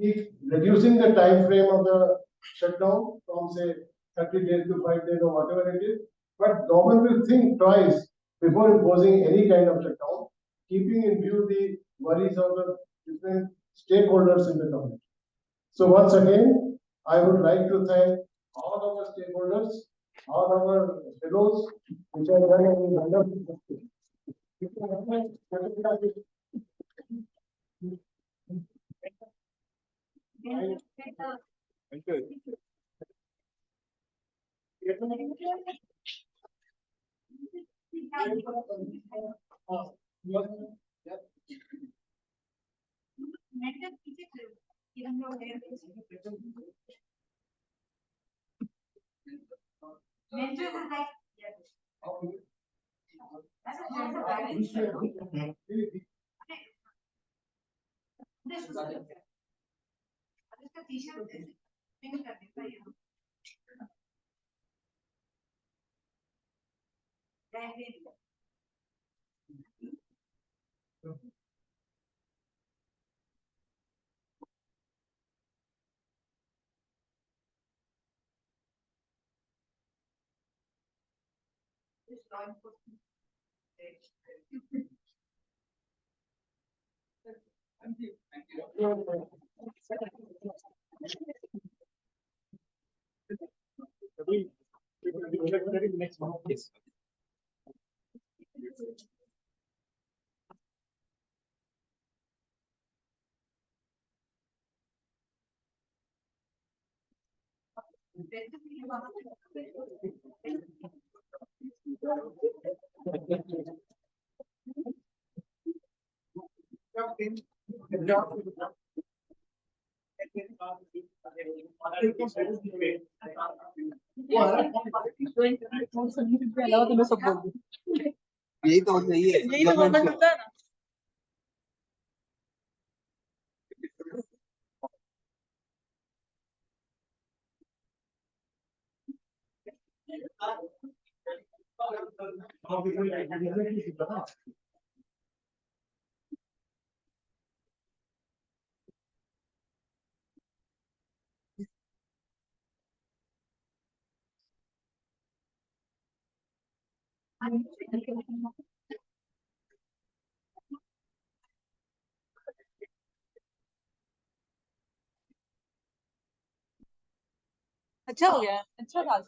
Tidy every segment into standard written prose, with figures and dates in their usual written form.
keep reducing the time frame of the shutdown from say 30 days to 5 days or whatever it is. But government will think twice before imposing any kind of shutdown, keeping in view the worries of the different stakeholders in the community. So once again, I would like to thank all our stakeholders, all our fellows, which are done a wonderful Thank you. Next one, please. यही तो सही है government होता है ना अच्छा हो गया अच्छा था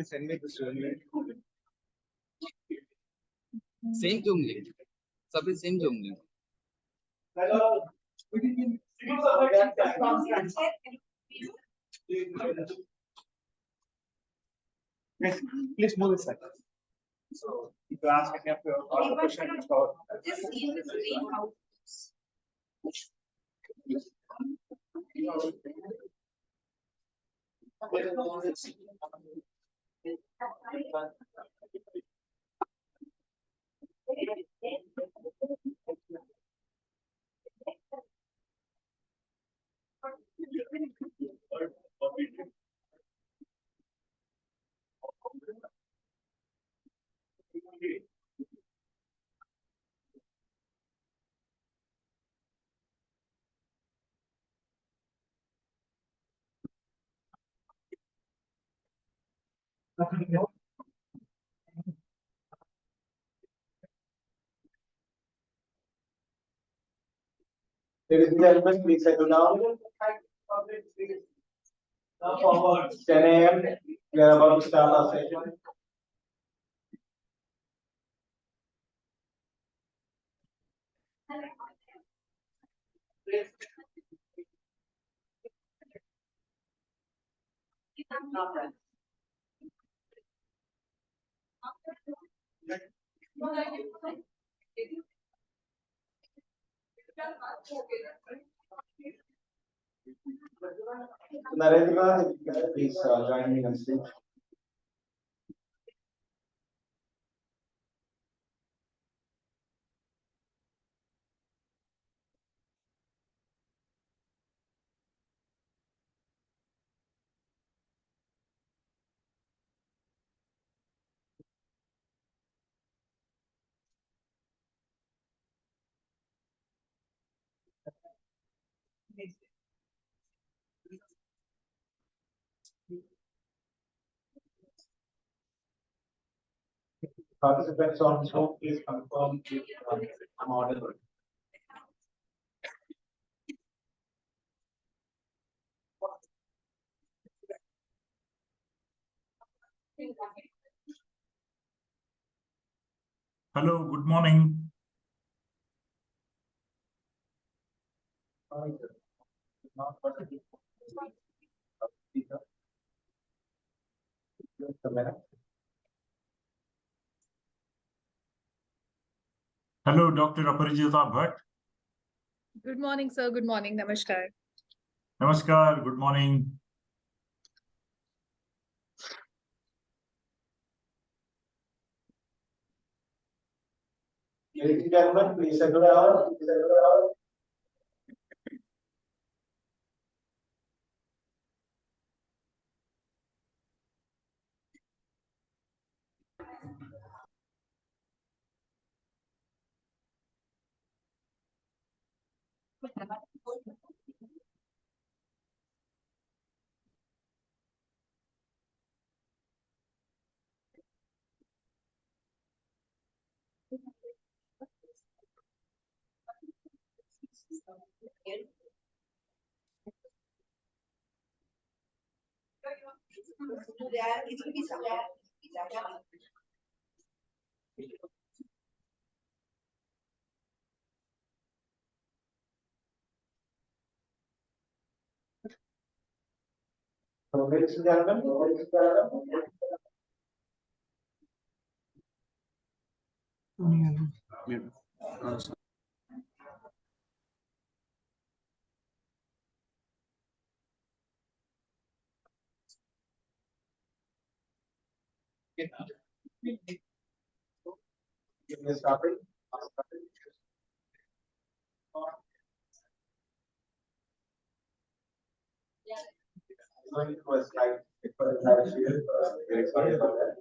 Send me the story. Same Zoom link. सबसे same Zoom link. Yes, please move this side. So if you ask any of your questions, just see the screen how. Ladies and gentlemen, please settle down. Now forward 10 a.m. We are about to start our session. Narendra, please join me on stage. Participants on show, please confirm if I'm audible. Hello, good morning. Hello, Dr. Aparijita Bhatt. Good morning, sir. Good morning. Namaskar. Namaskar, good morning. Ladies and gentlemen, please settle down. Please settle down. It will be somewhere. So, ladies and gentlemen, we are starting. Going to a slide. Very sorry about that.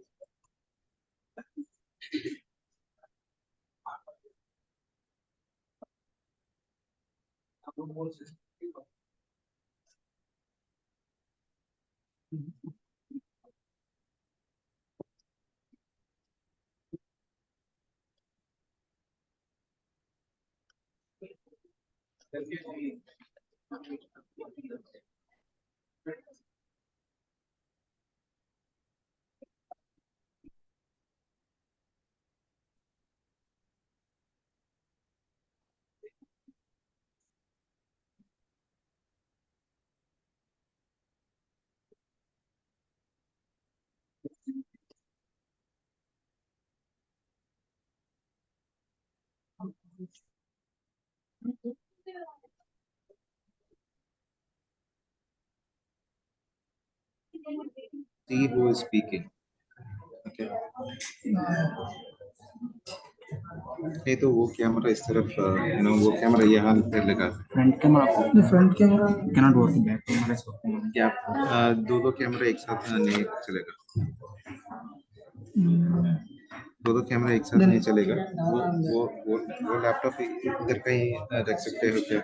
See who is speaking. Okay. नहीं तो वो camera इस तरफ वो camera यहाँ पे लगा Front camera. The front camera cannot work. Back camera is working. क्या दो कैमरा एक साथ नहीं चलेगा दो कैमरा एक साथ नहीं चलेगा वो लैपटॉप इधर कहीं रख सकते हो क्या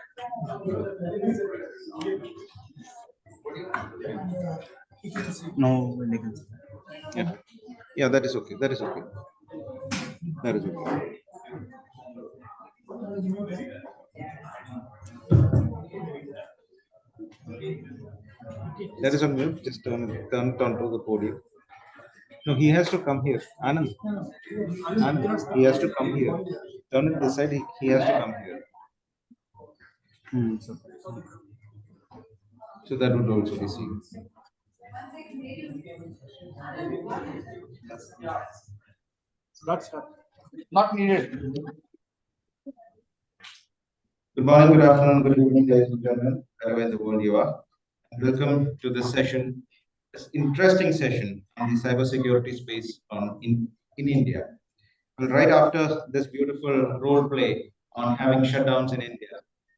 No, legal. yeah that is okay that is okay that is okay that is on mute just turn to the podium. No, he has to come here. Anand. Anand, he has to come here. Turn it this side, he has to come here. So that would also be seen. That's not needed. Good morning, good afternoon, good evening, ladies and gentlemen, wherever in the world you are. Welcome to this session, this interesting session on the cybersecurity space in India. Well, right after this beautiful role play on having shutdowns in India,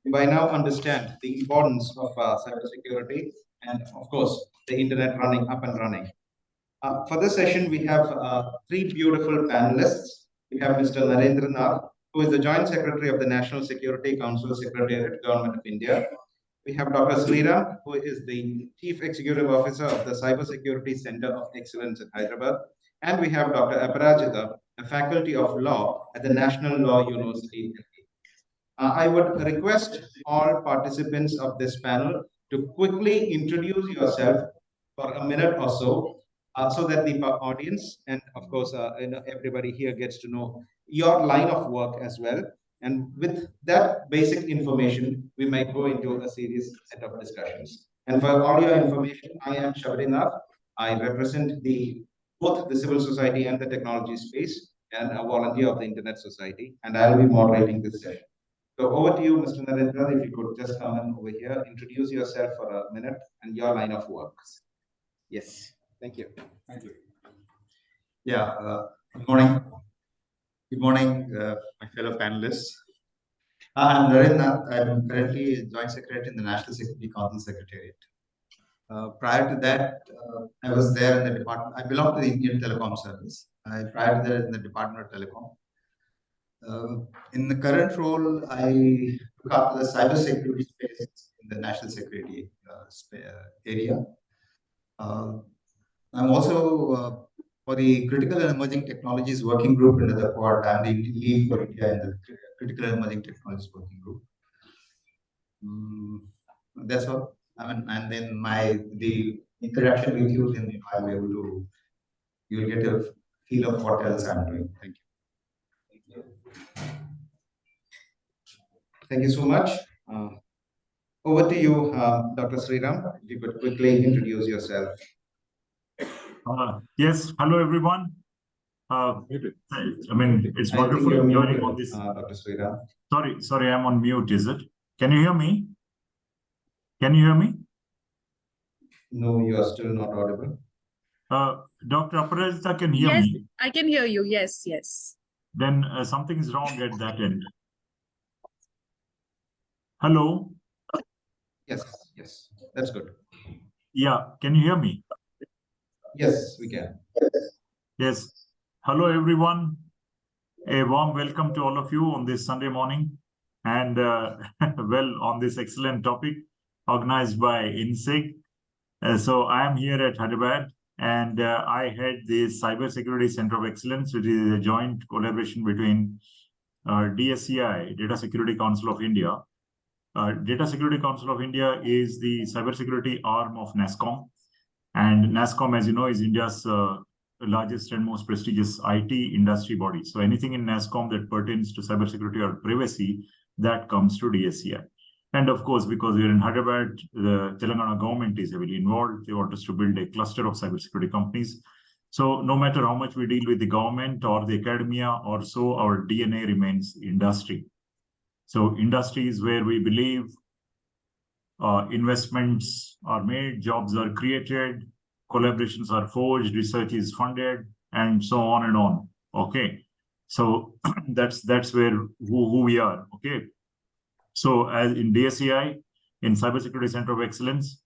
you by now understand the importance of cybersecurity and, of course, the internet running up and running. For this session, we have three beautiful panelists. We have Mr. Narendra Nath, who is the Joint Secretary of the National Security Council Secretariat, Government of India. We have Dr. Sriram, who is the Chief Executive Officer of the Cybersecurity Center of Excellence in Hyderabad. And we have Dr. Aparajita, a Faculty of Law at the National Law University. I would request all participants of this panel to quickly introduce yourself for a minute or so that the audience and of course everybody here gets to know your line of work as well. And with that basic information, we might go into a serious set of discussions. And for all your information, I am Shabrinath. I represent both the civil society and the technology space, and a volunteer of the Internet Society, and I'll be moderating this session. So over to you, Mr. Narendra, if you could just come in over here, introduce yourself for a minute and your line of work. Yes, thank you. Thank you. Yeah, good morning. Good morning, my fellow panelists. I'm Narendra. I'm currently Joint Secretary in the National Security Council Secretariat. Prior to that, I was there in the department. I belong to the Indian Telecom Service. Prior to that, in the Department of Telecom. In the current role, I look after the cybersecurity space in the national security area. I'm also for the Critical and Emerging Technologies Working Group under the Quad. I'm the lead for India in the Critical and Emerging Technologies Working Group. That's all. I mean, and then the interaction with you, then I'll be able to, you'll get a feel of what else I'm doing. Thank you. Thank you so much. Over to you, Dr. Sriram. If you could quickly introduce yourself. Yes, hello everyone. I mean, it's wonderful joining on this. Dr. Sriram. Sorry, I'm on mute, is it? Can you hear me? Can you hear me? No, you are still not audible. Dr. Aparajita can hear Yes, me. I can hear you. Yes, yes. Then something is wrong at that end. Hello? Yes, that's good. Yeah, can you hear me? Yes, we can. Yes. Hello, everyone. A warm welcome to all of you on this Sunday morning. And well, on this excellent topic organized by inSIG. So I am here at Hyderabad, and I head the Cybersecurity Center of Excellence, which is a joint collaboration between DSCI, Data Security Council of India. Data Security Council of India is the cybersecurity arm of NASSCOM. And NASSCOM, as you know, is India's largest and most prestigious IT industry body. So anything in NASSCOM that pertains to cybersecurity or privacy, that comes to DSCI. And of course, because we're in Hyderabad, the Telangana government is heavily involved. They want us to build a cluster of cybersecurity companies. So no matter how much we deal with the government or the academia or so, our DNA remains industry. So industry is where we believe investments are made, jobs are created, collaborations are forged, research is funded, and so on and on. Okay, so that's where who we are. Okay, so as in DSCI, in Cybersecurity Center of Excellence,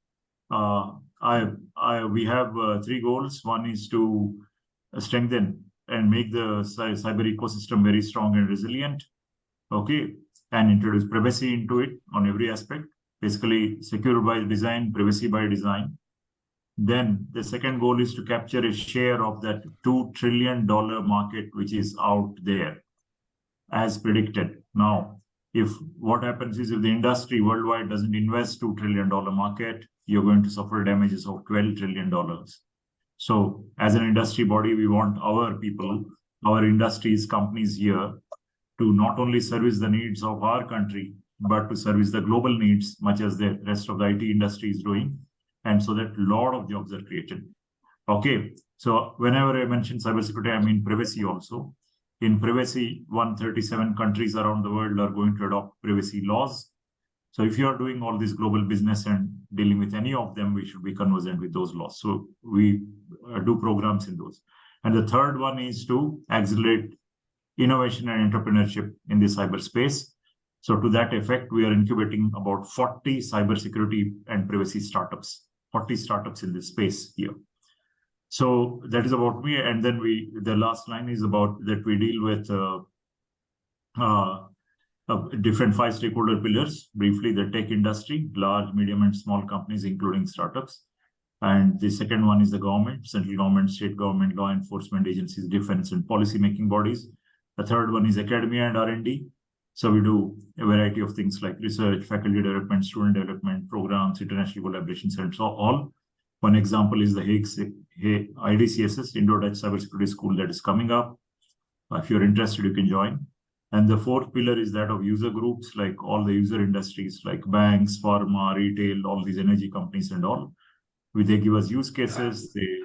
we have 3 goals. One is to strengthen and make the cyber ecosystem very strong and resilient. Okay, and introduce privacy into it on every aspect. Basically, secure by design, privacy by design. Then the second goal is to capture a share of that $2 trillion market, which is out there, as predicted. Now, if what happens is if the industry worldwide doesn't invest $2 trillion market, you're going to suffer damages of $12 trillion. So as an industry body, we want our people, our industries, companies here to not only service the needs of our country, but to service the global needs, much as the rest of the IT industry is doing. And so that a lot of jobs are created. Okay, so whenever I mention cybersecurity, I mean privacy also. In privacy, 137 countries around the world are going to adopt privacy laws. So if you are doing all this global business and dealing with any of them, we should be conversant with those laws. So we do programs in those. And the third one is to accelerate innovation and entrepreneurship in the cyberspace. So to that effect, we are incubating about 40 cybersecurity and privacy startups, 40 startups in this space here. So that is about me. And then the last line is about that we deal with different 5 stakeholder pillars. Briefly, the tech industry, large, medium, and small companies, including startups. And the second one is the government, central government, state government, law enforcement agencies, defense and policy making bodies. The third one is academia and R&D. So we do a variety of things like research, faculty development, student development, programs, international collaborations, and so all. One example is the IDCSS, Indo-Dutch Cybersecurity School, that is coming up. If you're interested, you can join. And the fourth pillar is that of user groups, like all the user industries, like banks, pharma, retail, all these energy companies and all. They give us use cases, they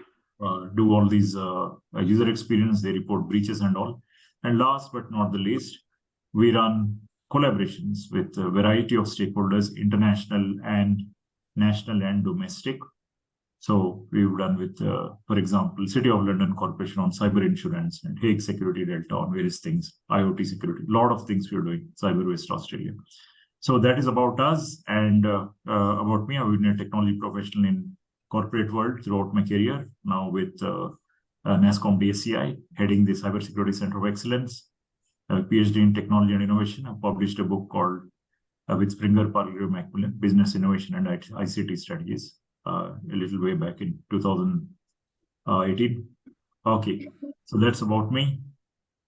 do all these user experience, they report breaches and all. And last but not the least, we run collaborations with a variety of stakeholders, international and national and domestic. So we've done with, for example, City of London Corporation on cyber insurance and Hague Security Delta on various things, IoT security, a lot of things we're doing, Cyber West Australia. So that is about us and about me. I've been a technology professional in corporate world throughout my career, now with NASSCOM DSCI, heading the Cybersecurity Center of Excellence, PhD in Technology and Innovation. I published a book called with Springer, Parker, Macmillan, Business Innovation and ICT Strategies, a little way back in 2018. Okay, so that's about me.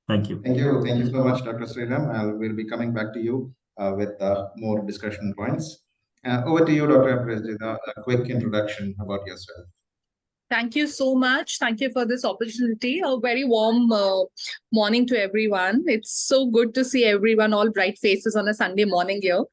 Thank you. Thank you. Thank you so much, Dr. Sriram. We'll be coming back to you with more discussion points. Over to you, Dr. Aprajita, a quick introduction about yourself. Thank you so much. Thank you for this opportunity. A very warm morning to everyone. It's so good to see everyone, all bright faces on a Sunday morning here.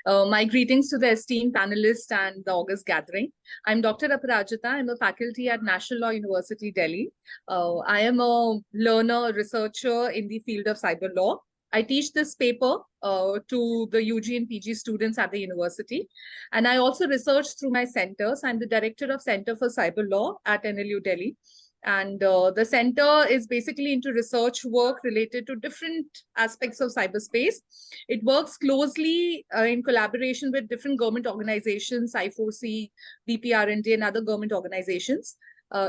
My greetings to the esteemed panelists and the August gathering. I'm Dr. Aprajita. I'm a faculty at National Law University, Delhi. I am a learner, researcher in the field of cyber law. I teach this paper to the UG and PG students at the university. And I also research through my centers. I'm the director of Center for Cyber Law at NLU Delhi. And the center is basically into research work related to different aspects of cyberspace. It works closely in collaboration with different government organizations, I4C, BPRND, and other government organizations,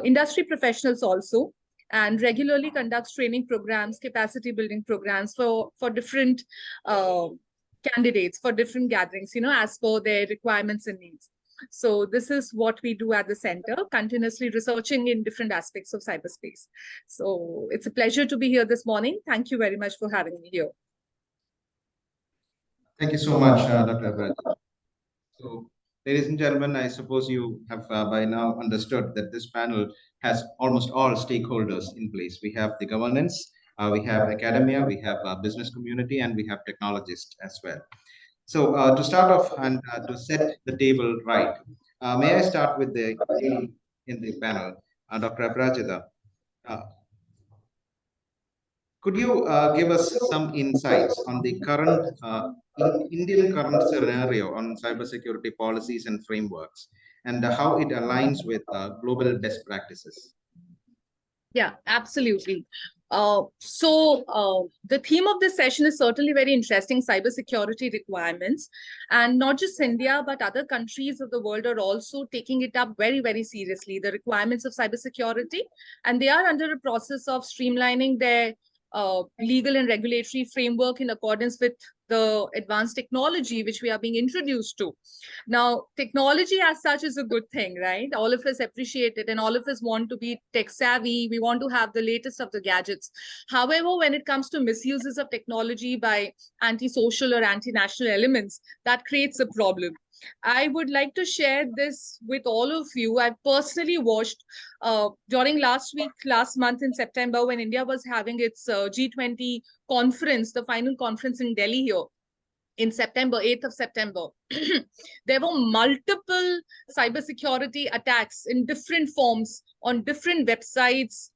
industry professionals also, and regularly conducts training programs, capacity building programs for different candidates, for different gatherings, as per their requirements and needs. So this is what we do at the center, continuously researching in different aspects of cyberspace. So it's a pleasure to be here this morning. Thank you very much for having me here. Thank you so much, Dr. Aprajita. So, ladies and gentlemen, I suppose you have by now understood that this panel has almost all stakeholders in place. We have the governance, we have academia, we have business community, and we have technologists as well. So to start off and to set the table right, may I start with the lady in the panel, Dr. Aprajita. Could you give us some insights on the current Indian current scenario on cybersecurity policies and frameworks, and how it aligns with global best practices? Yeah, absolutely. The theme of this session is certainly very interesting, cybersecurity requirements. And not just India, but other countries of the world are also taking it up very, very seriously, the requirements of cybersecurity. And they are under a process of streamlining their legal and regulatory framework in accordance with the advanced technology which we are being introduced to. Now, technology as such is a good thing, right? All of us appreciate it and all of us want to be tech savvy. We want to have the latest of the gadgets. However, when it comes to misuses of technology by anti-social or anti-national elements, that creates a problem. I would like to share this with all of you. I personally watched during last month in September, when India was having its G20 conference, the final conference in Delhi here in September, 8th of September. There were multiple cybersecurity attacks in different forms on different websites,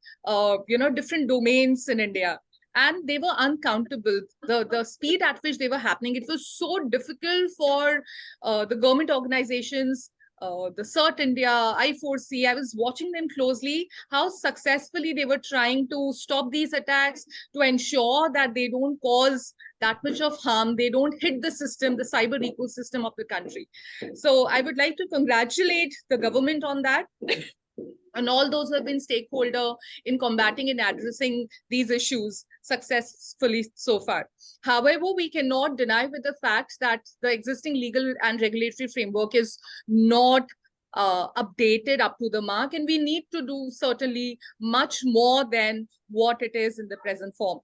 different domains in India. And they were uncountable. The speed at which they were happening, it was so difficult for the government organizations, the CERT India, I4C. I was watching them closely, how successfully they were trying to stop these attacks, to ensure that they don't cause that much of harm, they don't hit the system, the cyber ecosystem of the country. So I would like to congratulate the government on that. and all those who have been stakeholder in combating and addressing these issues successfully so far. However, we cannot deny with the fact that the existing legal and regulatory framework is not updated up to the mark, and we need to do certainly much more than what it is in the present form.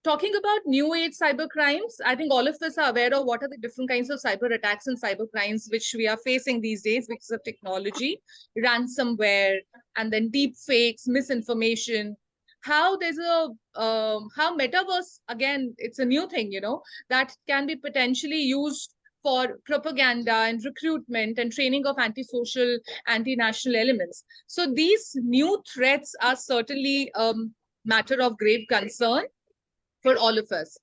Talking about new age cyber crimes, I think all of us are aware of what are the different kinds of cyber attacks and cyber crimes which we are facing these days because of technology, ransomware, and then deep fakes, misinformation. How there's a how metaverse, again, it's a new thing, that can be potentially used for propaganda and recruitment and training of antisocial, anti-national elements. So these new threats are certainly matter of grave concern for all of us.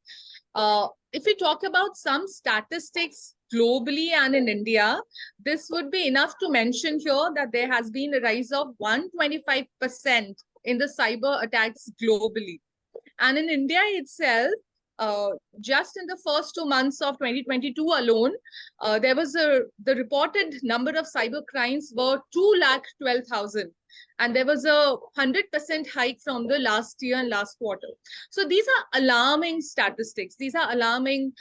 If we talk about some statistics globally and in India, this would be enough to mention here that there has been a rise of 125% in the cyber attacks globally. And in India itself, just in the first 2 months of 2022 alone, there was the reported number of cyber crimes were 212,000. And there was a 100% hike from the last year and last quarter. So these are alarming statistics. These are alarming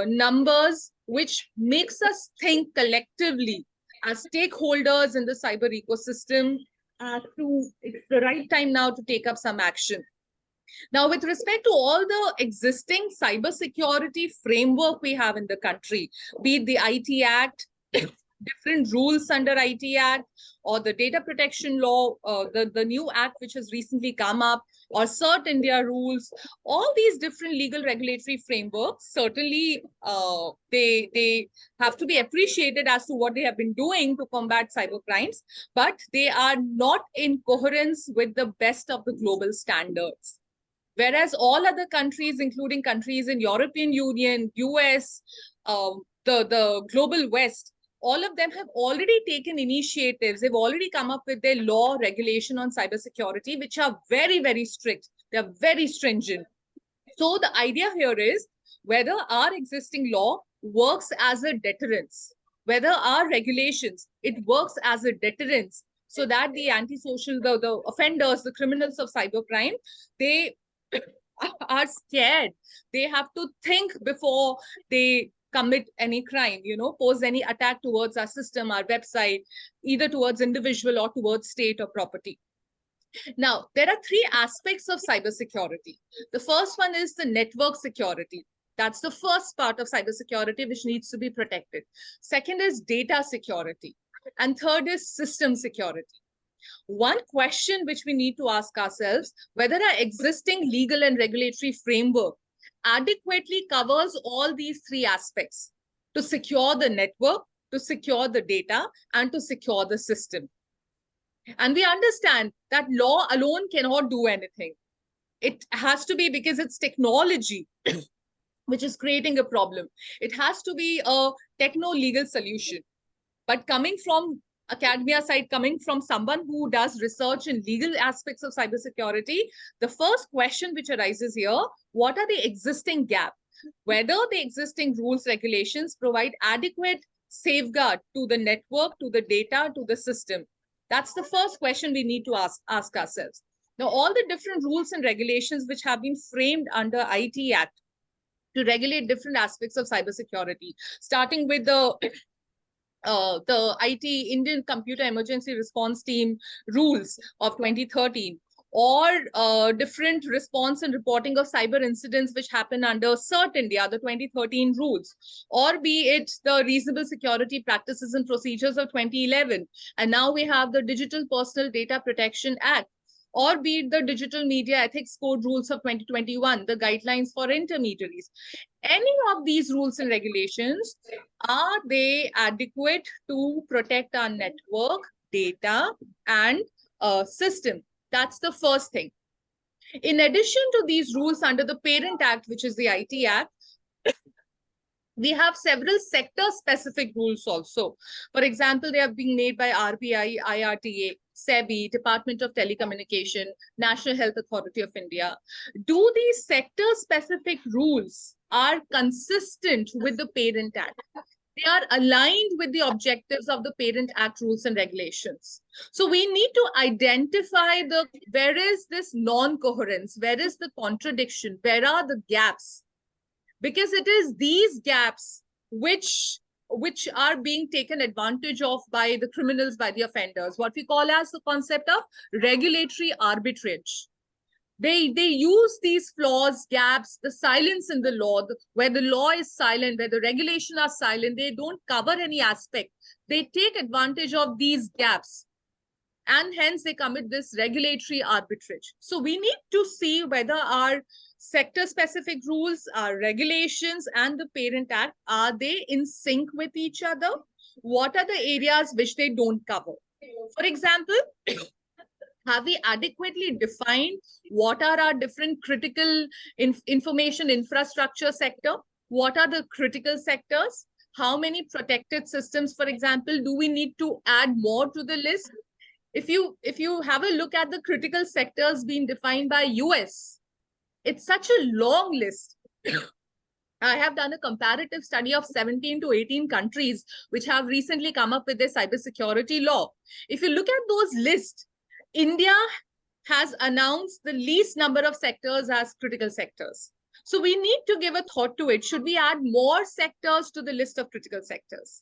numbers, which makes us think collectively as stakeholders in the cyber ecosystem it's the right time now to take up some action. Now, with respect to all the existing cybersecurity framework we have in the country, be it the IT Act, different rules under IT Act, or the data protection law, the new act which has recently come up, or CERT India rules, all these different legal regulatory frameworks, certainly they have to be appreciated as to what they have been doing to combat cyber crimes, but they are not in coherence with the best of the global standards. Whereas all other countries, including countries in European Union, US, the global West, all of them have already taken initiatives. They've already come up with their law regulation on cybersecurity, which are very, very strict. They're very stringent. So the idea here is whether our existing law works as a deterrence, whether our regulations, it works as a deterrence, so that the antisocial, the offenders, the criminals of cybercrime, they are scared. They have to think before they commit any crime, pose any attack towards our system, our website, either towards individual or towards state or property. Now, there are three aspects of cybersecurity. The first one is the network security. That's the first part of cybersecurity which needs to be protected. Second is data security. And third is system security. One question which we need to ask ourselves, whether our existing legal and regulatory framework adequately covers all these three aspects to secure the network, to secure the data, and to secure the system. And we understand that law alone cannot do anything. It has to be, because it's technology which is creating a problem. It has to be a techno-legal solution. But coming from academia side, coming from someone who does research in legal aspects of cybersecurity, the first question which arises here, what are the existing gaps? Whether the existing rules, regulations provide adequate safeguard to the network, to the data, to the system. That's the first question we need to ask ourselves. Now, all the different rules and regulations which have been framed under IT Act to regulate different aspects of cybersecurity, starting with the IT Indian Computer Emergency Response Team rules of 2013, or different response and reporting of cyber incidents which happen under CERT India, the 2013 rules, or be it the reasonable security practices and procedures of 2011. And now we have the Digital Personal Data Protection Act, or be it the Digital Media Ethics Code rules of 2021, the guidelines for intermediaries. Any of these rules and regulations, are they adequate to protect our network, data, and system? That's the first thing. In addition to these rules under the Parent Act, which is the IT Act, we have several sector-specific rules also. For example, they have been made by RBI, IRTA, SEBI, Department of Telecommunication, National Health Authority of India. Do these sector-specific rules are consistent with the Parent Act? They are aligned with the objectives of the Parent Act rules and regulations. So we need to identify where is this non-coherence, where is the contradiction, where are the gaps? Because it is these gaps which are being taken advantage of by the criminals, by the offenders, what we call as the concept of regulatory arbitrage. They use these flaws, gaps, the silence in the law, where the law is silent, where the regulation are silent, they don't cover any aspect. They take advantage of these gaps, and hence they commit this regulatory arbitrage. So we need to see whether our sector-specific rules, our regulations, and the Parent Act, are they in sync with each other? What are the areas which they don't cover? For example, have we adequately defined what are our different critical information infrastructure sector? What are the critical sectors? How many protected systems, for example, do we need to add more to the list? If you have a look at the critical sectors being defined by US, it's such a long list. I have done a comparative study of 17 to 18 countries which have recently come up with their cybersecurity law. If you look at those lists, India has announced the least number of sectors as critical sectors. So we need to give a thought to it. Should we add more sectors to the list of critical sectors?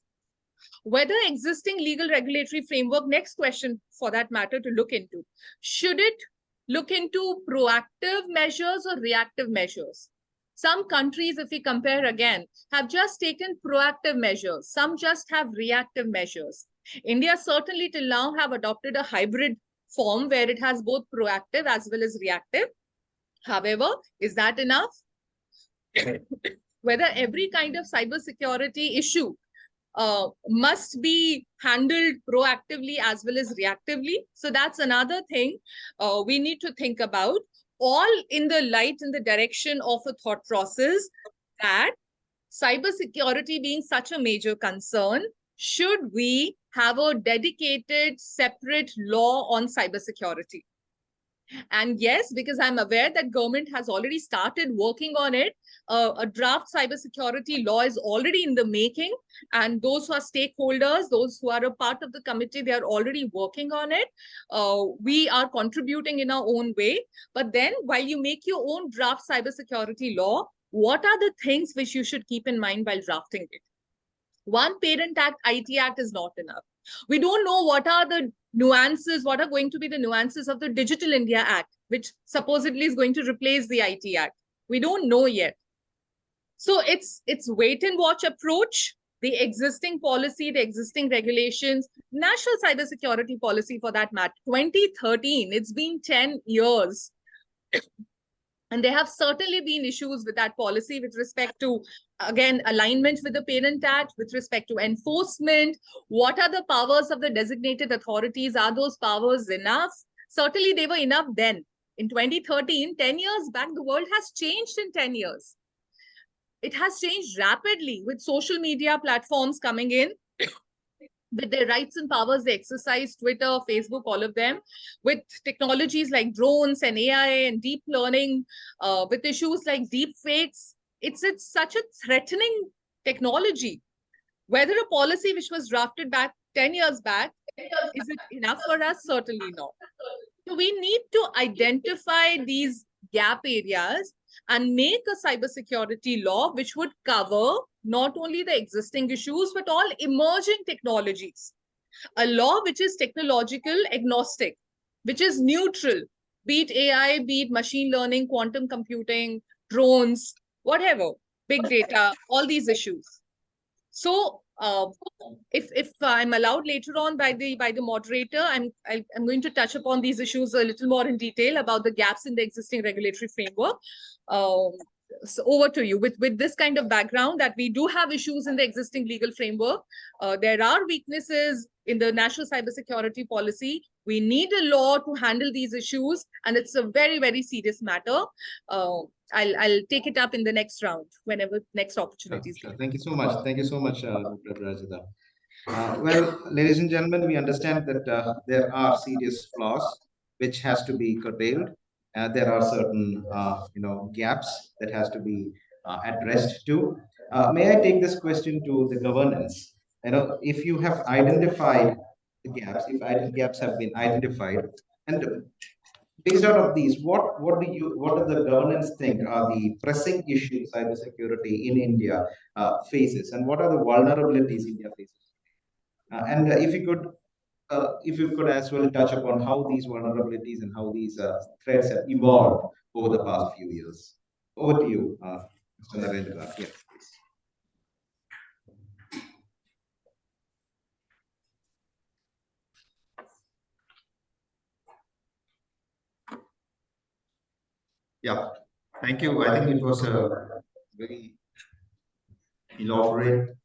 Whether existing legal regulatory framework, next question for that matter to look into, should it look into proactive measures or reactive measures? Some countries, if we compare again, have just taken proactive measures. Some just have reactive measures. India certainly till now have adopted a hybrid form where it has both proactive as well as reactive. However, is that enough? Whether every kind of cybersecurity issue must be handled proactively as well as reactively. So that's another thing we need to think about, all in the light, in the direction of a thought process that cybersecurity being such a major concern, should we have a dedicated separate law on cybersecurity? And yes, because I'm aware that government has already started working on it. A draft cybersecurity law is already in the making, and those who are stakeholders, those who are a part of the committee, they are already working on it. We are contributing in our own way. But then while you make your own draft cybersecurity law, what are the things which you should keep in mind while drafting it? One Parent Act, IT Act is not enough. We don't know what are the nuances, what are going to be the nuances of the Digital India Act, which supposedly is going to replace the IT Act. We don't know yet. So it's wait and watch approach, the existing policy, the existing regulations, national cybersecurity policy for that matter, 2013, it's been 10 years. And there have certainly been issues with that policy with respect to, again, alignment with the Parent Act, with respect to enforcement. What are the powers of the designated authorities? Are those powers enough? Certainly, they were enough then. In 2013, 10 years back, the world has changed in 10 years. It has changed rapidly with social media platforms coming in, with their rights and powers they exercise, Twitter, Facebook, all of them, with technologies like drones and AI and deep learning, with issues like deep fakes. It's such a threatening technology. Whether a policy which was drafted back 10 years back, is it enough for us? Certainly not. So we need to identify these gap areas and make a cybersecurity law which would cover not only the existing issues, but all emerging technologies. A law which is technological agnostic, which is neutral, be it AI, be it machine learning, quantum computing, drones, whatever, big data, all these issues. So if I'm allowed later on by the moderator, I'm going to touch upon these issues a little more in detail about the gaps in the existing regulatory framework. So over to you. With this kind of background that we do have issues in the existing legal framework, there are weaknesses in the national cybersecurity policy. We need a law to handle these issues, and it's a very, very serious matter. I'll take it up in the next round, whenever next opportunities. Sure. Thank you so much. Thank you so much, Dr. Rajita. Well, ladies and gentlemen, we understand that there are serious flaws which has to be curtailed. There are certain, gaps that has to be addressed to. May I take this question to the governance? If you have identified the gaps, if gaps have been identified, and based out of these, what do the governance think are the pressing issues cybersecurity in India faces, and what are the vulnerabilities India faces? And if you could as well touch upon how these vulnerabilities and how these threats have evolved over the past few years. Over to you, Mr. Narendra. Yes, please. Yeah, thank you. I think it was a very elaborate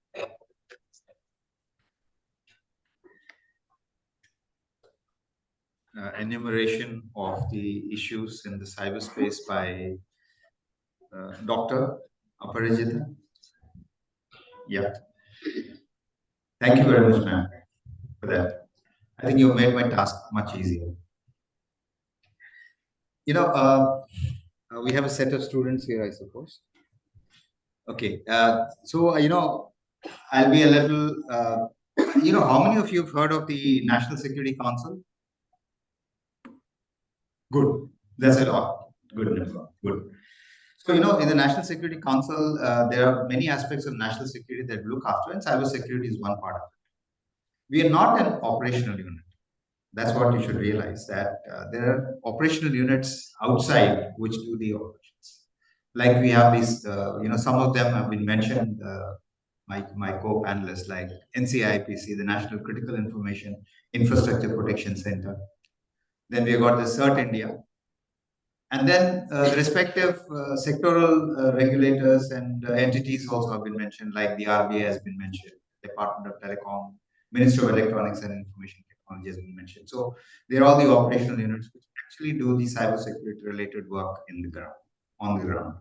enumeration of the issues in the cyberspace by Dr. Aparajita. Yeah, thank you very much, ma'am, for that. I think you made my task much easier. We have a set of students here, I suppose. Okay, I'll be a little, how many of you have heard of the National Security Council? Good, that's a lot. Good number, good. So, in the National Security Council, there are many aspects of national security that we look after, and cybersecurity is one part of it. We are not an operational unit. That's what you should realize, that there are operational units outside which do the operations. Like we have these, some of them have been mentioned, my co-panelists, like NCIPC, the National Critical Information Infrastructure Protection Center. Then we got the CERT India. And then the respective sectoral regulators and entities also have been mentioned, like the RBI has been mentioned, Department of Telecom, Ministry of Electronics and Information Technology has been mentioned. So they're all the operational units which actually do the cybersecurity related work on the ground.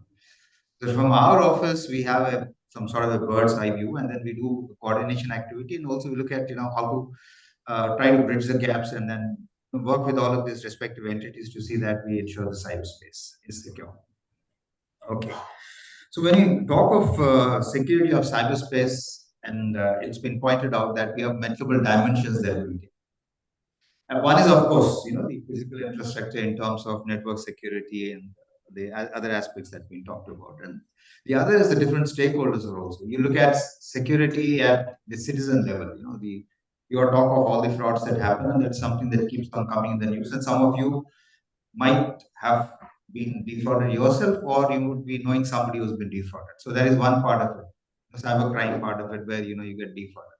So from our office, we have some sort of a bird's eye view, and then we do coordination activity, and also we look at how to try to bridge the gaps and then work with all of these respective entities to see that we ensure the cyberspace is secure. Okay. So when you talk of security of cyberspace, and it's been pointed out that we have multiple dimensions that we get. And one is, of course, the physical infrastructure in terms of network security and the other aspects that we talked about. And the other is the different stakeholders are also. You look at security at the citizen level, you are talk of all the frauds that happen, and that's something that keeps on coming in the news. And some of you might have been defrauded yourself, or you would be knowing somebody who's been defrauded. So that is one part of it, the cybercrime part of it, where you get defrauded.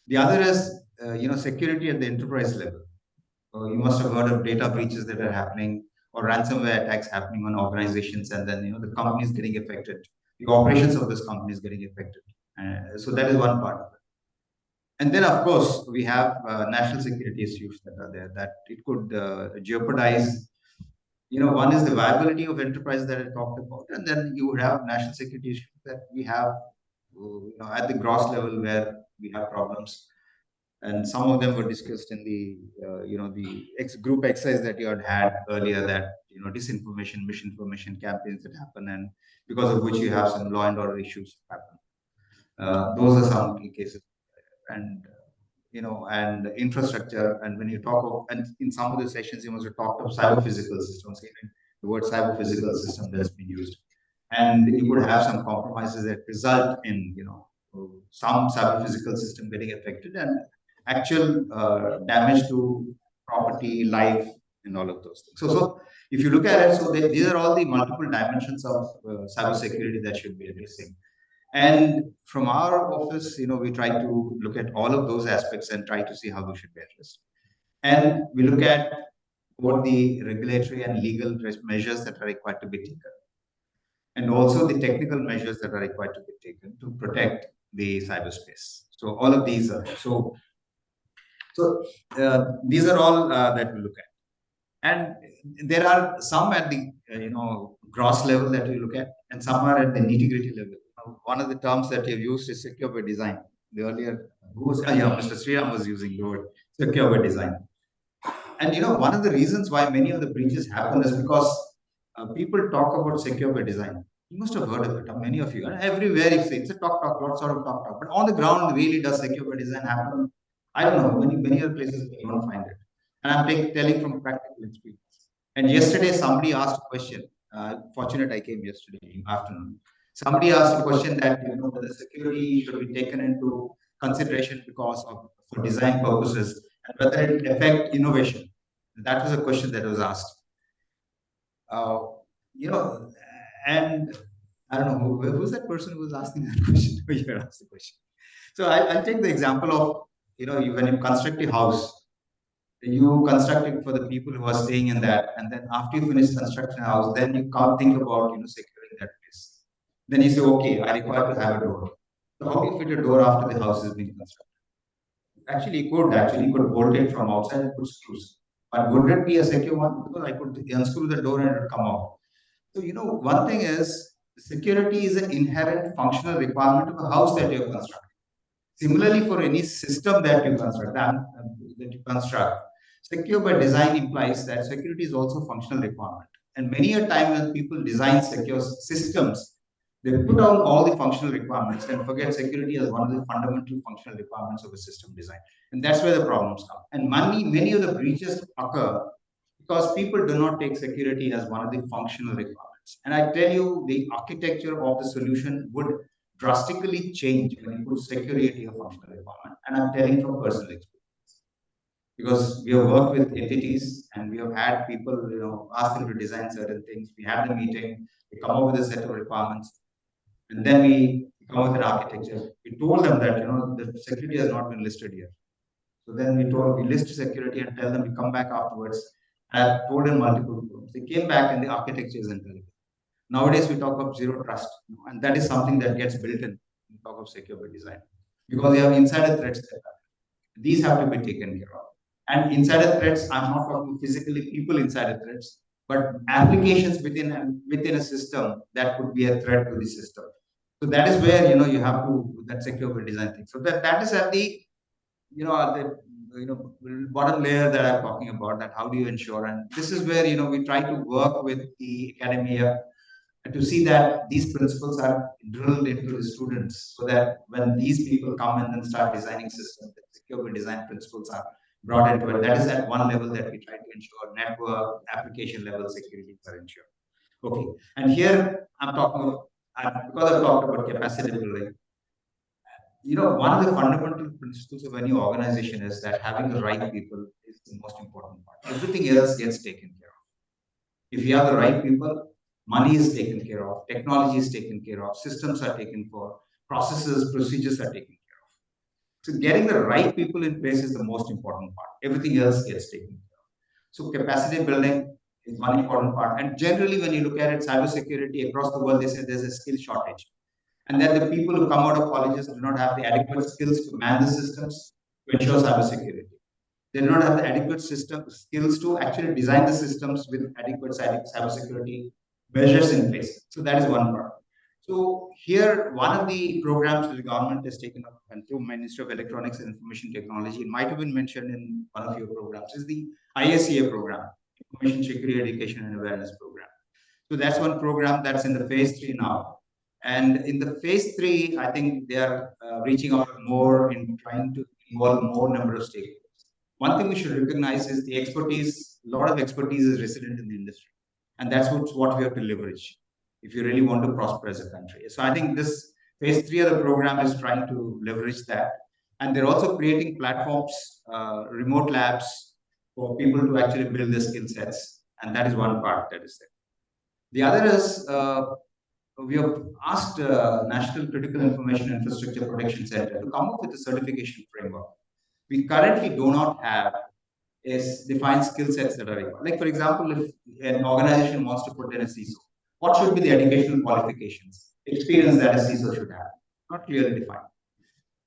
The other is security at the enterprise level. You must have heard of data breaches that are happening, or ransomware attacks happening on organizations, and then the companies getting affected, the operations of this company is getting affected. So that is one part of it. And then, of course, we have national security issues that are there that it could jeopardize. One is the viability of enterprise that I talked about, and then you would have national security issues that we have at the gross level where we have problems. And some of them were discussed in the group exercise that you had earlier, that disinformation, misinformation campaigns that happen, and because of which you have some law and order issues happen. Those are some key cases. And and infrastructure. And when you talk of, and in some of the sessions you must have talked of cyber physical systems, even the word cyber physical system that's been used, and you could have some compromises that result in some cyber physical system getting affected, and actual damage to property, life, and all of those things. So if you look at it, so these are all the multiple dimensions of cyber security that should be addressing. And from our office, we try to look at all of those aspects and try to see how they should be addressed. And we look at what the regulatory and legal measures that are required to be taken, and also the technical measures that are required to be taken to protect the cyberspace. So all of these are these are all that we look at. And there are some at the gross level that we look at, and some are at the nitty-gritty level. One of the terms that you've used is secure by design. The earlier, Mr. Sriram was using the word secure by design. And one of the reasons why many of the breaches happen is because people talk about secure by design, You must have heard of it, many of you. And everywhere you see it's a talk, lots of talk. But on the ground, really does secure by design happen? I don't know. Many other places we don't find it. And I'm telling from practical experience. And yesterday, somebody asked a question. Fortunate I came yesterday afternoon. Somebody asked a question that whether security should be taken into consideration because of for design purposes and whether it affect innovation. That was a question that was asked. Uh, you know, and I don't know who's that person who was asking that question. Who you asked the question. So I'll take the example of when you construct a house, you construct it for the people who are staying in that, and then after you finish constructing a house, then you can't think about securing that place. Then you say, okay, I require to have a door. So how do you fit a door after the house is being constructed? Actually, you could bolt it from outside and put screws. But would it be a secure one? Because I could unscrew the door and it would come out. So, one thing is security is an inherent functional requirement of a house that you have constructed. Similarly, for any system that you construct, secure by design implies that security is also a functional requirement. And many a time when people design secure systems, they put down all the functional requirements and forget security as one of the fundamental functional requirements of a system design. And that's where the problems come. And many of the breaches occur because people do not take security as one of the functional requirements. And I tell you, the architecture of the solution would drastically change when you put security a functional requirement. And I'm telling from personal experience. Because we have worked with entities and we have had people, ask them to design certain things. We have the meeting, we come up with a set of requirements, and then we come up with an architecture. We told them that, the security has not been listed here. So then we list security and tell them we come back afterwards. I told in multiple forums. They came back and the architecture is intelligent. Nowadays we talk of zero trust, and that is something that gets built in. We talk of secure by design because we have insider threats. These have to be taken care of. And insider threats, I'm not talking physically people insider threats, but applications within a system that could be a threat to the system. So that is where you have to that secure by design thing. So that is at the bottom layer that I'm talking about. That how do you ensure? And this is where we try to work with the academia to see that these principles are drilled into the students, so that when these people come and then start designing systems, the secure by design principles are brought into it. That is at one level that we try to ensure network application level security are ensured. Okay, and here I'm talking about, because I've talked about capacity building. One of the fundamental principles of any organization is that having the right people is the most important part. Everything else gets taken care of. If you have the right people, money is taken care of, technology is taken care of, systems are taken for, processes, procedures are taken care of. So getting the right people in place is the most important part. Everything else gets taken care of. So capacity building is one important part. And generally, when you look at it, cybersecurity across the world, they say there's a skill shortage. And that the people who come out of colleges do not have the adequate skills to man the systems to ensure cybersecurity. They do not have the adequate skills to actually design the systems with adequate cybersecurity measures in place. So that is one part. So here, one of the programs that the government has taken up and through Ministry of Electronics and Information Technology, it might have been mentioned in one of your programs, is the ISEA program, Information Security Education and Awareness Program. So that's one program that's in the phase 3 now. And in the phase 3, I think they are reaching out more in trying to involve more number of stakeholders. One thing we should recognize is the expertise, a lot of expertise is resident in the industry. And that's what we have to leverage if you really want to prosper as a country. So I think this phase 3 of the program is trying to leverage that. And they're also creating platforms, remote labs for people to actually build their skill sets. And that is one part that is there. The other is we have asked National Critical Information Infrastructure Protection Center to come up with a certification framework. We currently do not have is defined skill sets that are required. Like, for example, if an organization wants to put in a CISO, what should be the educational qualifications, experience that a CISO should have? Not clearly defined.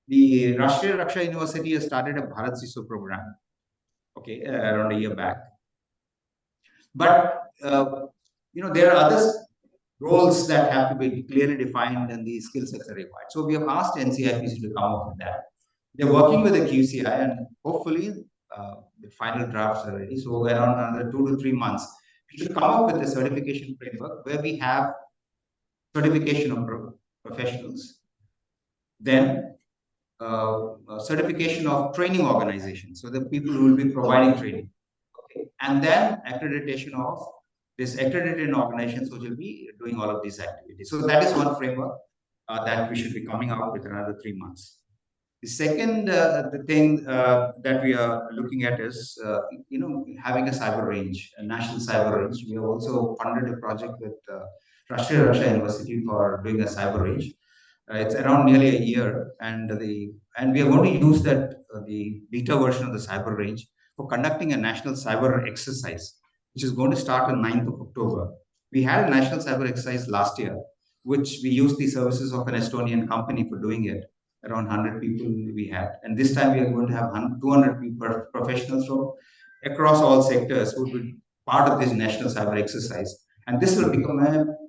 The Rashtriya Raksha University has started a Bharat CISO program, okay, around a year back. But, there are other roles that have to be clearly defined and the skill sets are required. So we have asked NCIPC to come up with that. They're working with the QCI and hopefully the final drafts are ready. So around another 2 to 3 months, we should come up with a certification framework where we have certification of professionals, then certification of training organizations, so the people who will be providing training, okay, and then accreditation of this accredited organizations which will be doing all of these activities. So that is one framework that we should be coming out with another 3 months. The second the thing that we are looking at is, having a cyber range, a national cyber range. We have also funded a project with Rashtriya Raksha University for doing a cyber range. It's around nearly a year, and we are going to use that the beta version of the cyber range for conducting a national cyber exercise, which is going to start on 9th of October. We had a national cyber exercise last year, which we used the services of an Estonian company for doing it. Around 100 people we had, and this time we are going to have 200 people, professionals from across all sectors who will be part of this national cyber exercise. And this will become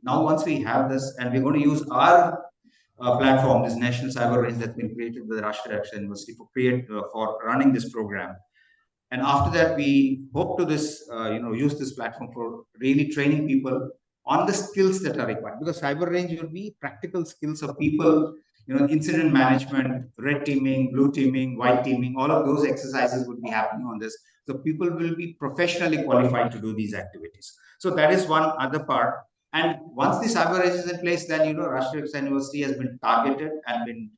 now once we have this, and we're going to use our platform, this national cyber range that's been created with Rashtriya Raksha University for running this program. And after that, we hope to use this platform for really training people on the skills that are required, because cyber range will be practical skills of people, incident management, red teaming, blue teaming, white teaming, all of those exercises would be happening on this. So people will be professionally qualified to do these activities. So that is one other part. And once the cyber range is in place, then, Rashtriya Raksha University has been targeted and been,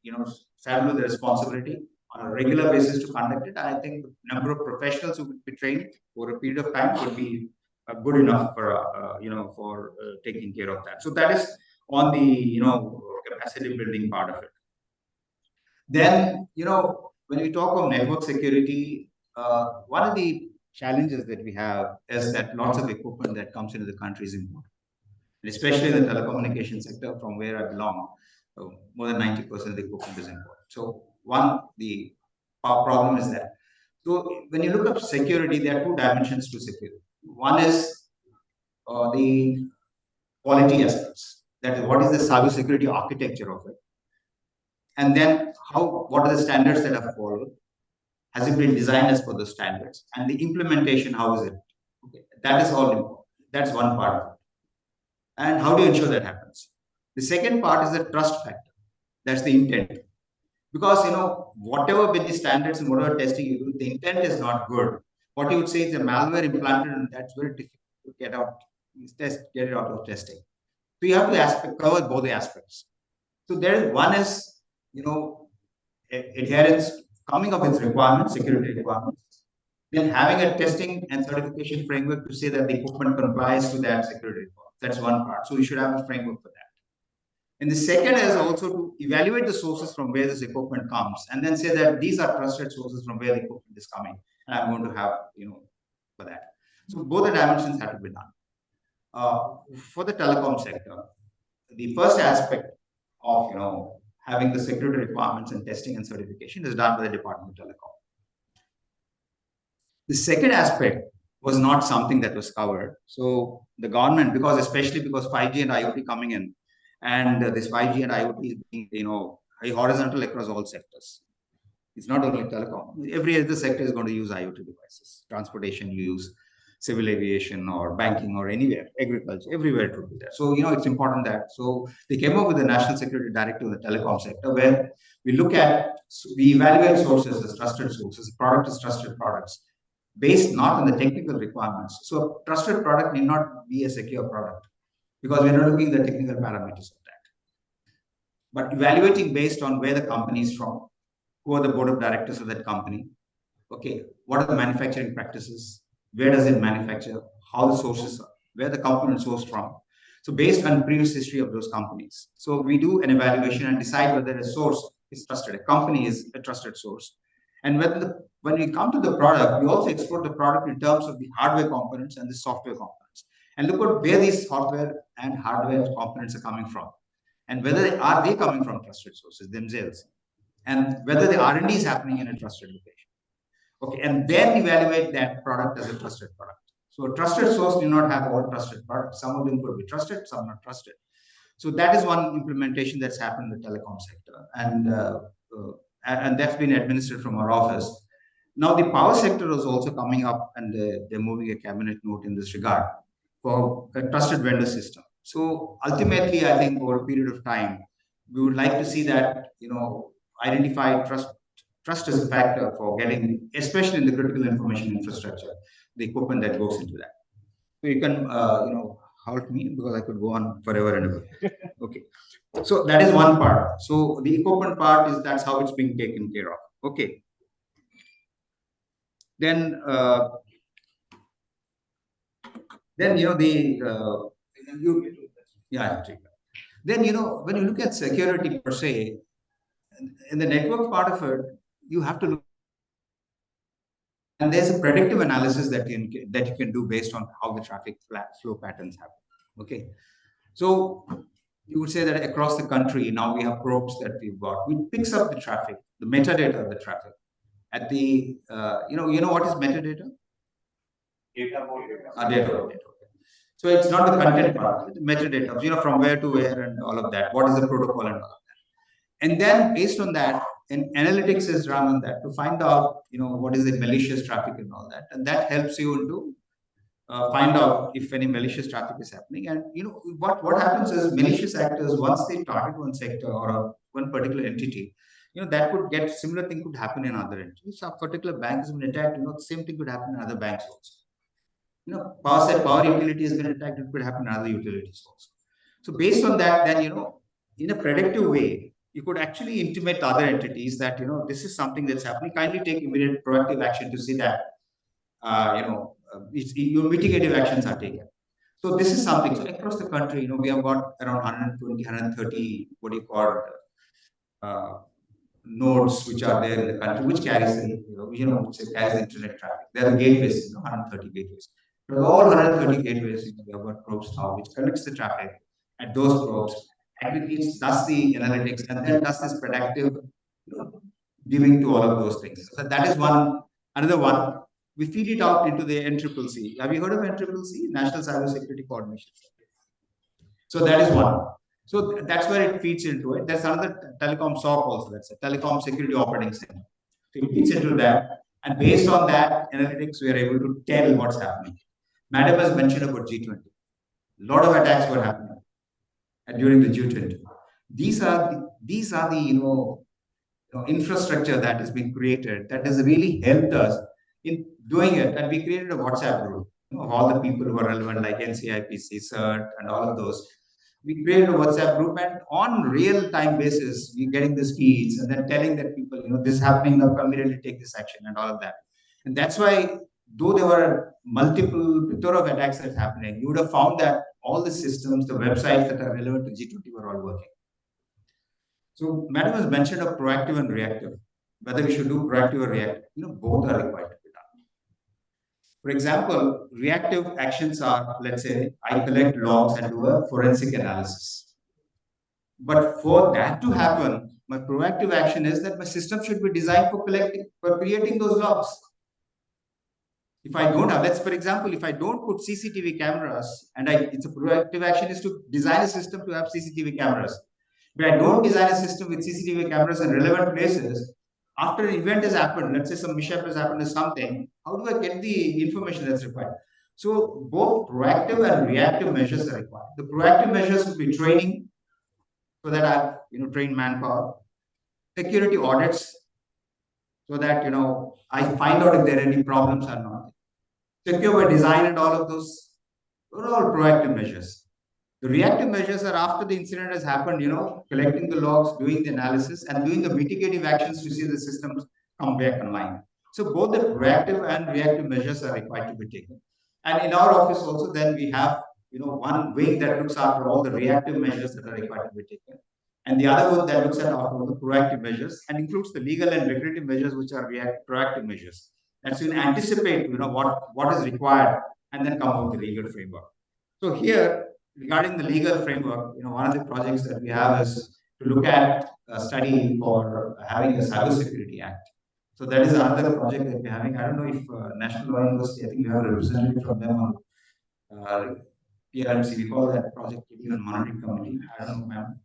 saddled with the responsibility on a regular basis to conduct it. And I think the number of professionals who would be trained over a period of time would be good enough for taking care of that. So that is on the capacity building part of it. Then when we talk of network security, one of the challenges that we have is that lots of equipment that comes into the country is imported, especially in the telecommunication sector, from where I belong. More than 90% of the equipment is imported. So the problem is that. So when you look at security, there are two dimensions to security. One is the quality aspects. That is, what is the cyber security architecture of it? And then what are the standards that are followed? Has it been designed as per the standards? And the implementation, how is it? Okay. That is all important. That's one part of it. And how do you ensure that happens? The second part is the trust factor. That's the intent. Because, whatever be the standards and whatever testing you do, the intent is not good. What you would say is a malware implanted, and that's very difficult to get it out of testing. So you have to cover both the aspects. So one is, adherence, coming up with requirements, security requirements. Then having a testing and certification framework to say that the equipment complies to that security requirement. That's one part. So you should have a framework for that. And the second is also to evaluate the sources from where this equipment comes, and then say that these are trusted sources from where the equipment is coming, and I'm going to have, for that. So both the dimensions have to be done. For the telecom sector, the first aspect of, having the security requirements and testing and certification is done by the Department of Telecom. The second aspect was not something that was covered. So the government, especially because 5G and IoT coming in, and this 5G and IoT is being, horizontal across all sectors. It's not only telecom. Every other sector is going to use IoT devices. Transportation use, civil aviation or banking or anywhere, agriculture, everywhere it would be there. So, it's important that. So they came up with the National Security Directive of the telecom sector, where we evaluate sources as trusted sources, product as trusted products, based not on the technical requirements. So a trusted product need not be a secure product, because we're not looking at the technical parameters of that. But evaluating based on where the company is from, who are the board of directors of that company, okay, what are the manufacturing practices, where does it manufacture, how the sources are, where the component sourced from. So based on previous history of those companies. So we do an evaluation and decide whether a source is trusted, a company is a trusted source. And when we come to the product, we also explore the product in terms of the hardware components and the software components, and look at where these software and hardware components are coming from, and whether are they coming from trusted sources themselves, and whether the R&D is happening in a trusted location. Okay, and then evaluate that product as a trusted product. So a trusted source do not have all trusted products. Some of them could be trusted, some not trusted. So that is one implementation that's happened in the telecom sector, and that's been administered from our office. Now the power sector is also coming up, and they're moving a cabinet note in this regard for a trusted vendor system. So ultimately, I think over a period of time, we would like to see that, identify trust as a factor for getting, especially in the critical information infrastructure, the equipment that goes into that. So you can, halt me because I could go on forever and ever. Okay. So that is one part. So the equipment part is that's how it's being taken care of. Okay. Then, yeah. Then when you look at security per se, in the network part of it, you have to look. And there's a predictive analysis that you can do based on how the traffic flow patterns happen. Okay, so you would say that across the country now we have probes that we've got, which picks up the traffic, the metadata of the traffic. At the what is metadata? Data. Okay. So it's not the content part, it's metadata. From where to where and all of that. What is the protocol and all of that. And then based on that, and analytics is run on that to find out, what is the malicious traffic and all that. And that helps you to find out if any malicious traffic is happening. And, what happens is malicious actors, once they target one sector or one particular entity, that could get similar thing could happen in other entities. So a particular bank has been attacked, the same thing could happen in other banks also. Power utility has been attacked, it could happen in other utilities also. So based on that, then, in a predictive way, you could actually intimate other entities that, this is something that's happening. Kindly take immediate proactive action to see that, your mitigative actions are taken. So this is something. So across the country, we have got around 120, 130, what do you call nodes which are there in the country, which carries the, carries the internet traffic. There are gateways, 130 gateways. For all 130 gateways, we have got probes now, which connects the traffic at those probes, aggregates, does the analytics, and then does this predictive giving to all of those things. So that is one. Another one, we feed it out into the NCCC. Have you heard of NCCC? National Cyber Security Coordination. So that is one. So that's where it feeds into it. There's another telecom SOC also. That's a telecom security operating center. So it feeds into that. And based on that analytics, we are able to tell what's happening. Madam has mentioned about G20. A lot of attacks were happening during the G20. These are the infrastructure that has been created that has really helped us in doing it. And we created a WhatsApp group of all the people who are relevant, like NCIPC, CERT, and all of those. We created a WhatsApp group, and on real-time basis, we're getting these feeds and then telling that people, this is happening, now immediately take this action and all of that. And that's why, though there were multiple plethora of attacks that's happening, you would have found that all the systems, the websites that are relevant to G20 were all working. So, Madam has mentioned of proactive and reactive. Whether we should do proactive or reactive, both are required to be done. For example, reactive actions are, let's say, I collect logs and do a forensic analysis. But for that to happen, my proactive action is that my system should be designed for creating those logs. If I don't have, for example, if I don't put CCTV cameras, and it's a proactive action is to design a system to have CCTV cameras. But I don't design a system with CCTV cameras in relevant places. After an event has happened, let's say some mishap has happened or something, how do I get the information that's required? So both proactive and reactive measures are required. The proactive measures would be training, so that I've trained manpower, security audits, so that I find out if there are any problems or not. Secure by design and all of those are all proactive measures. The reactive measures are after the incident has happened, collecting the logs, doing the analysis, and doing the mitigative actions to see the systems come back online. So both the proactive and reactive measures are required to be taken. And in our office also, then we have, one wing that looks after all the reactive measures that are required to be taken. And the other one that looks at all the proactive measures and includes the legal and regulative measures, which are proactive measures. That's to anticipate, what is required and then come up with the legal framework. So here, regarding the legal framework, one of the projects that we have is to look at a study for having a cybersecurity act. So that is another project that we're having. I don't know if National Law University, I think we have a representative from them on PRMC. We call that project even monitoring committee. I don't know, ma'am,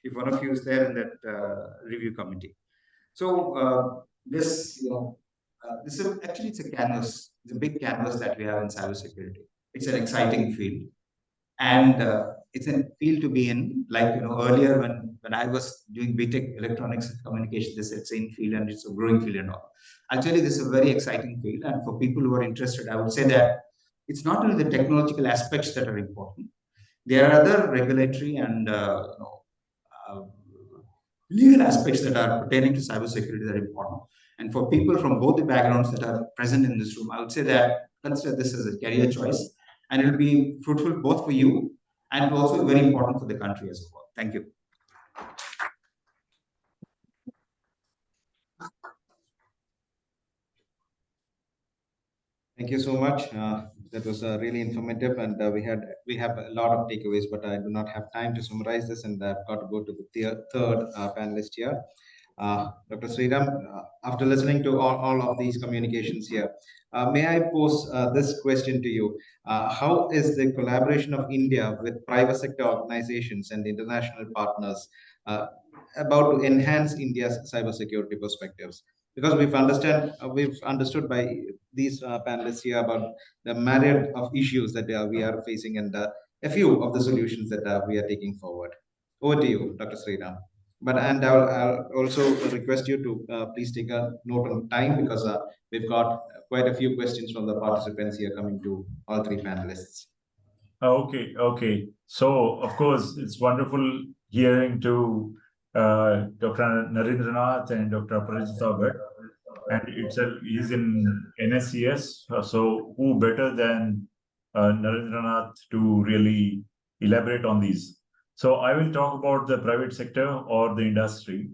if one of you is there in that review committee. So this, this is actually it's a canvas. It's a big canvas that we have in cybersecurity. It's an exciting field. And it's a field to be in. Like, earlier when I was doing BTech electronics and communication, they said it's in field and it's a growing field and all. Actually, this is a very exciting field, and for people who are interested, I would say that it's not only the technological aspects that are important. There are other regulatory and uh, legal aspects that are pertaining to cybersecurity that are important. And for people from both the backgrounds that are present in this room, I would say that consider this as a career choice, and it will be fruitful both for you and also very important for the country as well. Thank you. Thank you so much. That was really informative, and we have a lot of takeaways, but I do not have time to summarize this, and I've got to go to the third panelist here, Dr. Sriram. After listening to all of these communications here, may I pose this question to you? How is the collaboration of India with private sector organizations and international partners about to enhance India's cybersecurity perspectives? Because we've understood by these panelists here about the myriad of issues that we are facing, and a few of the solutions that we are taking forward. Over to you, Dr. Sriram. I'll also request you to please take a note on time, because we've got quite a few questions from the participants here coming to all three panelists. Okay. So, of course, it's wonderful hearing to Dr. Narendranath and Dr. Aparajita Bhatt. And he's in NSCS, so who better than Narendranath to really elaborate on these? So I will talk about the private sector or the industry.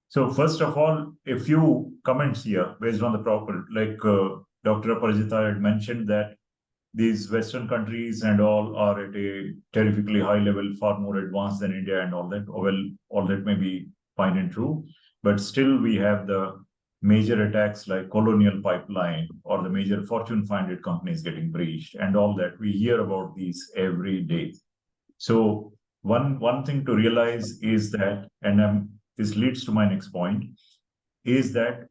So first of all, a few comments here based on the proper, like Dr. Aparajita had mentioned that these Western countries and all are at a terrifically high level, far more advanced than India and all that. Well, all that may be fine and true, but still we have the major attacks like Colonial Pipeline or the major Fortune 500 companies getting breached and all that. We hear about these every day. So one thing to realize is that, and this leads to my next point, is that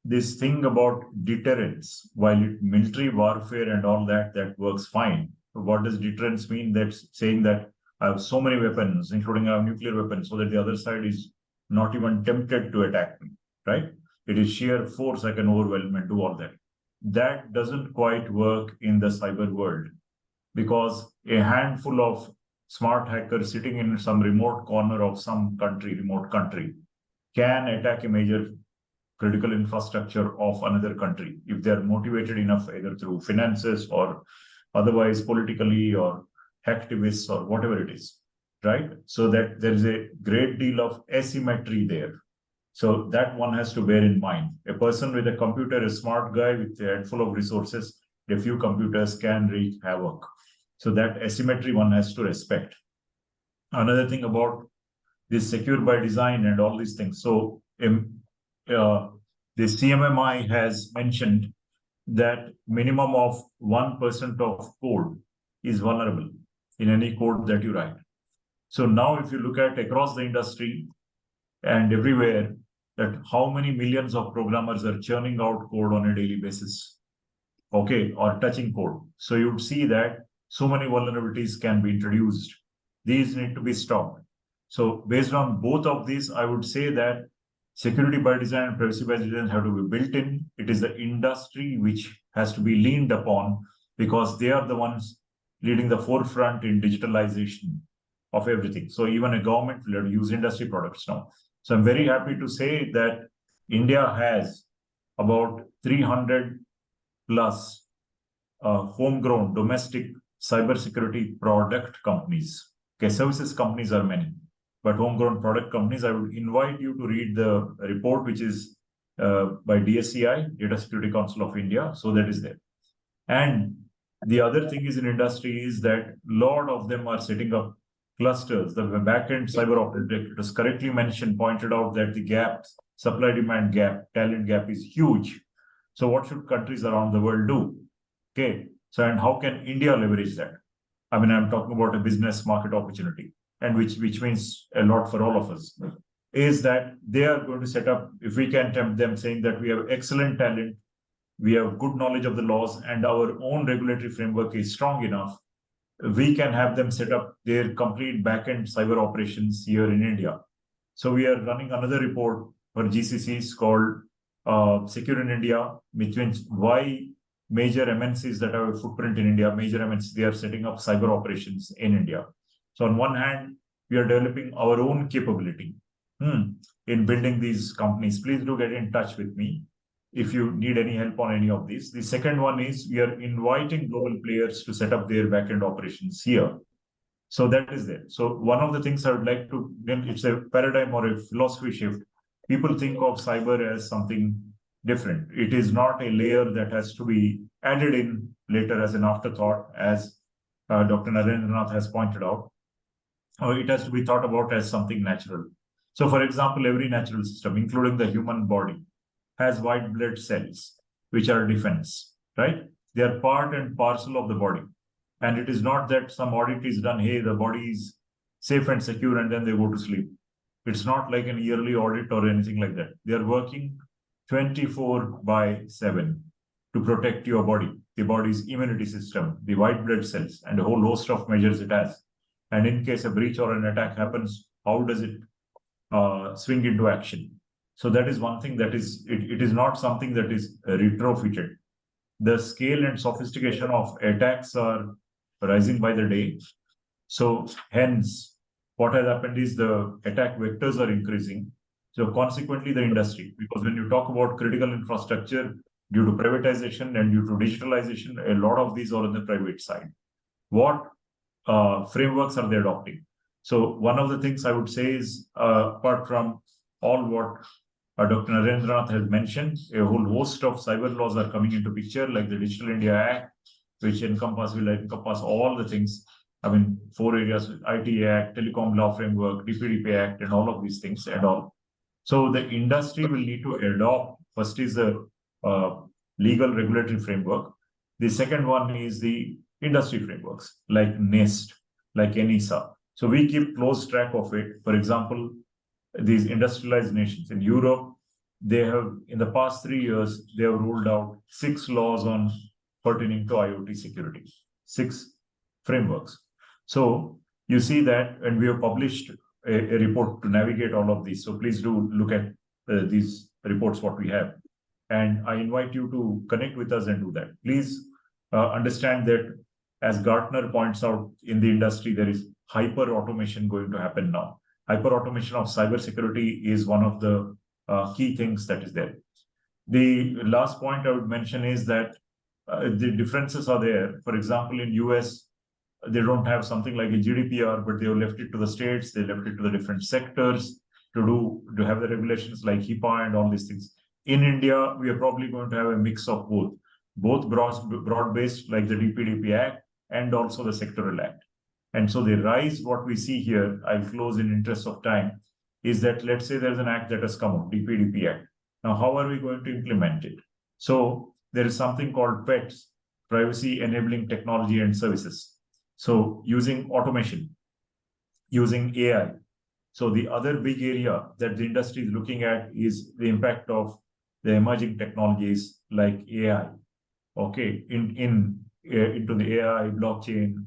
this thing about deterrence, while military warfare and all that works fine. What does deterrence mean? That's saying that I have so many weapons, including I have nuclear weapons, so that the other side is not even tempted to attack me, right? It is sheer force I can overwhelm and do all that. That doesn't quite work in the cyber world, because a handful of smart hackers sitting in some remote corner of some remote country, can attack a major critical infrastructure of another country if they are motivated enough, either through finances or otherwise politically or hacktivists or whatever it is, right? So that there is a great deal of asymmetry there. So that one has to bear in mind. A person with a computer, a smart guy with a handful of resources, a few computers can wreak havoc. So that asymmetry one has to respect. Another thing about this secure by design and all these things. So the CMMI has mentioned that minimum of 1% of code is vulnerable in any code that you write. So now if you look at across the industry and everywhere, that how many millions of programmers are churning out code on a daily basis, okay, or touching code. So you'd see that so many vulnerabilities can be introduced. These need to be stopped. So based on both of these, I would say that security by design and privacy by design have to be built in. It is the industry which has to be leaned upon, because they are the ones leading the forefront in digitalization of everything. So even a government will use industry products now. So I'm very happy to say that India has about 300 plus homegrown domestic cybersecurity product companies. Okay, services companies are many, but homegrown product companies, I would invite you to read the report, which is by DSCI, Data Security Council of India. So that is there. And the other thing is in industry is that a lot of them are setting up clusters. The backend cyber operator, it was correctly mentioned, pointed out that the gap, supply-demand gap, talent gap is huge. So what should countries around the world do? Okay, so and how can India leverage that? I mean, I'm talking about a business market opportunity, and which means a lot for all of us, is that they are going to set up, if we can tempt them, saying that we have excellent talent, we have good knowledge of the laws, and our own regulatory framework is strong enough. we can have them set up their complete backend cyber operations here in India. So we are running another report for GCCs called Secure in India, which means why major MNCs that have a footprint in India, major MNCs, they are setting up cyber operations in India. So on one hand, we are developing our own capability in building these companies. Please do get in touch with me if you need any help on any of these. The second one is we are inviting global players to set up their backend operations here. So that is there. So one of the things I would like to, it's a paradigm or a philosophy shift. People think of cyber as something different. It is not a layer that has to be added in later as an afterthought, as Dr. Narendranath has pointed out. Or it has to be thought about as something natural. So for example, every natural system, including the human body, has white blood cells, which are defense, right? They are part and parcel of the body. And it is not that some audit is done, hey, the body is safe and secure, and then they go to sleep. It's not like an yearly audit or anything like that. They are working 24/7 to protect your body, the body's immunity system, the white blood cells, and a whole host of measures it has. And in case a breach or an attack happens, how does it swing into action? So that is one thing that is, it is not something that is retrofitted. The scale and sophistication of attacks are rising by the day. So hence, what has happened is the attack vectors are increasing. So consequently, the industry, because when you talk about critical infrastructure, due to privatization and due to digitalization, a lot of these are on the private side. What frameworks are they adopting? So one of the things I would say is, apart from all what Dr. Narendranath has mentioned, a whole host of cyber laws are coming into picture, like the Digital India Act, which will encompass all the things. I mean, 4 areas: IT Act, Telecom Law Framework, DPDP Act, and all of these things and all. So the industry will need to adopt. First is the legal regulatory framework. The second one is the industry frameworks, like NIST, like ENISA. So we keep close track of it. For example, these industrialized nations in Europe, they have, in the past 3 years, they have rolled out 6 laws on pertaining to IoT security, 6 frameworks. So you see that, and we have published a report to navigate all of these. So please do look at these reports, what we have. And I invite you to connect with us and do that. Please understand that, as Gartner points out, in the industry, there is hyper automation going to happen now. Hyper automation of cybersecurity is one of the key things that is there. The last point I would mention is that the differences are there. For example, in US, they don't have something like a GDPR, but they have left it to the states. They left it to the different sectors to have the regulations like HIPAA and all these things. In India, we are probably going to have a mix of both broad-based, like the DPDP Act, and also the sectoral act. And so the rise, what we see here, I'll close in interest of time, is that let's say there's an act that has come out, DPDP Act. Now, how are we going to implement it? So there is something called PETS, Privacy Enabling Technology and Services. So using automation, using AI. So the other big area that the industry is looking at is the impact of the emerging technologies like AI, okay, into the AI, blockchain,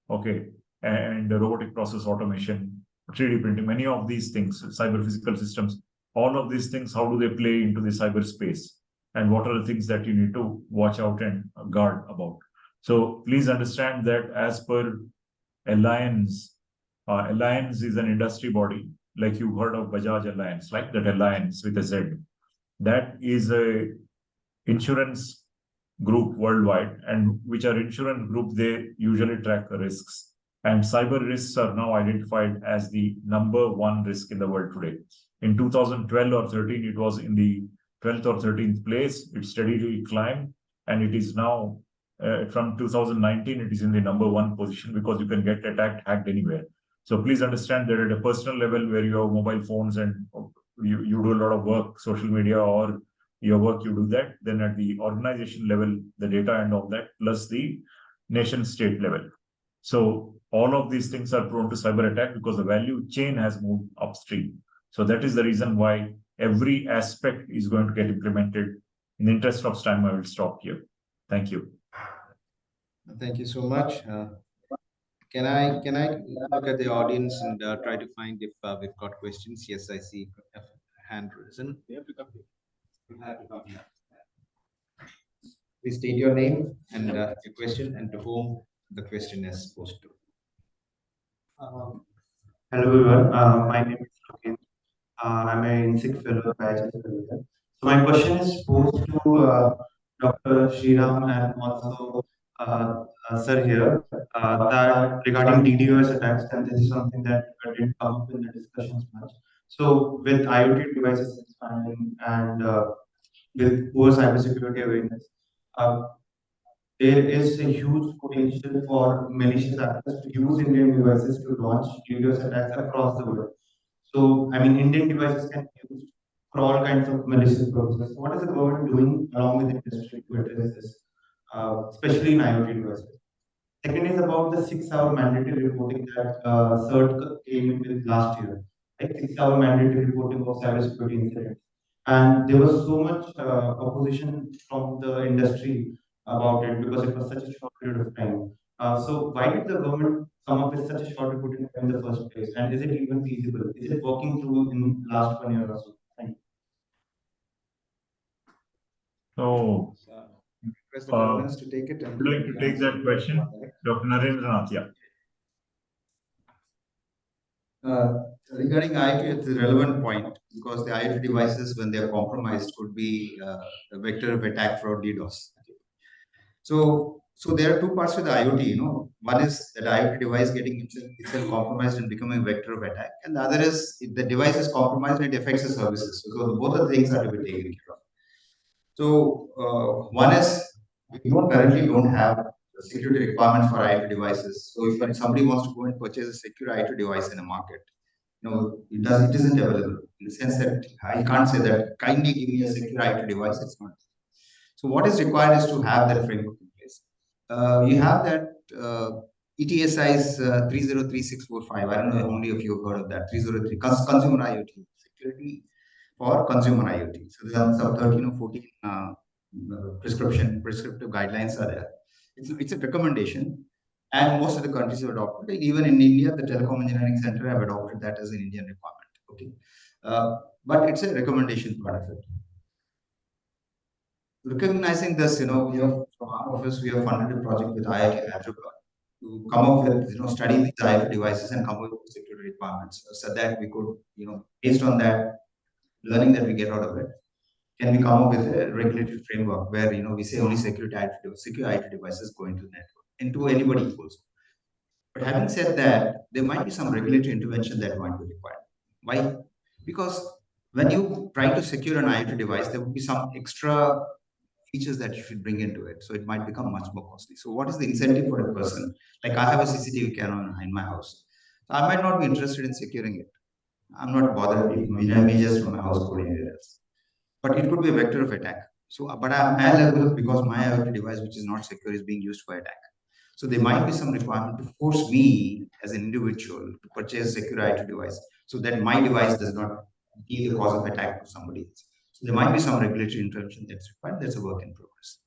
okay, and the robotic process automation, 3D printing, many of these things, cyber physical systems, all of these things, how do they play into the cyberspace? And what are the things that you need to watch out and guard about? So please understand that as per Alliance, Alliance is an industry body, like you heard of Bajaj Alliance, like that Alliance with a Z. That is a insurance group worldwide, and which are insurance group, they usually track the risks. And cyber risks are now identified as the #1 risk in the world today. In 2012 or 13, it was in the 12th or 13th place. It steadily climbed, and it is now, from 2019, it is in the #1 position, because you can get attacked, hacked anywhere. So please understand that at a personal level, where you have mobile phones and you do a lot of work, social media, or your work, you do that. Then at the organization level, the data and all that, plus the nation state level. So all of these things are prone to cyber attack because the value chain has moved upstream. So that is the reason why every aspect is going to get implemented. In the interest of time, I will stop here. Thank you. Thank you so much. Can I look at the audience and try to find if we've got questions? Yes, I see a hand risen. You have to come here. You have to come here. Please state your name and your question and to whom the question is posed to. Hello everyone, my name is Loken. I'm a inSIG fellow at IHS. So my question is posed to Dr. Sriram and also Sir here that regarding DDoS attacks, and this is something that didn't come up in the discussions much. So with IoT devices expanding and with poor cybersecurity awareness, uh, there is a huge potential for malicious actors to use Indian devices to launch DDoS attacks across the world. So, I mean, Indian devices can be used for all kinds of malicious purposes. What is the government doing along with the industry to address this, especially in IoT devices? Second is about the 6-hour mandatory reporting that CERT came in with last year, like 6-hour mandatory reporting of cybersecurity incidents. And there was so much opposition from the industry about it because it was such a short period of time. So why did the government come up with such a short reporting time in the first place? And is it even feasible? Is it working through in last 1 year or so? Thank you. So, Request the governance to take it. would you like to take that question, Dr. Narendranath? Yeah. Regarding IoT, it's a relevant point because the IoT devices, when they are compromised, could be a vector of attack for DDoS. So there are two parts to the IoT. One is that IoT device getting itself compromised and becoming a vector of attack, and the other is if the device is compromised and it affects the services. So both of the things are to be taken care of. So one is we currently don't have security requirements for IoT devices. So if somebody wants to go and purchase a secure IoT device in a market, it isn't available in the sense that I can't say that kindly give me a secure IoT device. It's not. So what is required is to have that framework in place. You have that ETSI's 303645. I don't know how many of you have heard of that. 303 consumer IoT security for consumer IoT. So some 13 or 14 prescriptive guidelines are there. It's a recommendation, and most of the countries have adopted it. Even in India, the Telecom Engineering Center have adopted that as an Indian requirement. Okay, but it's a recommendation part of it. Recognizing this, we have from our office we have funded a project with IIT Hyderabad to come up with study these IoT devices and come up with security requirements, so that we could based on that learning that we get out of it, can we come up with a regulatory framework where we say only secure IoT devices go into the network, into anybody also. But having said that, there might be some regulatory intervention that might be required. Why? Because when you try to secure an IoT device, there would be some extra features that you should bring into it. So it might become much more costly. So what is the incentive for a person? Like I have a CCTV camera in my house. So I might not be interested in securing it. I'm not bothered if images from my house go anywhere else. But it could be a vector of attack. So, but I'm liable because my IoT device, which is not secure, is being used for attack. So there might be some requirement to force me as an individual to purchase a secure IoT device so that my device does not be the cause of attack to somebody else. So there might be some regulatory intervention that's required. That's a work in progress.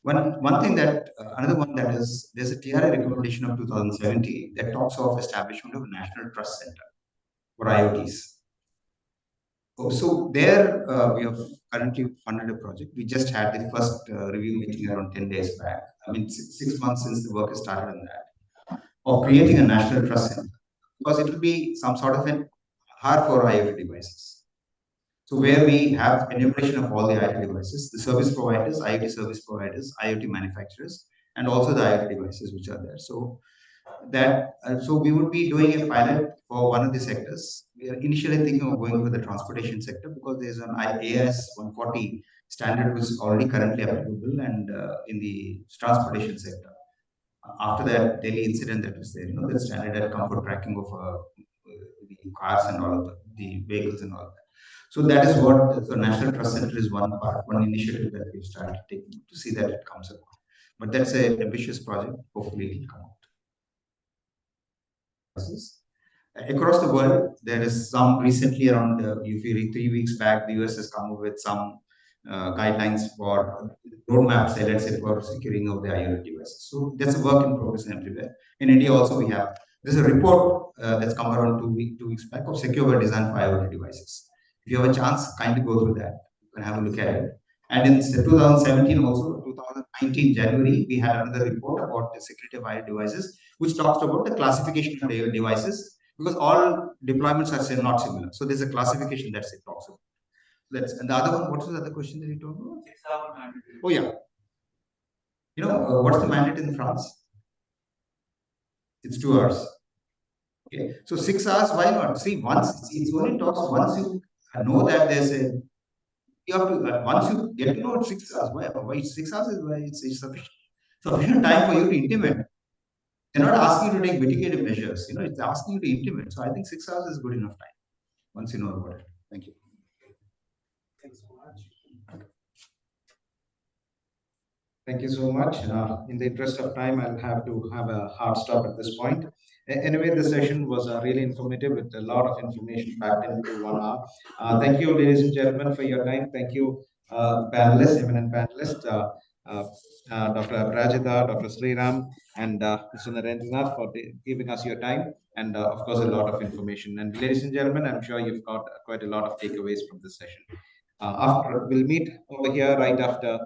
One thing that another one that is there's a TRA recommendation of 2017 that talks of establishment of a national trust center for IoTs. So there we have currently funded a project. We just had the first review meeting around 10 days back. I mean, 6 months since the work has started on that, of creating a national trust center, because it will be some sort of an hard for IoT devices. So where we have enumeration of all the IoT devices, the service providers, IoT service providers, IoT manufacturers, and also the IoT devices which are there. So so we would be doing a pilot for one of the sectors. We are initially thinking of going for the transportation sector because there's an AS 140 standard which is already currently applicable and in the transportation sector. After that Delhi incident that was there, the standard and comfort tracking of the cars and all of the vehicles and all that. So that is what the National Trust Center is one part, one initiative that we've started taking to see that it comes up. But that's an ambitious project. Hopefully it will come out. Across the world, there is some recently around, if you read 3 weeks back, the US has come up with some guidelines for roadmap, say, let's say, for securing of the IoT devices. So that's a work in progress everywhere. In India also we have, there's a report that's come around 2 weeks back of secure by design for IoT devices. If you have a chance, kindly go through that. You can have a look at it. And in 2017 also, 2019 January, we had another report about the security of IoT devices, which talks about the classification of the devices, because all deployments are not similar. So there's a classification that's it talks about. And the other one, what's the other question that you talked about? Oh yeah. What's the mandate in France? It's 2 hours. Okay, so 6 hours, why not? See, once it's only talks once you know that there's a, you have to once you get to know 6 hours. Why 6 hours is why it's sufficient time for you to implement. They're not asking you to take mitigative measures. It's asking you to implement. So I think 6 hours is good enough time once you know about it. Thank you. Thanks so much. Thank you so much. In the interest of time, I'll have to have a hard stop at this point. Anyway, the session was really informative with a lot of information packed into 1 hour. Thank you, ladies and gentlemen, for your time. Thank you, panelists, eminent panelists, Dr. Aprajita, Dr. Sriram, and Mr. Narendranath for giving us your time and, of course, a lot of information. And ladies and gentlemen, I'm sure you've got quite a lot of takeaways from this session. We'll meet over here right after.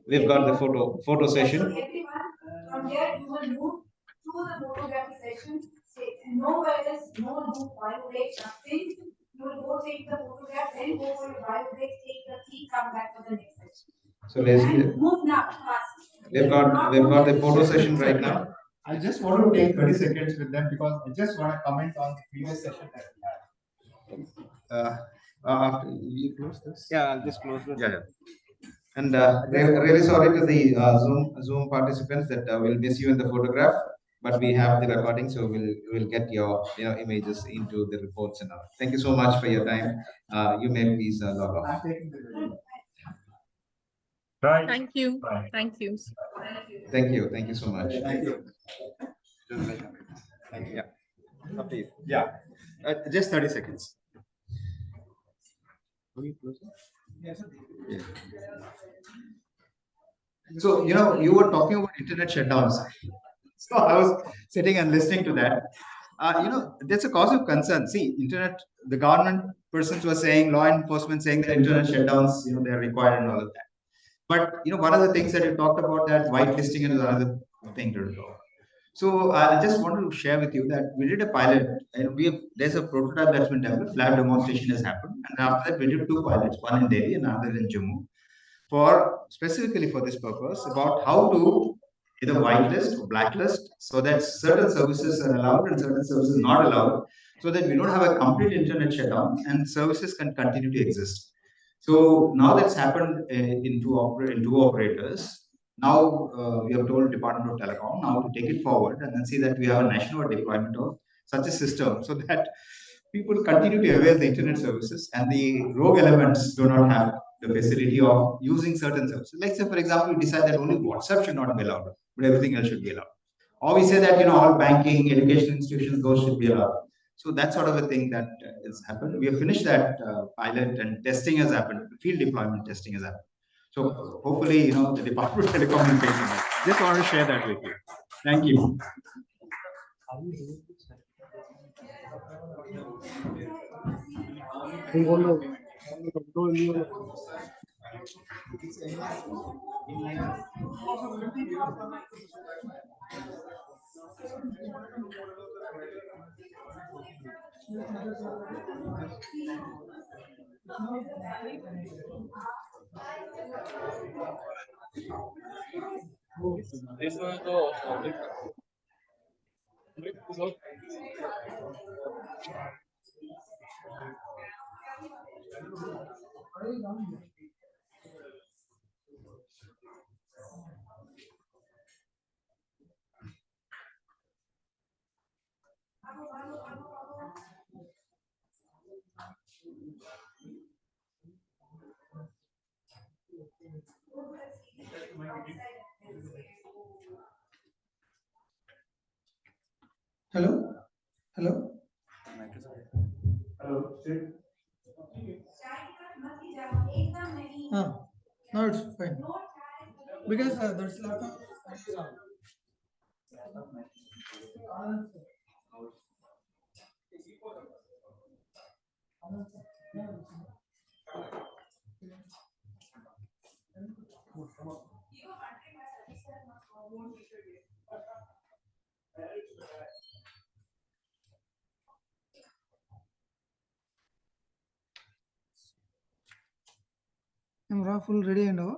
We've got the photo session. Everyone from here you will move to the photography session. No virus, no do bio break, nothing. You will go take the photograph, then go for your bio break, take the tea, come back for the next session. So let's move now fast. We've got the photo session right now. I just want to take 30 seconds with them because I just want to comment on the previous session that we had. After you close this? Yeah, I'll just close this. Yeah. And really sorry to the Zoom participants that we'll miss you in the photograph, but we have the recording, so we'll get your images into the reports and all. Thank you so much for your time. You may please log off. I'm taking the Right. Thank you. Right. Thank you. Thank you. Thank you so much. Thank you. Thank you. Yeah. Up to you. Yeah. Just 30 seconds. Yes. Yeah. So, you were talking about internet shutdowns. So I was sitting and listening to that. That's a cause of concern. See, the government persons were saying, law enforcement saying that internet shutdowns, they're required and all of that. But, one of the things that you talked about, that whitelisting is another thing to talk. So I just wanted to share with you that we did a pilot, and there's a prototype that's been developed. Lab demonstration has happened, and after that we did 2 pilots, one in Delhi and another in Jammu, specifically for this purpose, about how to either whitelist or blacklist, so that certain services are allowed and certain services not allowed, so that we don't have a complete internet shutdown and services can continue to exist. So now that's happened in two operators. Now we have told Department of Telecom now to take it forward and then see that we have a national deployment of such a system, so that people continue to avail the internet services and the rogue elements do not have the facility of using certain services. Like say, for example, we decide that only WhatsApp should not be allowed, but everything else should be allowed. Or we say that all banking, educational institutions, those should be allowed. So that's sort of a thing that has happened. We have finished that pilot and testing has happened. Field deployment testing has happened. So hopefully, the Department of Telecommunications. Just want to share that with you. Thank you. This was the Hello? Hello? Hello. चाय के साथ मत ही जाओ एकदम Now it's fine. Because there's a lot of camera full ready and over.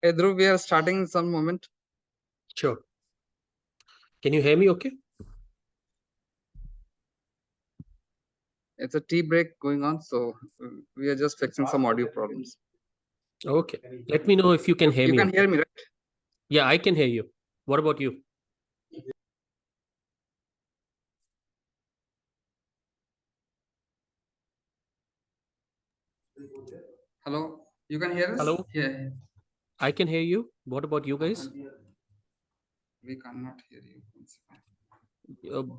Hey, Dhruv, we are starting in some moment. Sure. Can you hear me okay? It's a tea break going on, so we are just fixing some audio problems. Okay. Let me know if you can hear You me. can okay. hear me, right? Yeah, I can hear you. What about you? Hello, you can hear us? Hello? Yeah, I can hear you. What about you guys? we cannot hear you.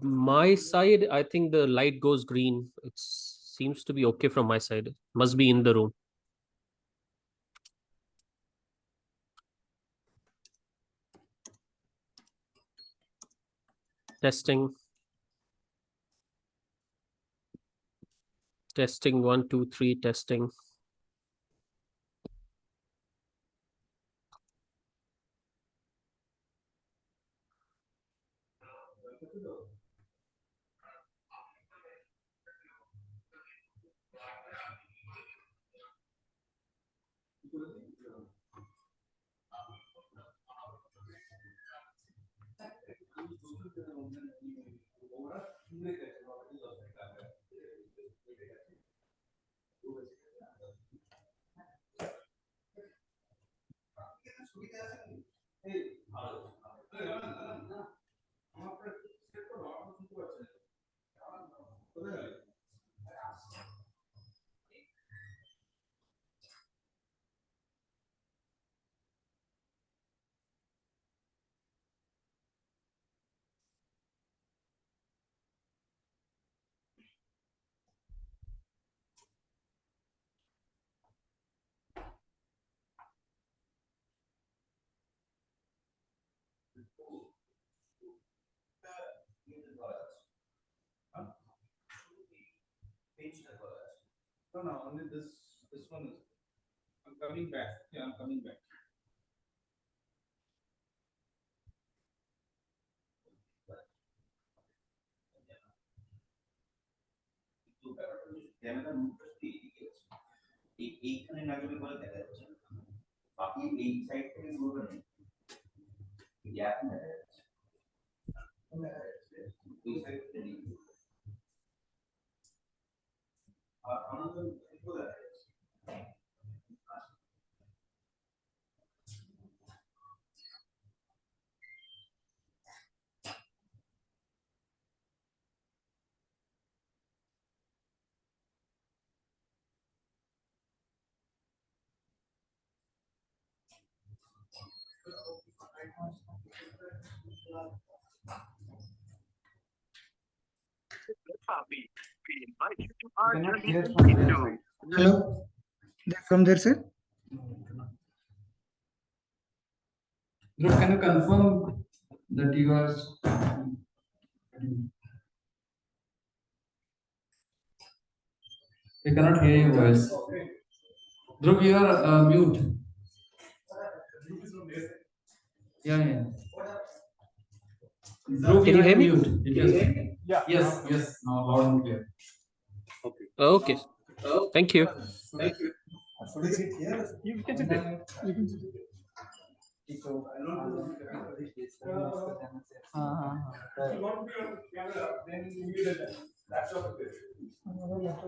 My side, I think the light goes green. It seems to be okay from my side. Must be in the room. Testing. Testing 1, 2, 3, testing. No, only this one is. I'm coming back. Yeah, I'm coming back. এইখানে না গেলে বলে দেখা যাচ্ছে বাকি এই side থেকে শুরু করে এখন দেখা যাচ্ছে ওই সাইড থেকে আর আমাদের দেখা যাচ্ছে Cannot hear from their side. Hello? From their side? Dhruv, can you confirm that you are? We cannot hear your voice. Dhruv, you are mute. Yeah. Dhruv, Can you hear me? mute. Yes. Now loud and clear. Okay. Thank you. You can sit there.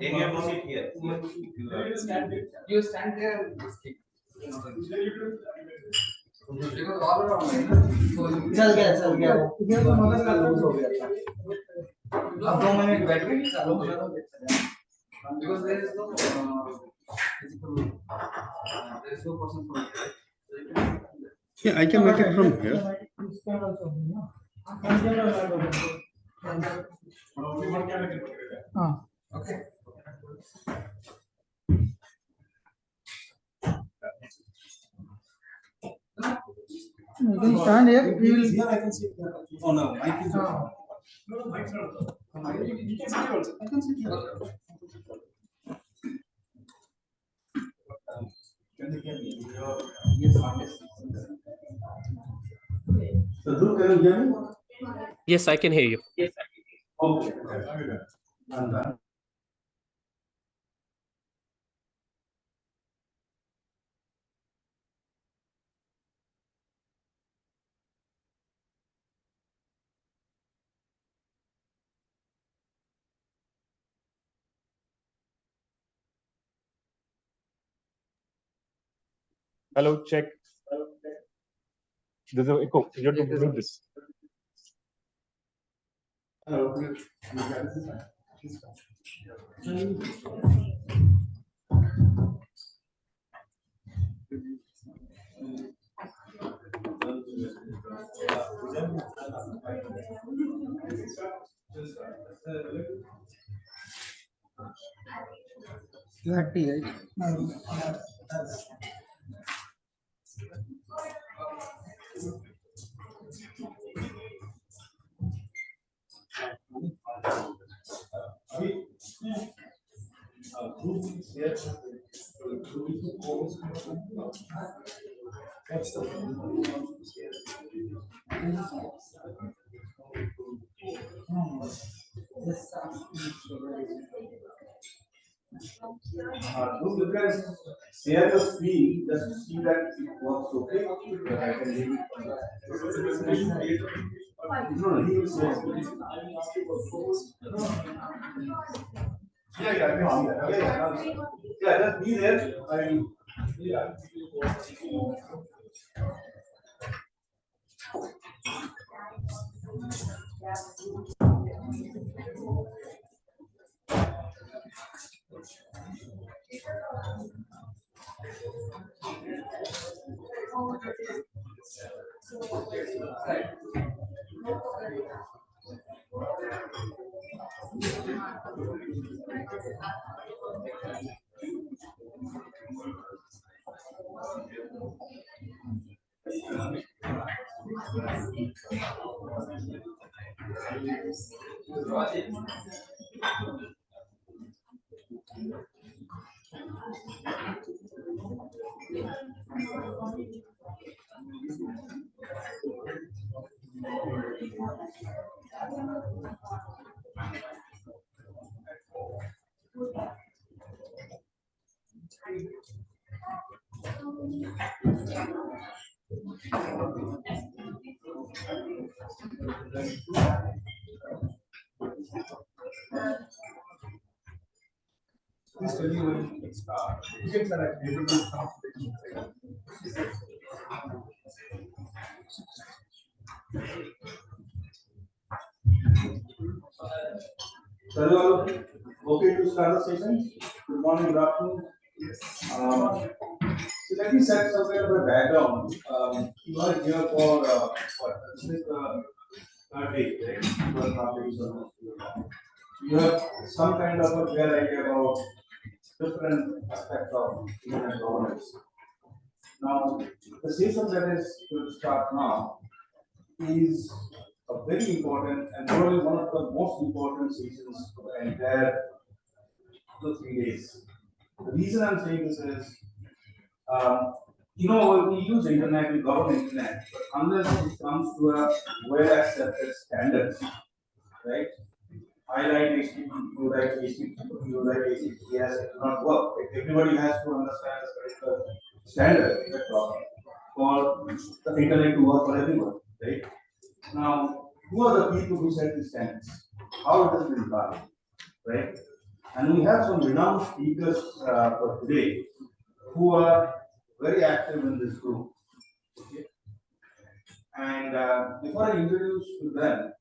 Area no sit here. You stand there and speak. Because all around, चल गया इधर तो मदद loose हो गया था अब 2 minute बैठ के चालू होना तो because there is no physical, there is no person for it. Yeah, I can make it from here. Okay. You can stand here. We will. Here I can see. Oh no, mic is on. No, mic is not. You can sit here also. I can sit here. Can you hear me? Yes. So, Dhruv, can you hear me? Yes, I can hear you. Okay. I'm done. Hello, check. There's an echo. You have to mute this. Hello. You can share the screen just to see that it works okay. I can leave it. No, he will share. Yeah, I can see that. Yeah, just be there. Yeah. Please tell me when it starts. Tickets are able to start. Are you all okay to start the session? Good morning, good afternoon. So let me set some kind of a background. You are here for what? This is the third day, right? First half day is almost over. You have some kind of a clear idea about different aspects of Indian governance. Now, the session that is to start now is a very important and probably one of the most important sessions for the entire 2 3 days. The reason I'm saying this is, we use internet, we govern internet, but unless it comes to a well accepted standards, right? I write HTTP, you write HTTP, you write HTTPS, it will not work. Like everybody has to understand the standard for the internet to work for everyone, right? Now, who are the people who set the standards? How it has been done, right? And we have some renowned speakers for today who are very active in this group. Okay? And before I introduce to them,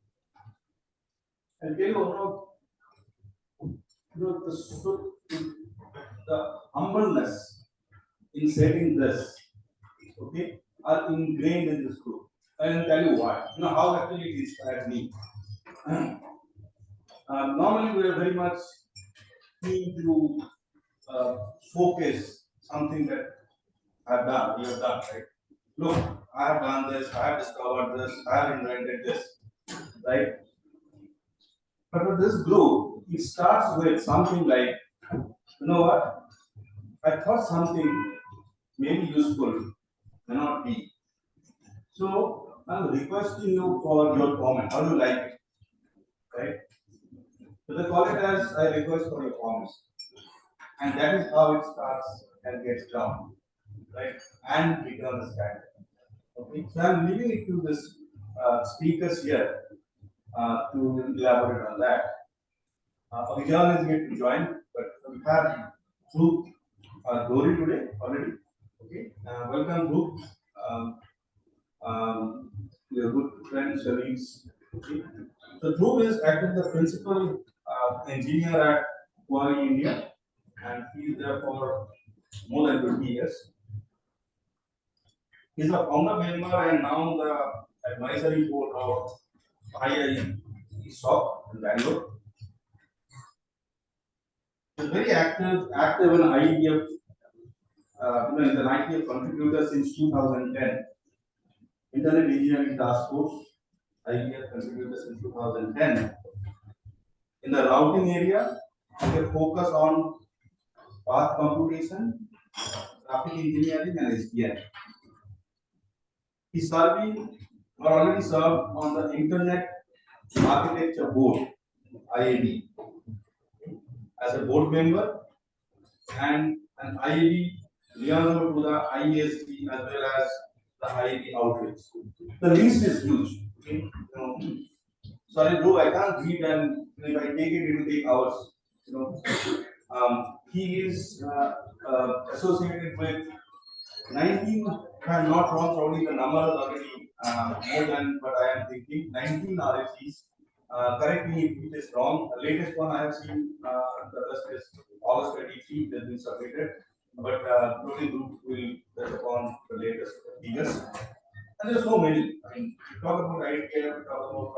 I'll tell you one of the humbleness in setting this, okay, are ingrained in this group. I'll tell you why. How actually it inspired me. Normally, we are very much keen to focus something that I've done, you have done, right? Look, I have done this, I have discovered this, I have invented this, right? But with this group, it starts with something like, you know what? I thought something may be useful, may not be. So I'm requesting you for your comment. How do you like it? Right? So they call it as I request for your comments. And that is how it starts and gets down. Right? And we can understand. Okay. So I'm leaving it to this speakers here to elaborate on that. Abhijan is here to join, but we have Dhruv Dori today already. Okay, welcome group. Your good friend Sharice. Okay. So Dhruv is actually the principal engineer at Huawei India, and he is there for more than 20 years. He is a founder member and now the advisory board of inSIG in Bangalore. He is very active in IEF, in the IEF contributor since 2010. Internet Engineering Task Force, IEF contributor since 2010. In the routing area, we can focus on path computation, traffic engineering, and SDN. He's serving or already served on the Internet Architecture Board, IAB, as a board member and an IAB liaison to the IESD as well as the IAB outreach. The list is huge. Okay? Sorry, bro, I can't read, and if I take it, it will take hours. He is associated with 19, if I'm not wrong, probably the number is already more than what I am thinking. 19 RFCs. Correct me if it is wrong. The latest one I have seen, the rest is August 23, has been submitted. But Protein Group will touch upon the latest figures. And there's so many. I mean, we talk about IDF, we talk about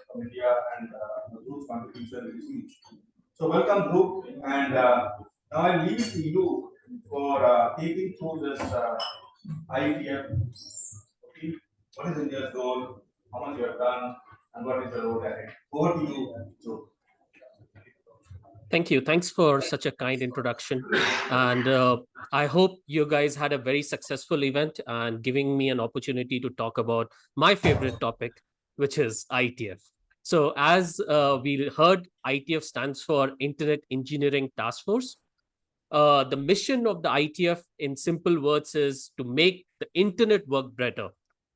from India, and the group's contribution is huge. So welcome, group, and now I leave it to you for taking through this IETF. Okay, what is India's role? How much you have done, and what is the road ahead? Over to you, Joe. Thank you. Thanks for such a kind introduction. And I hope you guys had a very successful event and giving me an opportunity to talk about my favorite topic, which is IETF. So as we heard, IETF stands for Internet Engineering Task Force. The mission of the IETF in simple words is to make the internet work better.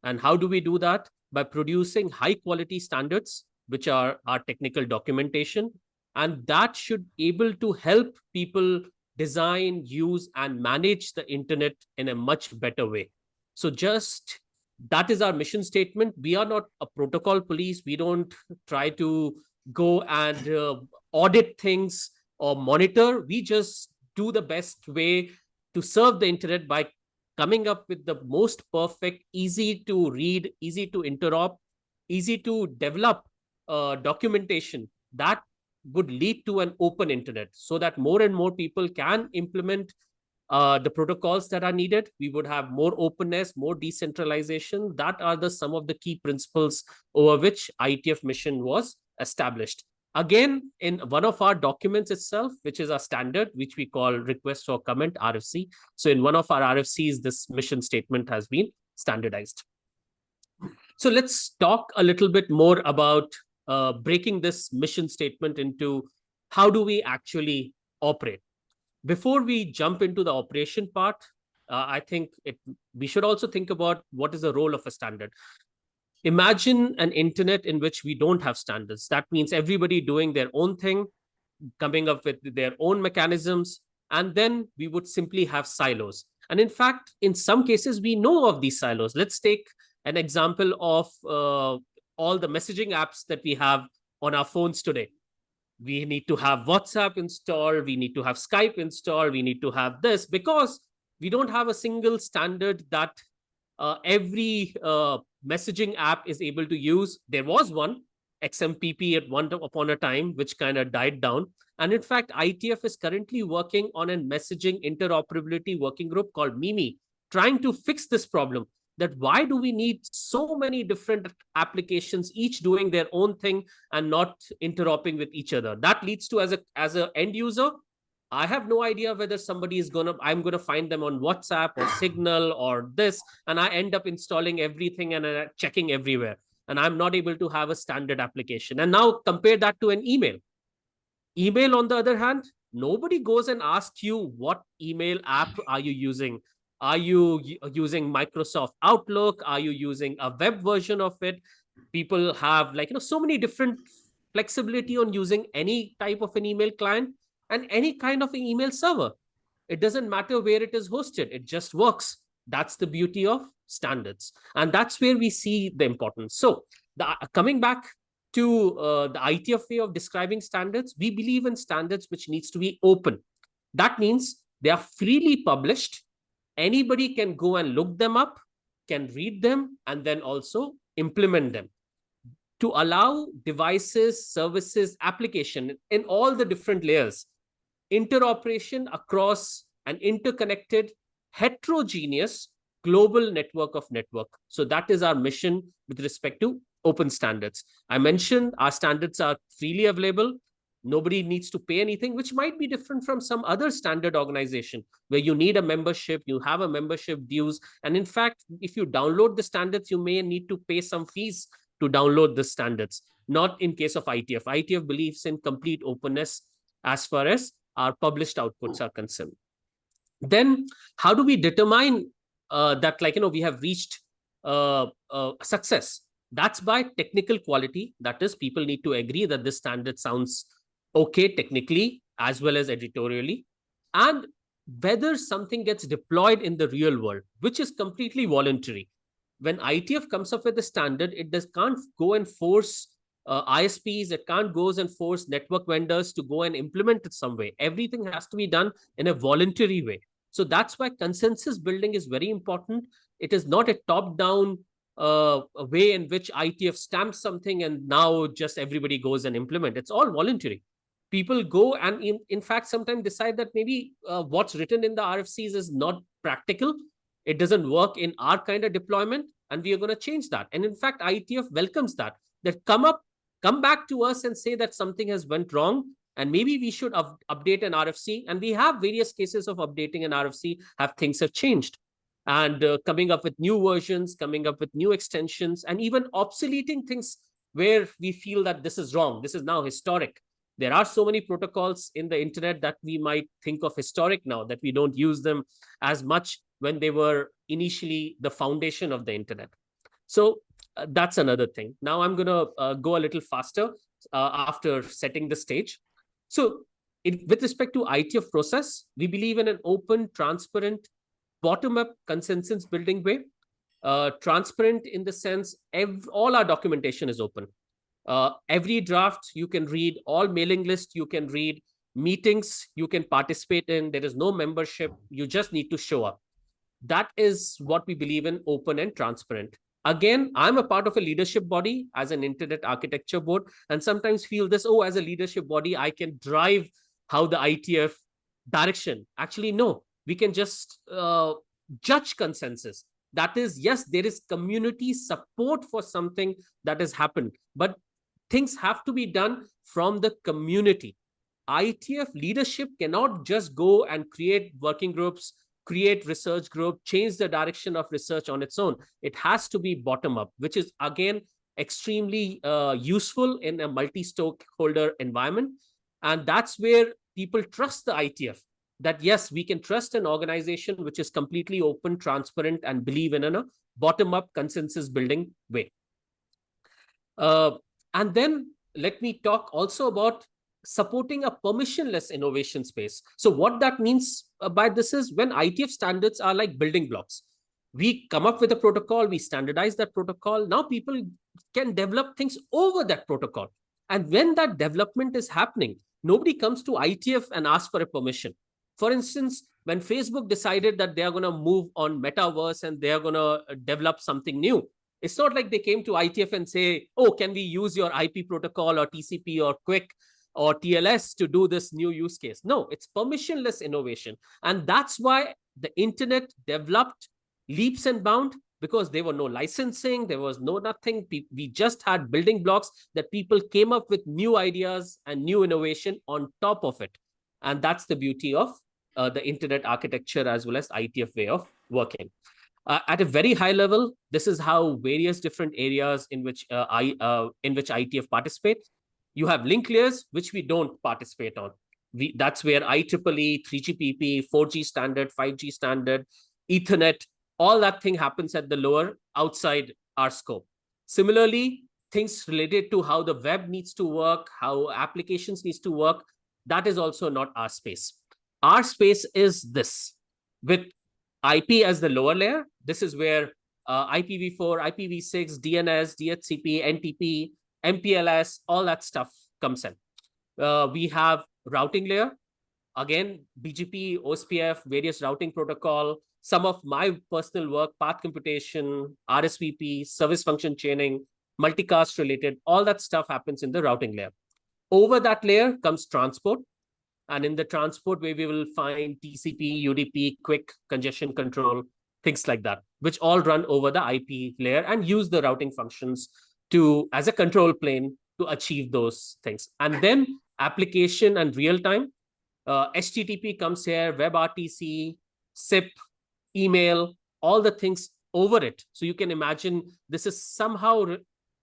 And how do we do that? By producing high quality standards, which are our technical documentation, and that should able to help people design, use, and manage the internet in a much better way. So just that is our mission statement. We are not a protocol police. We don't try to go and audit things or monitor. We just do the best way to serve the internet by coming up with the most perfect, easy to read, easy to interop, easy to develop documentation that would lead to an open internet so that more and more people can implement the protocols that are needed. We would have more openness, more decentralization. That are some of the key principles over which IETF mission was established. Again, in one of our documents itself, which is our standard, which we call request for comment, RFC. So in one of our RFCs, this mission statement has been standardized. So let's talk a little bit more about breaking this mission statement into how do we actually operate. Before we jump into the operation part, I think we should also think about what is the role of a standard. Imagine an internet in which we don't have standards. That means everybody doing their own thing, coming up with their own mechanisms, and then we would simply have silos. And in fact, in some cases, we know of these silos. Let's take an example of all the messaging apps that we have on our phones today. We need to have WhatsApp installed, we need to have Skype installed, we need to have this, because we don't have a single standard that every messaging app is able to use. There was one, XMPP, at one upon a time, which kind of died down. And in fact, IETF is currently working on a messaging interoperability working group called MIMI, trying to fix this problem. That why do we need so many different applications, each doing their own thing and not interoperating with each other? That leads to, as an end user, I have no idea whether somebody is I'm gonna find them on WhatsApp or Signal or this, and I end up installing everything and checking everywhere, and I'm not able to have a standard application. And now compare that to an email. Email, on the other hand, nobody goes and asks you what email app are you using. Are you using Microsoft Outlook? Are you using a web version of it? People have so many different flexibility on using any type of an email client and any kind of an email server. It doesn't matter where it is hosted. It just works. That's the beauty of standards. And that's where we see the importance. So coming back to the ITF way of describing standards, we believe in standards which needs to be open. That means they are freely published. Anybody can go and look them up, can read them, and then also implement them to allow devices, services, application in all the different layers, interoperation across an interconnected, heterogeneous global network of network. So that is our mission with respect to open standards. I mentioned our standards are freely available. Nobody needs to pay anything, which might be different from some other standard organization where you need a membership, you have a membership dues. And in fact, if you download the standards, you may need to pay some fees to download the standards. Not in case of ITF. ITF believes in complete openness as far as our published outputs are concerned. Then how do we determine that, like, we have reached success? That's by technical quality. That is, people need to agree that this standard sounds okay technically as well as editorially, and whether something gets deployed in the real world, which is completely voluntary. When ITF comes up with a standard, it can't go and force ISPs, it can't go and force network vendors to go and implement it some way. Everything has to be done in a voluntary way. So that's why consensus building is very important. It is not a top-down way in which ITF stamps something and now just everybody goes and implement. It's all voluntary. People go and in fact sometimes decide that maybe what's written in the RFCs is not practical. It doesn't work in our kind of deployment, and we are going to change that. And in fact, ITF welcomes that come back to us and say that something has went wrong and maybe we should update an RFC. And we have various cases of updating an RFC, things have changed. And coming up with new versions, coming up with new extensions, and even obsoleting things where we feel that this is wrong, this is now historic. There are so many protocols in the internet that we might think of historic now, that we don't use them as much when they were initially the foundation of the internet. So that's another thing. Now I'm going to go a little faster after setting the stage. So with respect to ITF process, we believe in an open, transparent, bottom-up consensus building way. Transparent in the sense all our documentation is open. Every draft you can read, all mailing lists you can read, meetings you can participate in. There is no membership. You just need to show up. That is what we believe in, open and transparent. Again, I'm a part of a leadership body as an internet architecture board, and sometimes feel this, as a leadership body, I can drive how the ITF direction. Actually, no, we can just judge consensus. That is, yes, there is community support for something that has happened, but things have to be done from the community. ITF leadership cannot just go and create working groups, create research group, change the direction of research on its own. It has to be bottom up, which is again extremely useful in a multi-stakeholder environment. And that's where people trust the ITF, that yes, we can trust an organization which is completely open, transparent, and believe in a bottom-up consensus building way. And then let me talk also about supporting a permissionless innovation space. So what that means by this is, when ITF standards are like building blocks, we come up with a protocol, we standardize that protocol. Now people can develop things over that protocol. And when that development is happening, nobody comes to ITF and asks for a permission. For instance, when Facebook decided that they are going to move on metaverse and they are going to develop something new, it's not like they came to ITF and say, can we use your IP protocol or TCP or QUIC or TLS to do this new use case? No, it's permissionless innovation. And that's why the internet developed leaps and bounds, because there were no licensing, there was no nothing. We just had building blocks that people came up with new ideas and new innovation on top of it. And that's the beauty of the internet architecture as well as ITF way of working. At a very high level, this is how various different areas in which ITF participates. You have link layers, which we don't participate on. That's where IEEE, 3GPP, 4G standard, 5G standard, Ethernet, all that thing happens at the lower outside our scope. Similarly, things related to how the web needs to work, how applications needs to work, that is also not our space. Our space is this, with IP as the lower layer. This is where IPv4, IPv6, DNS, DHCP, NTP, MPLS, all that stuff comes in. We have routing layer. Again, BGP, OSPF, various routing protocol, some of my personal work, path computation, RSVP, service function chaining, multicast related, all that stuff happens in the routing layer. Over that layer comes transport. And in the transport way, we will find TCP, UDP, quick congestion control, things like that, which all run over the IP layer and use the routing functions to as a control plane to achieve those things. And then application and real time, HTTP comes here, WebRTC, SIP, email, all the things over it. So you can imagine this is somehow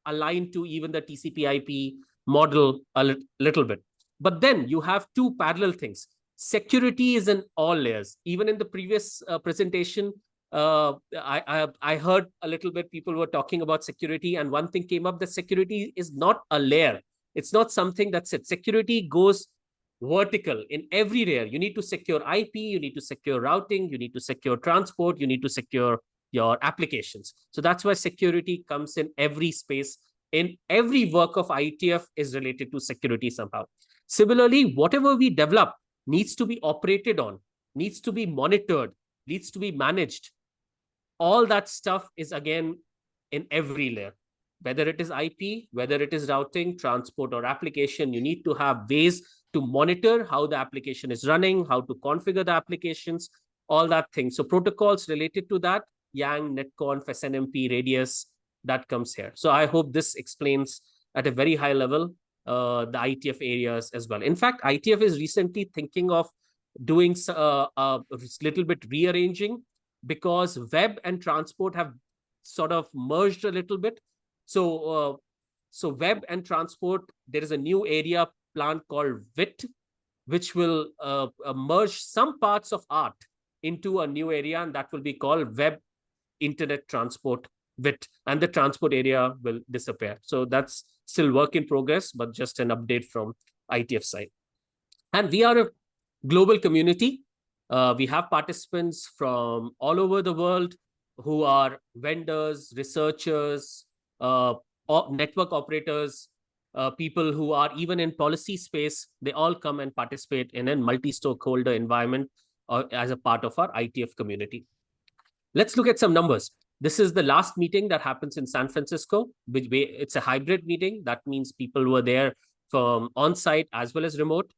aligned to even the TCP IP model a little bit. But then you have two parallel things. Security is in all layers. Even in the previous presentation, I heard a little bit, people were talking about security, and one thing came up, that security is not a layer. It's not something that's it. Security goes vertical in every layer. You need to secure IP, you need to secure routing, you need to secure transport, you need to secure your applications. So that's why security comes in every space. In every work of IETF is related to security somehow. Similarly, whatever we develop needs to be operated on, needs to be monitored, needs to be managed. All that stuff is again in every layer. Whether it is IP, whether it is routing, transport, or application, you need to have ways to monitor how the application is running, how to configure the applications, all that thing. So protocols related to that, YANG, NetConf, SNMP, Radius, that comes here. So I hope this explains at a very high level the IETF areas as well. In fact, IETF is recently thinking of doing a little bit rearranging, because web and transport have sort of merged a little bit. So web and transport, there is a new area plan called WIT, which will merge some parts of art into a new area, and that will be called Web Internet Transport WIT, and the transport area will disappear. So that's still work in progress, but just an update from IETF side. And we are a global community. We have participants from all over the world who are vendors, researchers, network operators, people who are even in policy space. They all come and participate in a multi-stakeholder environment as a part of our IETF community. Let's look at some numbers. This is the last meeting that happens in San Francisco. It's a hybrid meeting. That means people were there from on-site as well as remote.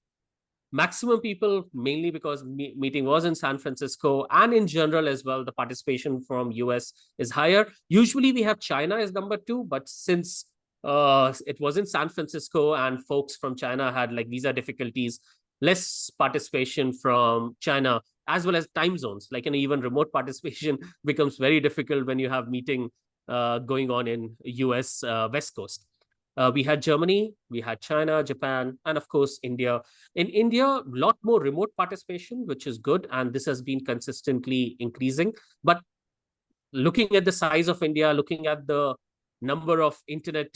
Maximum people, mainly because meeting was in San Francisco, and in general as well, the participation from US is higher. Usually we have China as number 2, but since it was in San Francisco and folks from China had like visa difficulties, less participation from China, as well as time zones. Like, even remote participation becomes very difficult when you have meeting going on in US West Coast. We had Germany, we had China, Japan, and of course, India. In India, a lot more remote participation, which is good. And this has been consistently increasing. But looking at the size of India, looking at the number of internet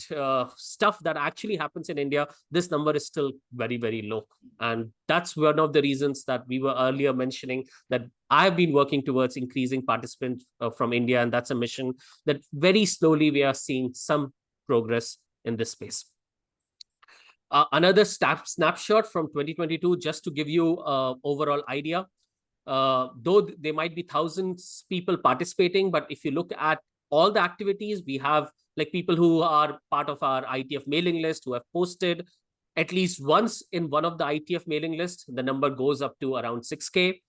stuff that actually happens in India, this number is still very, very low. And that's one of the reasons that we were earlier mentioning that I've been working towards increasing participants from India. And that's a mission that very slowly we are seeing some progress in this space. Another snapshot from 2022, just to give you an overall idea. Though there might be thousands people participating, but if you look at all the activities, we have like people who are part of our IETF mailing list, who have posted at least once in one of the IETF mailing lists, the number goes up to around 6K.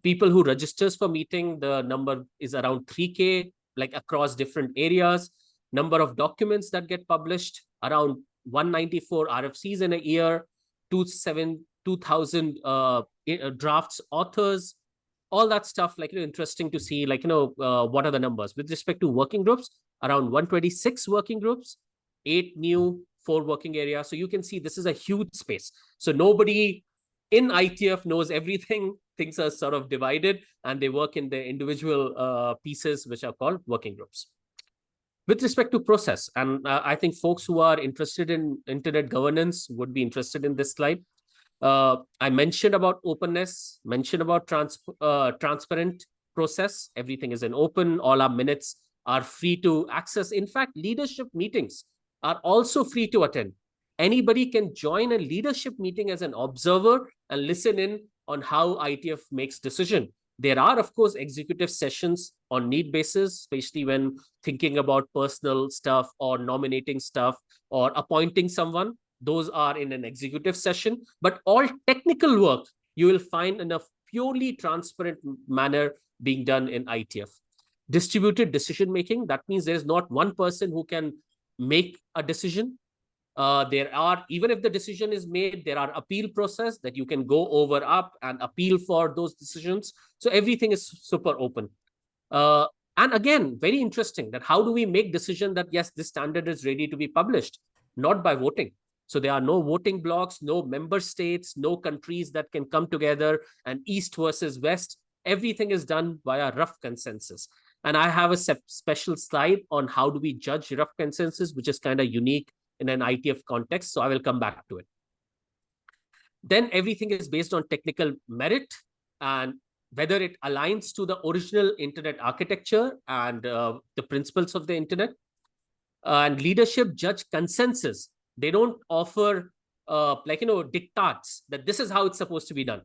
People who registers for meeting, the number is around 3K, like across different areas. Number of documents that get published, around 194 RFCs in a year, 2,000 drafts, authors, all that stuff, like, interesting to see, like, what are the numbers with respect to working groups, around 126 working groups, 8 new, 4 working areas. So you can see this is a huge space. So nobody in IETF knows everything. Things are sort of divided and they work in their individual pieces, which are called working groups. With respect to process, and I think folks who are interested in internet governance would be interested in this slide. I mentioned about openness, mentioned about transparent process. Everything is in open. All our minutes are free to access. In fact, leadership meetings are also free to attend. Anybody can join a leadership meeting as an observer and listen in on how ITF makes decision. There are, of course, executive sessions on need basis, especially when thinking about personal stuff or nominating stuff or appointing someone. Those are in an executive session, but all technical work you will find in a purely transparent manner being done in ITF. Distributed decision making, that means there's not one person who can make a decision. There are, even if the decision is made, there are appeal process that you can go over up and appeal for those decisions. So everything is super open. And again, very interesting that how do we make decision that, yes, this standard is ready to be published? Not by voting. So there are no voting blocks, no member states, no countries that can come together and East versus West. Everything is done via rough consensus. And I have a special slide on how do we judge rough consensus, which is kind of unique in an ITF context. So I will come back to it. Then everything is based on technical merit and whether it aligns to the original internet architecture and the principles of the internet. And leadership judge consensus. They don't offer diktats that this is how it's supposed to be done.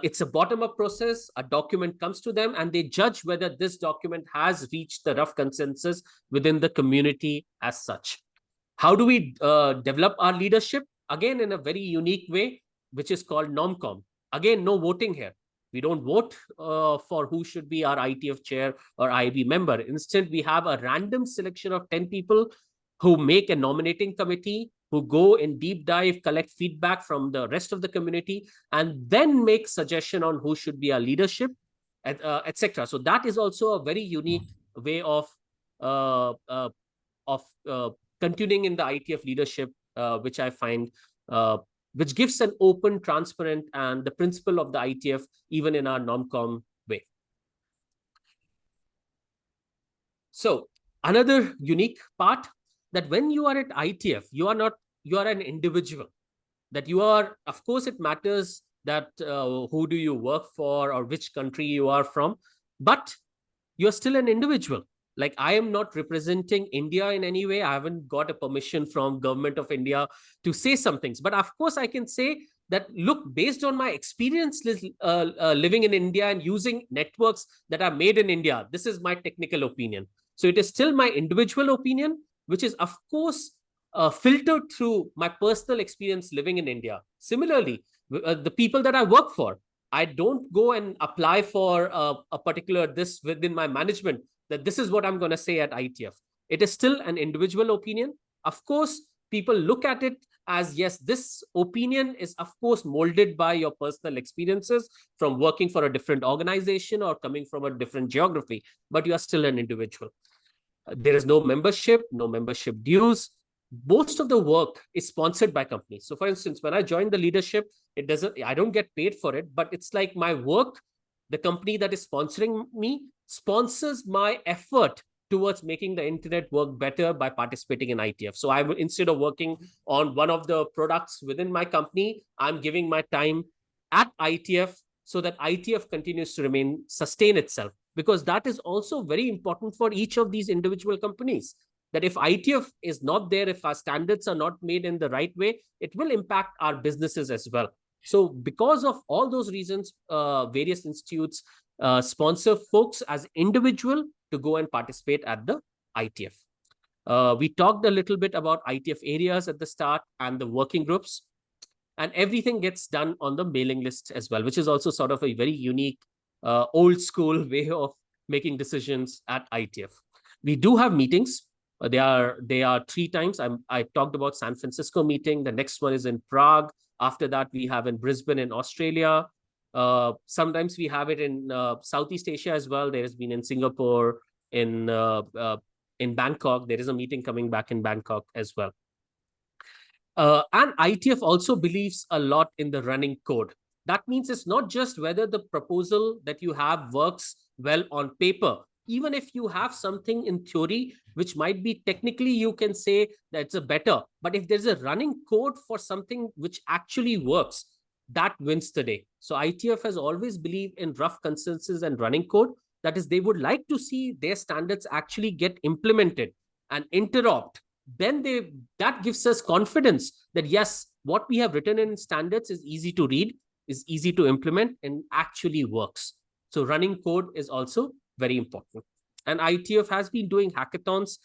It's a bottom-up process. A document comes to them and they judge whether this document has reached the rough consensus within the community as such. How do we develop our leadership? Again, in a very unique way, which is called NomCom. Again, no voting here. We don't vote for who should be our ITF chair or IB member. Instead, we have a random selection of 10 people who make a nominating committee, who go in deep dive, collect feedback from the rest of the community, and then make suggestion on who should be our leadership, etc. So that is also a very unique way of continuing in the ITF leadership, which I find which gives an open, transparent, and the principle of the ITF even in our NomCom way. So another unique part that when you are at ITF, you are an individual. That you are, of course, it matters that who do you work for or which country you are from, but you're still an individual. Like I am not representing India in any way. I haven't got a permission from government of India to say some things. But of course, I can say that, look, based on my experience living in India and using networks that are made in India, this is my technical opinion. So it is still my individual opinion, which is, of course, filtered through my personal experience living in India. Similarly, the people that I work for, I don't go and apply for a particular this within my management that this is what I'm going to say at ITF. It is still an individual opinion. Of course, people look at it as, yes, this opinion is, of course, molded by your personal experiences from working for a different organization or coming from a different geography, but you are still an individual. There is no membership dues. Most of the work is sponsored by companies. So for instance, when I joined the leadership, I don't get paid for it, but it's like my work, the company that is sponsoring me sponsors my effort towards making the internet work better by participating in ITF. So I will, instead of working on one of the products within my company, I'm giving my time at ITF so that ITF continues to sustain itself, because that is also very important for each of these individual companies. That if ITF is not there, if our standards are not made in the right way, it will impact our businesses as well. So because of all those reasons, various institutes sponsor folks as individual to go and participate at the ITF. We talked a little bit about ITF areas at the start and the working groups, and everything gets done on the mailing list as well, which is also sort of a very unique, old school way of making decisions at ITF. We do have meetings. They are 3 times. I talked about San Francisco meeting. The next one is in Prague. After that, we have in Brisbane in Australia. Sometimes we have it in Southeast Asia as well. There has been in Singapore, in Bangkok. There is a meeting coming back in Bangkok as well. And ITF also believes a lot in the running code. That means it's not just whether the proposal that you have works well on paper. Even if you have something in theory, which might be technically, you can say that it's a better, but if there's a running code for something which actually works, that wins the day. So ITF has always believed in rough consensus and running code. That is, they would like to see their standards actually get implemented and interopt. Then that gives us confidence that yes, what we have written in standards is easy to read, is easy to implement, and actually works. So running code is also very important. And ITF has been doing hackathons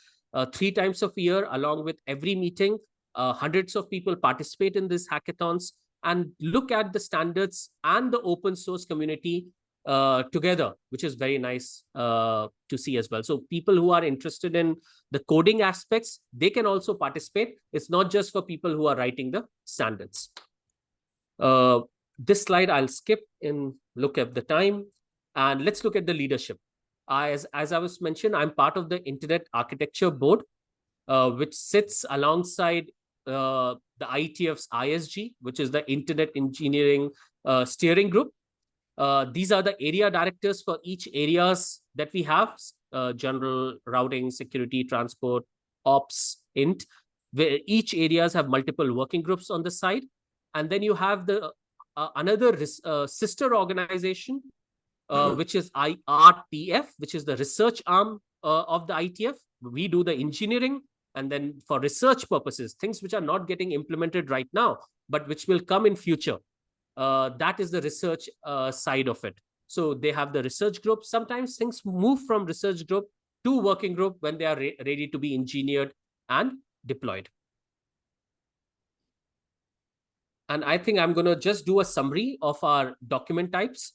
3 times a year. Along with every meeting, hundreds of people participate in these hackathons and look at the standards and the open source community together, which is very nice to see as well. So people who are interested in the coding aspects, they can also participate. It's not just for people who are writing the standards. This slide I'll skip and look at the time. And let's look at the leadership. As I was mentioned, I'm part of the Internet Architecture Board, which sits alongside the ITF's ISG, which is the Internet Engineering Steering Group. These are the area directors for each areas that we have, general, routing, security, transport, ops, int, where each areas have multiple working groups on the side. And then you have the another sister organization, which is IRTF, which is the research arm of the ITF. We do the engineering, and then for research purposes, things which are not getting implemented right now, but which will come in future. That is the research side of it. So they have the research group. Sometimes things move from research group to working group when they are ready to be engineered and deployed. And I think I'm going to just do a summary of our document types.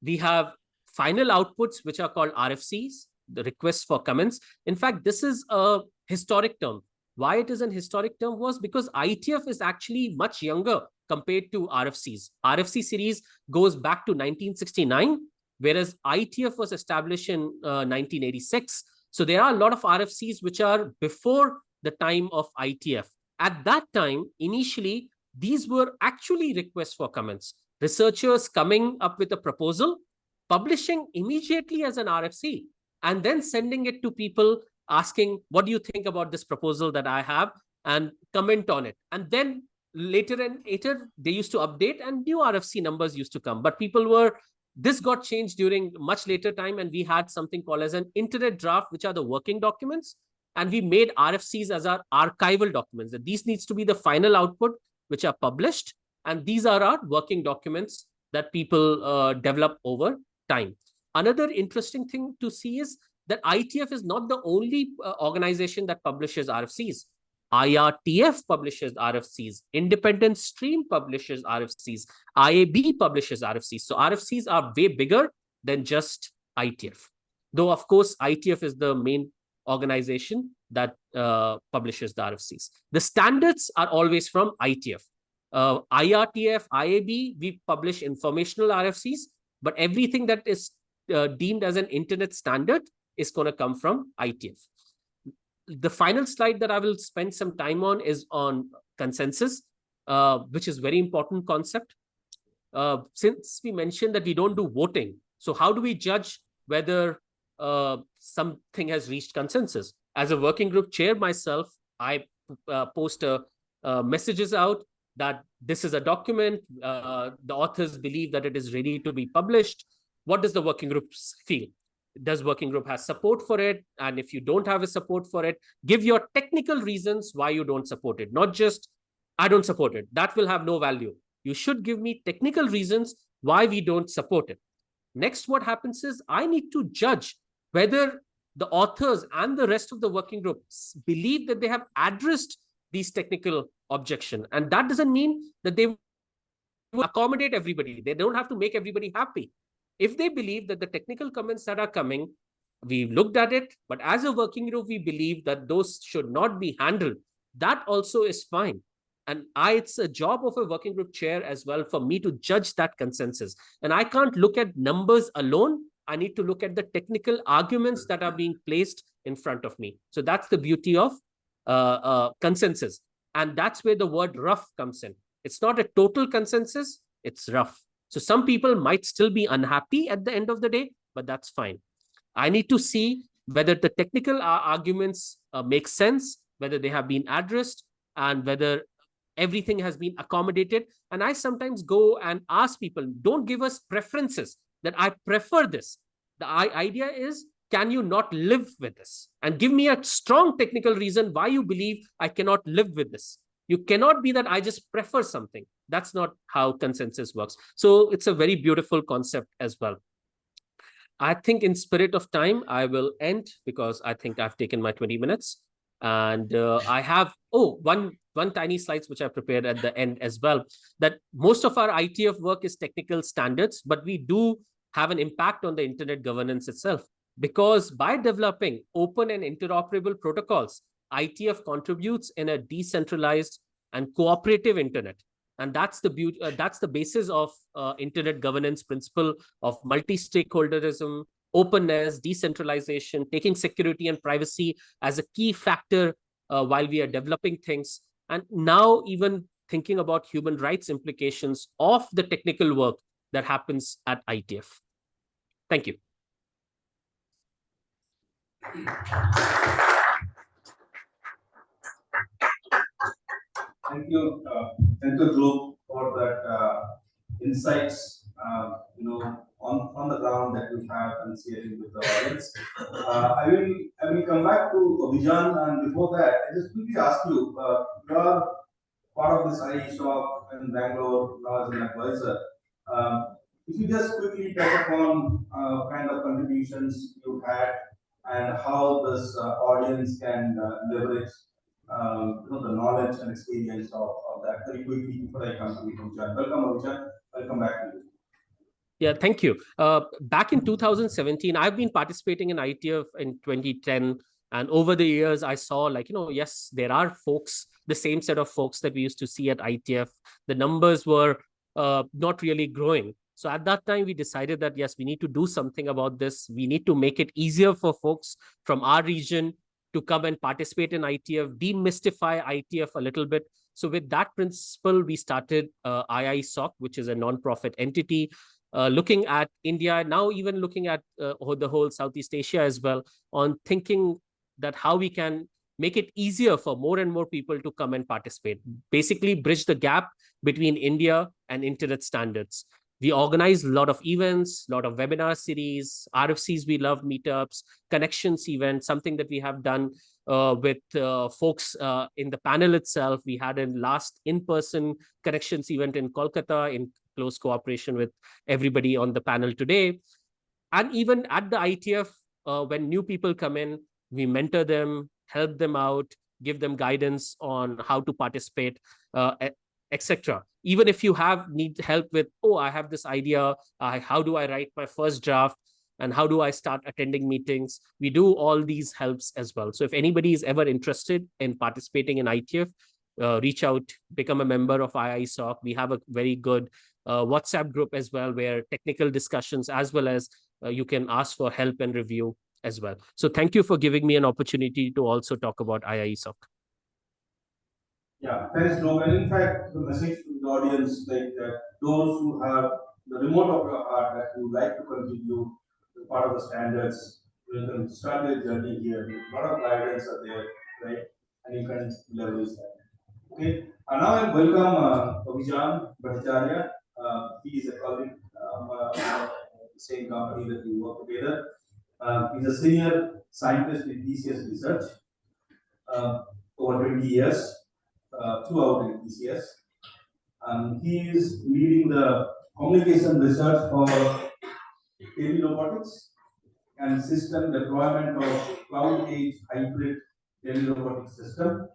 We have final outputs, which are called RFCs, the requests for comments. In fact, this is a historic term. Why it is an historic term was because ITF is actually much younger compared to RFCs. RFC series goes back to 1969, whereas ITF was established in 1986. So there are a lot of RFCs which are before the time of ITF. At that time, initially, these were actually requests for comments. Researchers coming up with a proposal, publishing immediately as an RFC, and then sending it to people asking, what do you think about this proposal that I have, and comment on it. And then later they used to update and new RFC numbers used to come. But this got changed during much later time, and we had something called as an internet draft, which are the working documents. And we made RFCs as our archival documents. That these needs to be the final output, which are published. And these are our working documents that people develop over time. Another interesting thing to see is that ITF is not the only organization that publishes RFCs. IRTF publishes RFCs. Independent Stream publishes RFCs. IAB publishes RFCs. So RFCs are way bigger than just ITF. Though, of course, ITF is the main organization that publishes the RFCs. The standards are always from ITF. IRTF, IAB, we publish informational RFCs, but everything that is deemed as an internet standard is going to come from ITF. The final slide that I will spend some time on is on consensus, which is very important concept. Since we mentioned that we don't do voting, so how do we judge whether something has reached consensus? As a working group chair myself, I post messages out that this is a document, the authors believe that it is ready to be published. What does the working group feel? Does working group have support for it? And if you don't have a support for it, give your technical reasons why you don't support it. Not just, I don't support it. That will have no value. You should give me technical reasons why we don't support it. Next, what happens is I need to judge whether the authors and the rest of the working group believe that they have addressed these technical objections. And that doesn't mean that they will accommodate everybody. They don't have to make everybody happy. If they believe that the technical comments that are coming, we've looked at it, but as a working group, we believe that those should not be handled. That also is fine. And it's a job of a working group chair as well for me to judge that consensus. And I can't look at numbers alone. I need to look at the technical arguments that are being placed in front of me. So that's the beauty of consensus. And that's where the word rough comes in. It's not a total consensus, it's rough. So some people might still be unhappy at the end of the day, but that's fine. I need to see whether the technical arguments make sense, whether they have been addressed, and whether Everything has been accommodated. And I sometimes go and ask people, don't give us preferences that I prefer this. The idea is, can you not live with this? And give me a strong technical reason why you believe I cannot live with this. You cannot be that I just prefer something. That's not how consensus works. So it's a very beautiful concept as well. I think in spirit of time, I will end because I think I've taken my 20 minutes. And I have, one tiny slides which I prepared at the end as well, that most of our ITF work is technical standards, but we do have an impact on the internet governance itself. Because by developing open and interoperable protocols, ITF contributes in a decentralized and cooperative internet. And that's the beauty, that's the basis of internet governance principle of multi-stakeholderism, openness, decentralization, taking security and privacy as a key factor while we are developing things. And now even thinking about human rights implications of the technical work that happens at ITF. Thank you. Thank you, Dhruv, for that insights, on the ground that you have and sharing with the audience. I will come back to Abhijan, and before that, I just quickly ask you, you are part of this shop in Bangalore now as an advisor. If you just quickly touch upon kind of contributions you had and how this audience can leverage the knowledge and experience of that very quickly before I come to Abhijan. Welcome, Abhijan. Welcome back to you. Yeah, thank you. Back in 2017, I've been participating in ITF in 2010. And over the years, I saw yes, there are folks, the same set of folks that we used to see at ITF. The numbers were not really growing. So at that time, we decided that, yes, we need to do something about this. We need to make it easier for folks from our region to come and participate in ITF, demystify ITF a little bit. So with that principle, we started inSIG, which is a non-profit entity, looking at India, now even looking at the whole Southeast Asia as well, on thinking that how we can make it easier for more and more people to come and participate. Basically, bridge the gap between India and internet standards. We organize a lot of events, a lot of webinar series, RFCs, we love meetups, connections events, something that we have done with folks in the panel itself. We had a last in-person connections event in Kolkata in close cooperation with everybody on the panel today. And even at the ITF, when new people come in, we mentor them, help them out, give them guidance on how to participate, etc. Even if you need help with, I have this idea, how do I write my first draft, and how do I start attending meetings? We do all these helps as well. So if anybody is ever interested in participating in ITF, reach out, become a member of inSIG. We have a very good WhatsApp group as well, where technical discussions as well as you can ask for help and review as well. So thank you for giving me an opportunity to also talk about inSIG. Yeah, thanks, Dhruv. And in fact, the message to the audience, like those who have the remote of your heart that you like to contribute to part of the standards, you can start your journey here. A lot of guidance are there, right? And you can leverage that. Okay. And now I welcome Abhijan Bhattacharya. He is a colleague of the same company that we work together. He's a senior scientist in TCS research over 20 years. Throughout in TCS. He is leading the communication research for tele-robotics and system deployment of cloud-age hybrid tele-robotics system.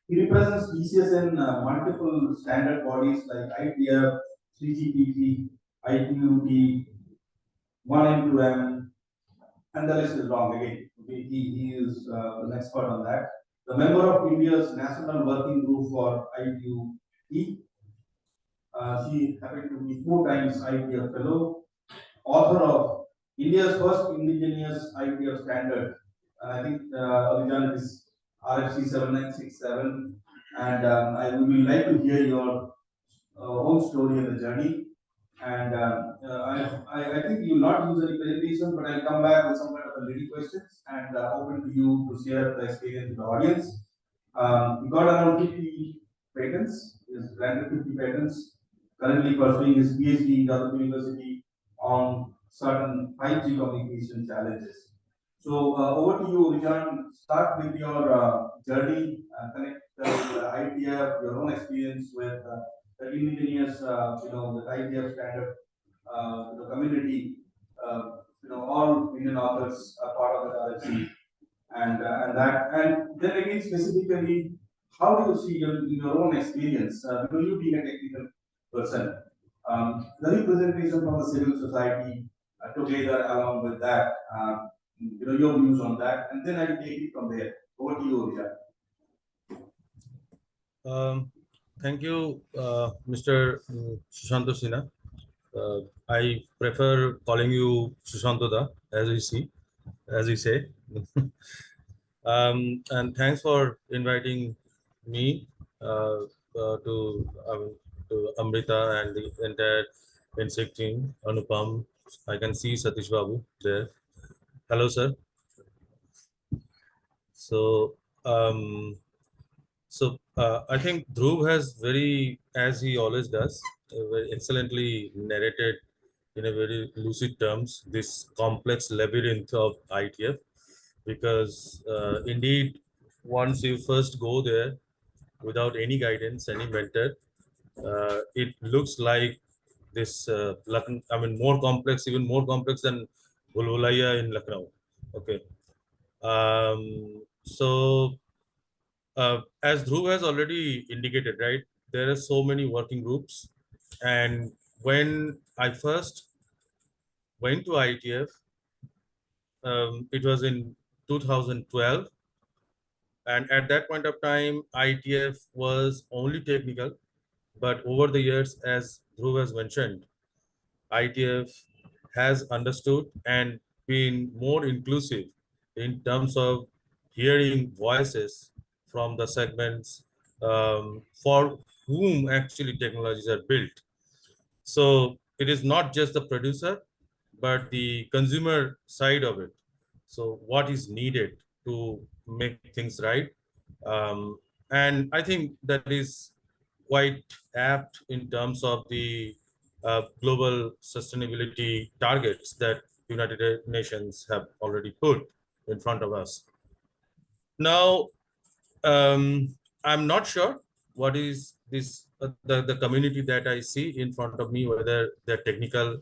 He represents TCS in multiple standard bodies like ITF, 3GPP, ITUT, 1M2M, and the list is long again. Okay, he is an expert on that. The member of India's National Working Group for ITUT. She happened to be 4 times ITF Fellow, author of India's first indigenous ITF standard. I think Abhijan is RFC 7967, and I would like to hear your own story of the journey. And I think you will not use any presentation, but I'll come back with some kind of a little questions and open to you to share the experience with the audience. He got around 50 patents, he has granted 50 patents, currently pursuing his PhD in Jadavpur University on certain 5G communication challenges. So over to you, Rijan. Start with your journey, connect the idea, your own experience with the indigenous, the ITF kind of community. All Indian authors are part of the RFC, and then again specifically, how do you see your own experience? Because you being a technical person, the representation from the civil society together along with that, your views on that, and then I will take it from there. Over to you, Richard. Thank you, Mr. Sushanta Sinha. I prefer calling you Sushantoda, as we say. And thanks for inviting me to Amrita and the entire inSIG team, Anupam. I can see Satish Babu there. Hello, sir. So, I think Dhruv has as he always does, very excellently narrated in a very lucid terms this complex labyrinth of ITF, because indeed, once you first go there without any guidance, any mentor, it looks like this. More complex, even more complex than Bulbulaya in Lucknow. Okay. So as Dhruv has already indicated, right, there are so many working groups, and when I first went to ITF, it was in 2012, and at that point of time, ITF was only technical, but over the years, as Dhruv has mentioned, ITF has understood and been more inclusive in terms of hearing voices from the segments for whom actually technologies are built. So it is not just the producer, but the consumer side of it. So what is needed to make things right? And I think that is quite apt in terms of the global sustainability targets that United Nations have already put in front of us. Now, I'm not sure what is this the community that I see in front of me, whether they're technical,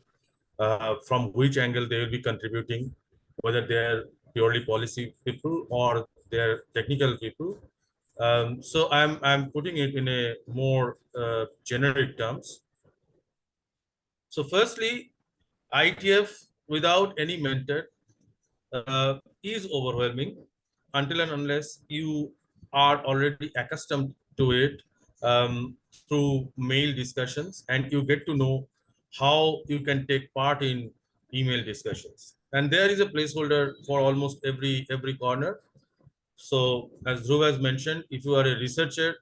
from which angle they will be contributing, whether they're purely policy people or they're technical people. So I'm putting it in a more generic terms. So firstly, ITF without any mentor is overwhelming until and unless you are already accustomed to it through mail discussions, and you get to know how you can take part in email discussions. And there is a placeholder for almost every corner. So as Dhruv has mentioned, if you are a researcher,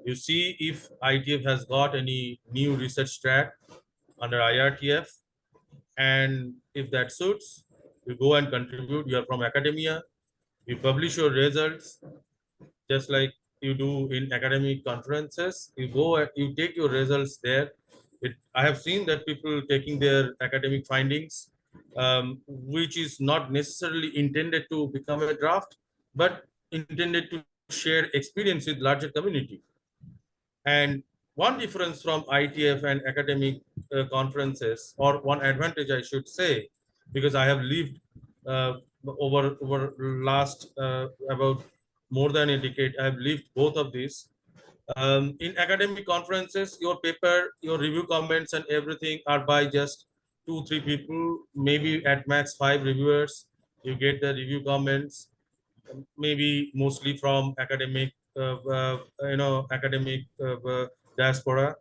you see if ITF has got any new research track under IRTF, and if that suits, you go and contribute. You are from academia, you publish your results just like you do in academic conferences. You go and you take your results there. I have seen that people taking their academic findings, which is not necessarily intended to become a draft, but intended to share experience with larger community. And one difference from ITF and academic conferences, or one advantage I should say, because I have lived over last about more than a decade, I have lived both of these. In academic conferences, your paper, your review comments and everything are by just 2-3 people, maybe at max 5 reviewers. You get the review comments, maybe mostly from academic, academic diaspora.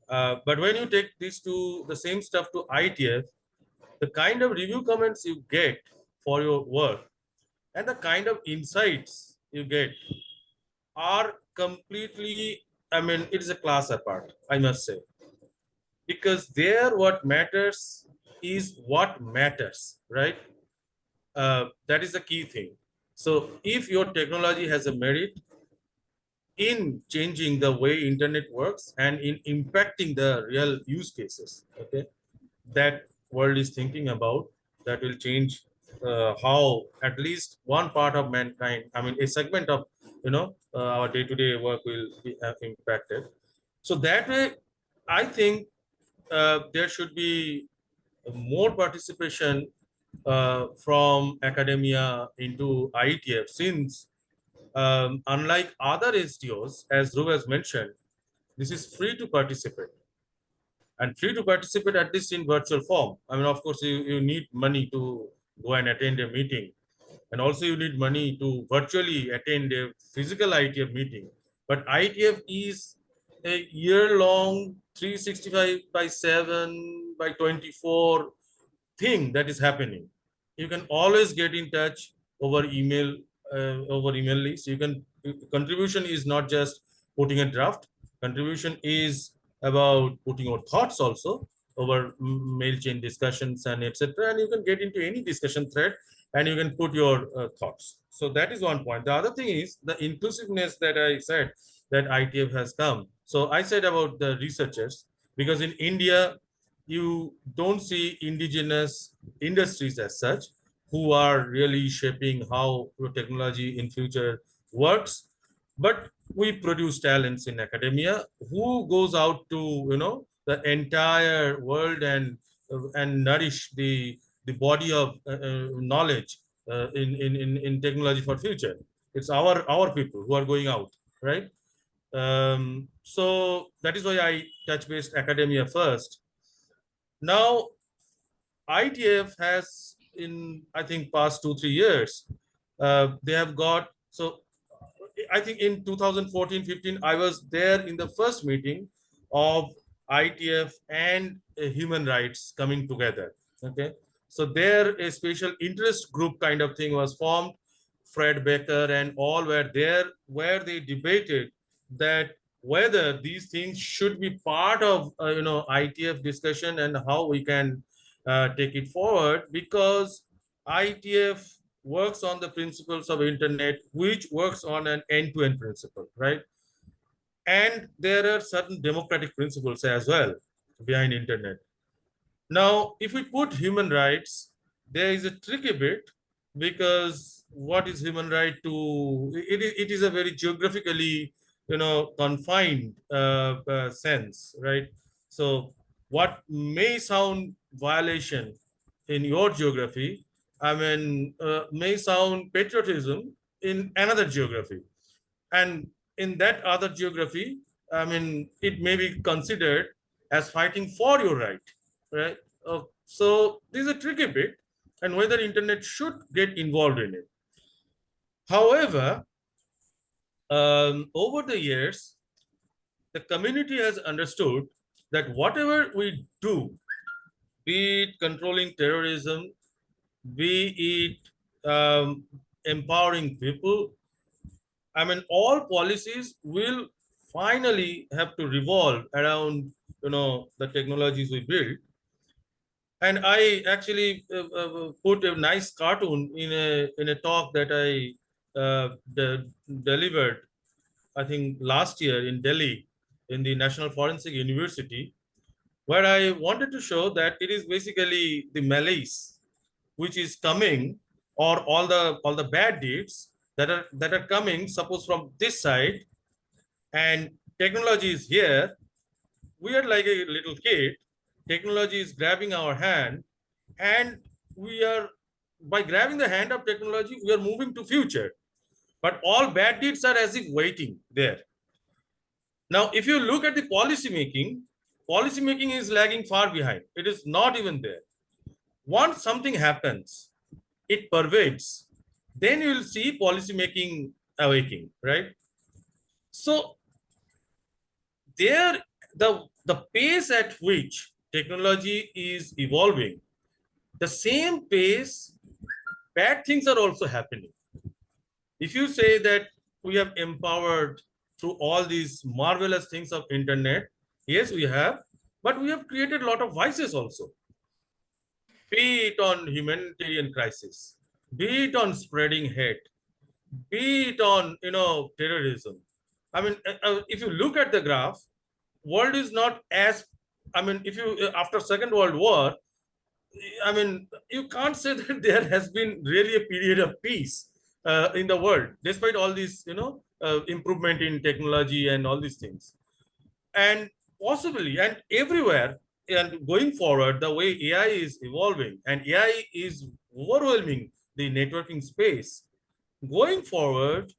But when you take these to the same stuff to ITF, the kind of review comments you get for your work and the kind of insights you get are completely, it is a class apart, I must say. Because there what matters is what matters, right? That is the key thing. So if your technology has a merit, in changing the way internet works and in impacting the real use cases. Okay, that world is thinking about, that will change how at least one part of mankind, I mean a segment of our day-to-day work will be impacted. So that way I think there should be more participation from academia into IETF, since unlike other SDOs, as Dhruv has mentioned, this is free to participate, and free to participate at least in virtual form. I mean, of course, you need money to go and attend a meeting, and also you need money to virtually attend a physical IETF meeting. But IETF is a year-long, 365 by 7 by 24 thing that is happening. You can always get in touch over email list. You can contribution is not just putting a draft. Contribution is about putting your thoughts also over mail chain discussions and etc. And you can get into any discussion thread and you can put your thoughts. So that is one point. The other thing is the inclusiveness that I said that ITF has come. So I said about the researchers, because in India you don't see indigenous industries as such who are really shaping how technology in future works. But we produce talents in academia who goes out to the entire world and nourish the body of knowledge in technology for future. It's our people who are going out, right? So that is why I touch based academia first. Now, ITF has in, I think, past 2-3 years, they have got, so I think in 2014-15, I was there in the first meeting of ITF and human rights coming together. Okay, so there a special interest group kind of thing was formed. Fred Becker and all were there, where they debated that whether these things should be part of ITF discussion and how we can take it forward, because ITF works on the principles of internet, which works on an end-to-end principle, right? And there are certain democratic principles as well behind internet. Now, if we put human rights, there is a tricky bit, because what is human right to, it is a very geographically, confined sense, right? So what may sound violation in your geography, I mean, may sound patriotism in another geography. And in that other geography, I mean, it may be considered as fighting for your right, right? So this is a tricky bit, and whether internet should get involved in it. However, over the years, the community has understood that whatever we do, be it controlling terrorism, be it empowering people, I mean, all policies will finally have to revolve around, the technologies we build. And I actually put a nice cartoon in a talk that I delivered, I think last year in Delhi, in the National Forensic University, where I wanted to show that it is basically the malice which is coming, or all the bad deeds that are coming, suppose from this side, and technology is here. We are like a little kid. Technology is grabbing our hand, and we are, by grabbing the hand of technology, we are moving to future. But all bad deeds are as if waiting there. Now, if you look at the policy making is lagging far behind. It is not even there. Once something happens, it pervades, then you will see policy making awakening, right? So there, the pace at which technology is evolving, the same pace, bad things are also happening. If you say that we have empowered through all these marvelous things of internet, yes, we have, but we have created a lot of vices also. Be it on humanitarian crisis, be it on spreading hate, be it on terrorism. I mean, if you look at the graph, world is not as, I mean, if you, after Second World War, I mean, you can't say that there has been really a period of peace in the world, despite all these, improvement in technology and all these things. And possibly, and everywhere, and going forward, the way AI is evolving and AI is overwhelming the networking space, going forward,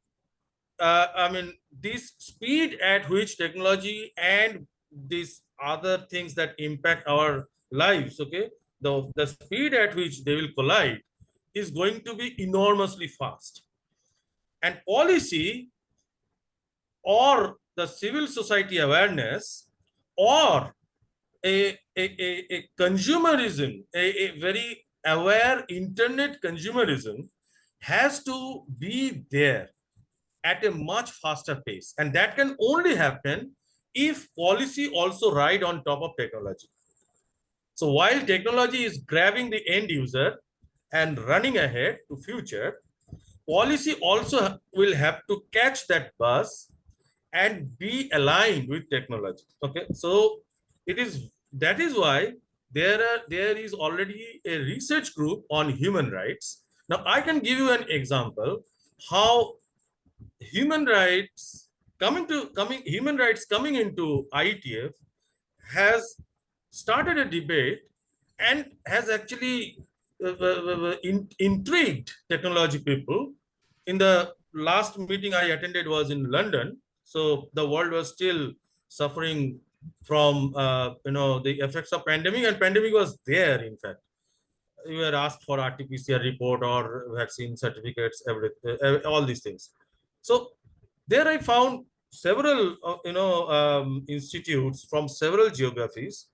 I mean, this speed at which technology and these other things that impact our lives, okay, the speed at which they will collide is going to be enormously fast. And policy or the civil society awareness or a consumerism, a very aware internet consumerism has to be there at a much faster pace. And that can only happen if policy also ride on top of technology. So while technology is grabbing the end user and running ahead to future, policy also will have to catch that bus and be aligned with technology. Okay, so that is why there is already a research group on human rights. Now I can give you an example how human rights coming into IETF has started a debate and has actually intrigued technology people. In the last meeting I attended was in London, so the world was still suffering from the effects of pandemic, and pandemic was there. In fact, you were asked for RT-PCR report or vaccine certificates, all these things. So there I found several institutes from several geographies.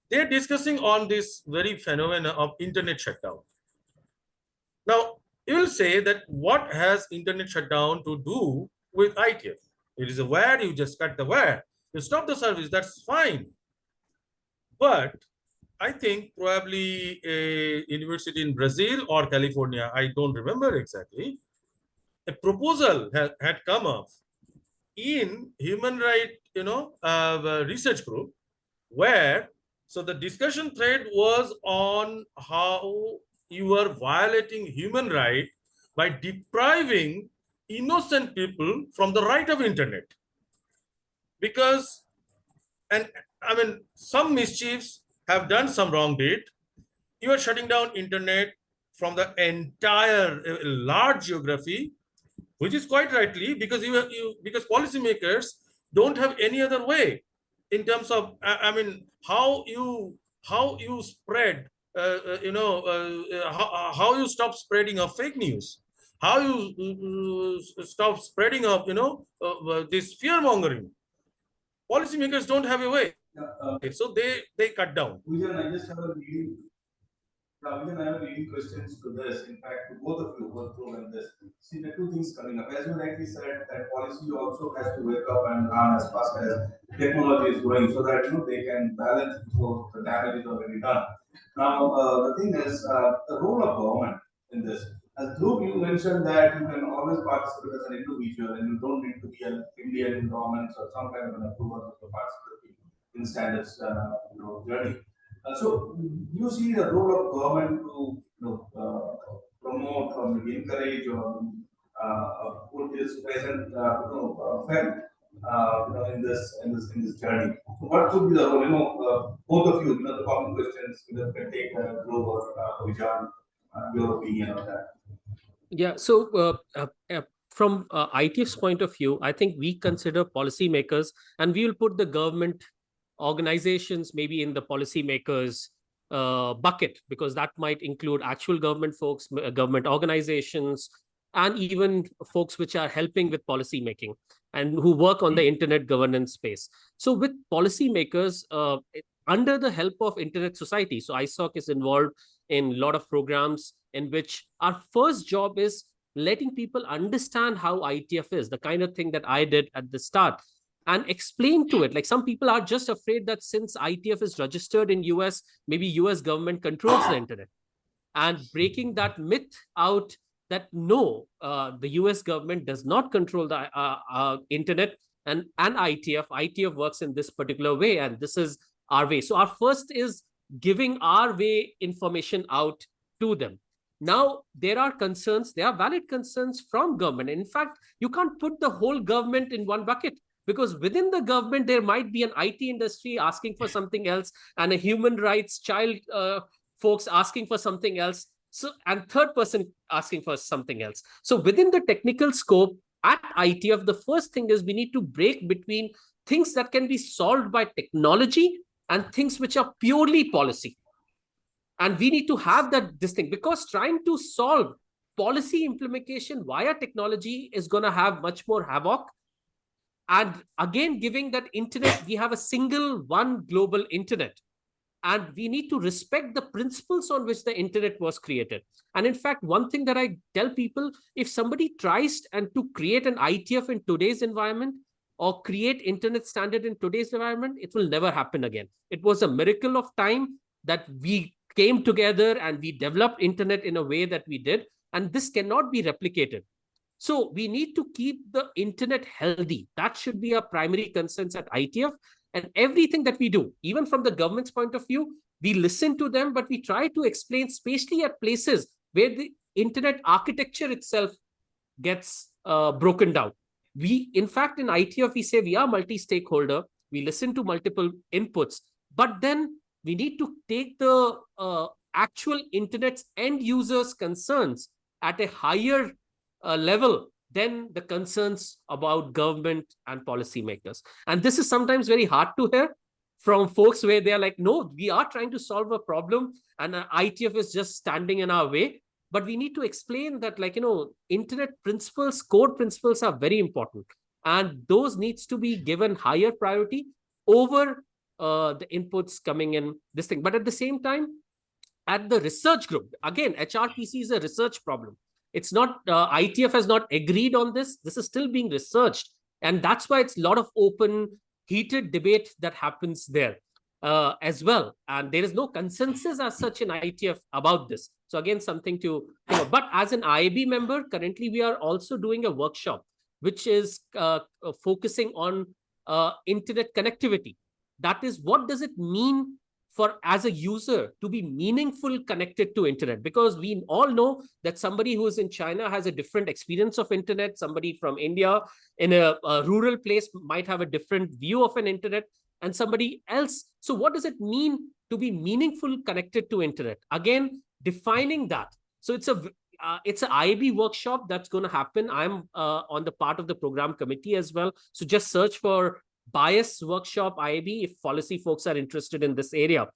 They're discussing on this very phenomenon of internet shutdown. Now, you will say that what has internet shutdown to do with ITF? It is a wire, you just cut the wire, you stop the service, that's fine. But I think probably a university in Brazil or California, I don't remember exactly, a proposal had come up in human right, research group, where so the discussion thread was on how you are violating human right by depriving innocent people from the right of internet. Because, and I mean, some mischiefs have done some wrong deed. You are shutting down internet from the entire large geography, which is quite rightly because because policymakers don't have any other way in terms of how you spread how you stop spreading of fake news, how you stop spreading of this fear mongering. Policymakers don't have a way, so they cut down. I just have a leading Ravijan, I have leading questions to this. In fact, to both of you, both through and this. See, the two things coming up. As you rightly said, that policy also has to wake up and run as fast as technology is growing, so that they can balance before the damage is already done. Now, the thing is, the role of government in this. As Dhruv, you mentioned that you can always participate as an individual, and you don't need to be an Indian government or some kind of an approval to participate in standards, journey. So you see the role of government to promote or maybe encourage or put this present fact in this journey. So what should be the role? Both of you, the common questions, can take Dhruv or Vijan, your opinion on that. Yeah, so from ITF's point of view, I think we consider policymakers, and we will put the government organizations maybe in the policymakers bucket, because that might include actual government folks, government organizations, and even folks which are helping with policy making and who work on the internet governance space. So with policymakers, under the help of Internet Society, so ISOC is involved in a lot of programs in which our first job is letting people understand how ITF is, the kind of thing that I did at the start, and explain to it. Like, some people are just afraid that since ITF is registered in US, maybe US government controls the internet. And breaking that myth out that no, the US government does not control the internet, and ITF works in this particular way, and this is our way. So our first is giving our way information out to them. Now, there are concerns, there are valid concerns from government. In fact, you can't put the whole government in one bucket, because within the government, there might be an IT industry asking for something else, and a human rights child folks asking for something else. So, and third person asking for something else. So within the technical scope at ITF, the first thing is we need to break between things that can be solved by technology and things which are purely policy. And we need to have this thing, because trying to solve policy implementation via technology is going to have much more havoc. And again, giving that internet, we have a single one global internet. And we need to respect the principles on which the internet was created. And in fact, one thing that I tell people, if somebody tries and to create an ITF in today's environment or create internet standard in today's environment, it will never happen again. It was a miracle of time that we came together and we developed internet in a way that we did. And this cannot be replicated. So we need to keep the internet healthy. That should be our primary concerns at ITF. And everything that we do, even from the government's point of view, we listen to them, but we try to explain, especially at places where the internet architecture itself gets broken down. We, in fact, in ITF, we say we are multi-stakeholder. We listen to multiple inputs, but then we need to take the actual internet's end users' concerns at a higher level than the concerns about government and policymakers. And this is sometimes very hard to hear from folks where they're like, no, we are trying to solve a problem and ITF is just standing in our way. But we need to explain that, like, internet principles, core principles are very important. And those needs to be given higher priority over the inputs coming in this thing. But at the same time, at the research group, again, HRPC is a research problem. It's not, ITF has not agreed on this. This is still being researched. And that's why it's a lot of open, heated debate that happens there as well. And there is no consensus as such in ITF about this. So again, something to think about. But as an IAB member, currently we are also doing a workshop, which is focusing on internet connectivity. That is, what does it mean for as a user to be meaningful connected to internet? Because we all know that somebody who is in China has a different experience of internet. Somebody from India in a rural place might have a different view of an internet, and somebody else. So what does it mean to be meaningful connected to internet? Again, defining that. So it's an IAB workshop that's going to happen. I'm on the part of the program committee as well. So just search for bias workshop IAB if policy folks are interested in this area.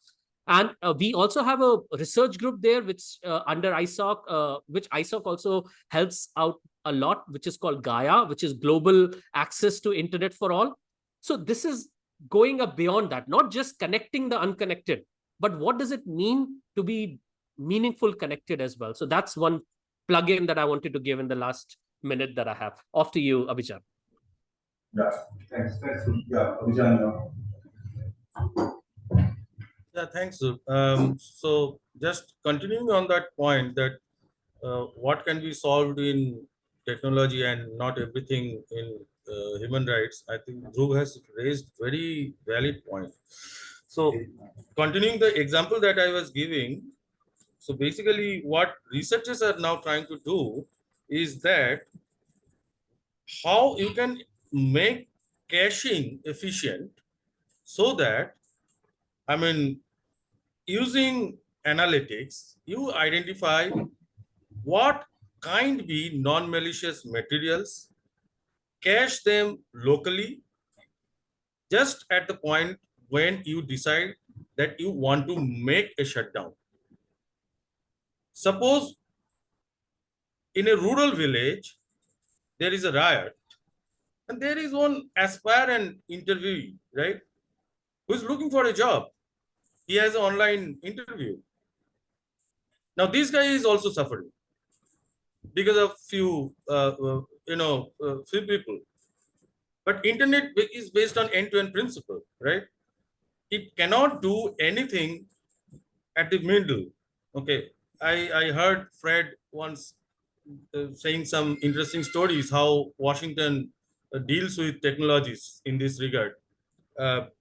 And we also have a research group there, which under ISOC, which ISOC also helps out a lot, which is called Gaia, which is Global Access to Internet for All. So this is going up beyond that, not just connecting the unconnected, but what does it mean to be meaningful connected as well? So that's one plug-in that I wanted to give in the last minute that I have. Off to you, Abhijan. Yeah, thanks. Yeah, Abhijan. Yeah, thanks. So just continuing on that point, that what can be solved in technology and not everything in human rights, I think Dhruv has raised very valid point. So continuing the example that I was giving, so basically what researchers are now trying to do is that how you can make caching efficient so that, I mean, using analytics, you identify what kind be non-malicious materials, cache them locally, just at the point when you decide that you want to make a shutdown. Suppose in a rural village, there is a riot, and there is one aspirant interviewee, right, who is looking for a job. He has an online interview. Now, this guy is also suffering because of few, few people. But internet is based on end-to-end principle, right? It cannot do anything at the middle. Okay, I heard Fred once saying some interesting stories how Washington deals with technologies in this regard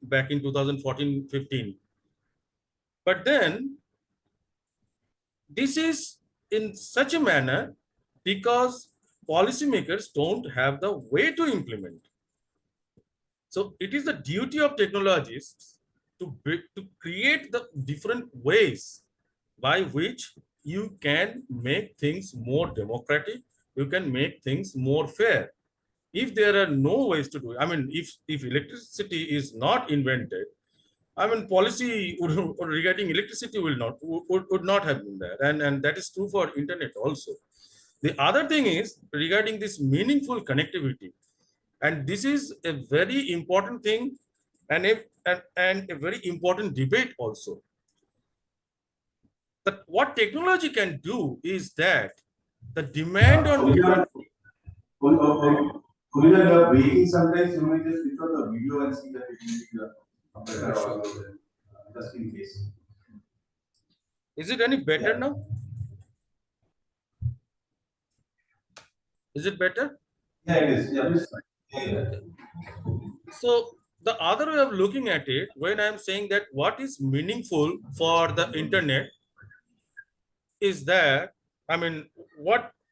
back in 2014-15. But then this is in such a manner because policymakers don't have the way to implement. So it is the duty of technologists to create the different ways by which you can make things more democratic, you can make things more fair. If there are no ways to do it, I mean, if electricity is not invented, I mean, policy regarding electricity would not have been there, and that is true for internet also. The other thing is regarding this meaningful connectivity, and this is a very important thing, and a very important debate also. But what technology can do is that the demand on When you are breaking, sometimes you may just switch on the video and see that it will be a better Sure. audio then, just in case. Is it any better now? Is it better? Yeah, it is. Yeah, please. Okay. So the other way of looking at it, when I'm saying that what is meaningful for the internet is that, I mean,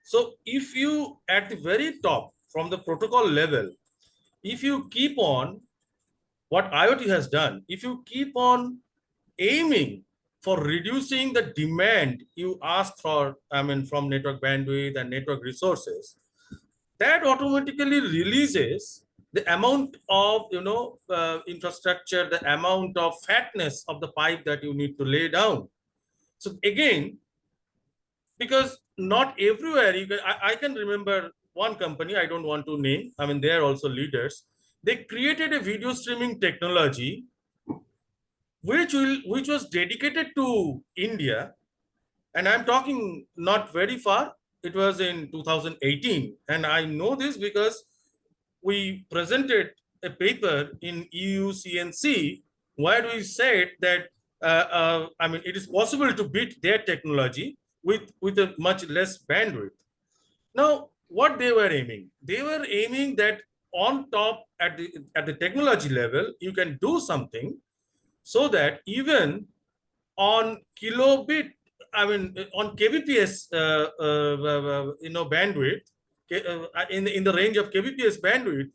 so if you at the very top from the protocol level, if you keep on what IoT has done, if you keep on aiming for reducing the demand you ask for, I mean, from network bandwidth and network resources, that automatically releases the amount of infrastructure, the amount of fatness of the pipe that you need to lay down. So again, because not everywhere I can remember one company, I don't want to name, I mean, they are also leaders. They created a video streaming technology which was dedicated to India, and I'm talking not very far. It was in 2018, and I know this because we presented a paper in EUCNC where we said that I mean, it is possible to beat their technology with a much less bandwidth. Now, what they were aiming? They were aiming that on top at the technology level, you can do something so that even on kilobit, I mean, on kbps, bandwidth, in the range of kbps bandwidth,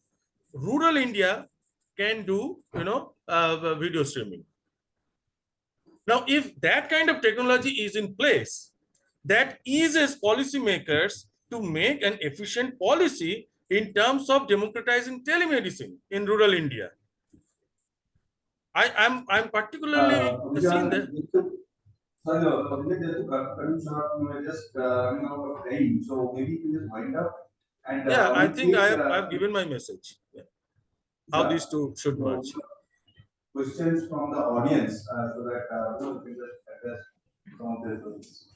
rural India can do, video streaming. Now, if that kind of technology is in place, that eases policymakers to make an efficient policy in terms of democratizing telemedicine in rural India. I'm particularly seeing that. Sorry, just to cut short, we were just running out of time, so maybe you can just wind up. And Yeah, I we'll think take, I've given my message. Yeah. How these two should merge. Questions from the audience, so that we can just address some of their questions.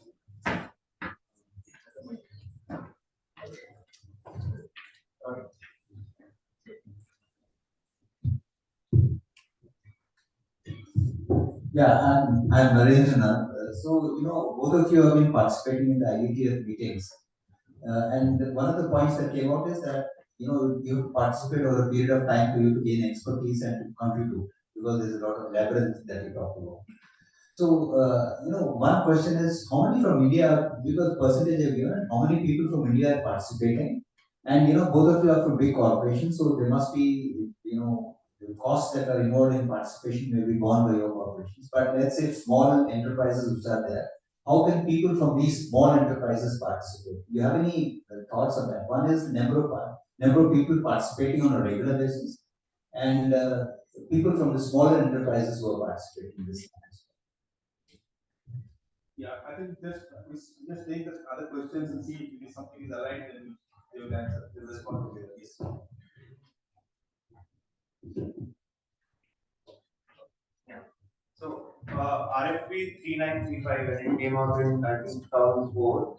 Yeah, I'm Narendra. So, both of you have been participating in the IETF meetings. And one of the points that came out is that, you participate over a period of time for you to gain expertise and to contribute, because there's a lot of labyrinth that you talked about. So, one question is how many from India, because percentage have given, how many people from India are participating? And, both of you are from big corporations, so there must be, the costs that are involved in participation may be borne by your corporations. But let's say small enterprises which are there, how can people from these small enterprises participate? Do you have any thoughts on that? One is the number of people participating on a regular basis, and people from the smaller enterprises who are participating in this. Yeah, I think just take the other questions and see if something is aligned, then they will answer. They will respond together. Yes. So RFP 3935, when it came out in 2004,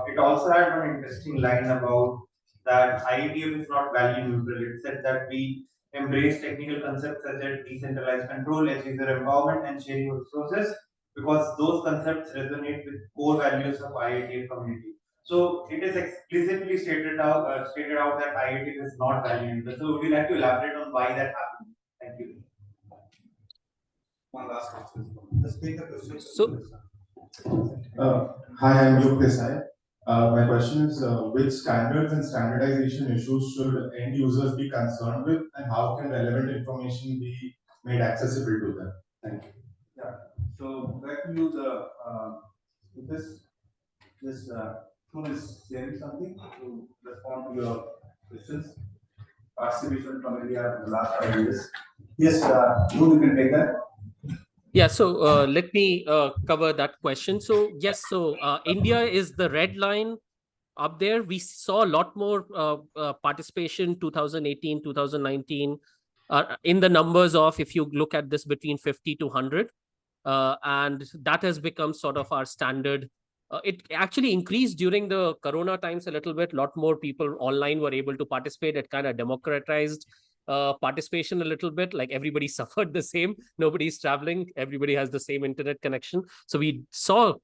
it also had one interesting line about that IETF is not value neutral. It said that we embrace technical concepts such as decentralized control, edge user empowerment, and sharing of resources because those concepts resonate with core values of IETF community. So it is explicitly stated out that IIT is not value neutral. So would you like to elaborate on why that happened? Thank you. One last question. Just take the question. So, Hi, I'm Yog Desai. My question is, which standards and standardization issues should end users be concerned with, and how can relevant information be made accessible to them? Thank you. Yeah. So back to you. This tool is sharing something to respond to your questions. Participation from India in the last 5 years. Yes, you can take that. yeah, so let me cover that question. So yes, so India is the red line up there. We saw a lot more participation 2018, 2019 in the numbers of, if you look at this, between 50 to 100. And that has become sort of our standard. It actually increased during the Corona times a little bit. A lot more people online were able to participate. It kind of democratized participation a little bit. Like everybody suffered the same. Nobody's traveling. Everybody has the same internet connection. So we saw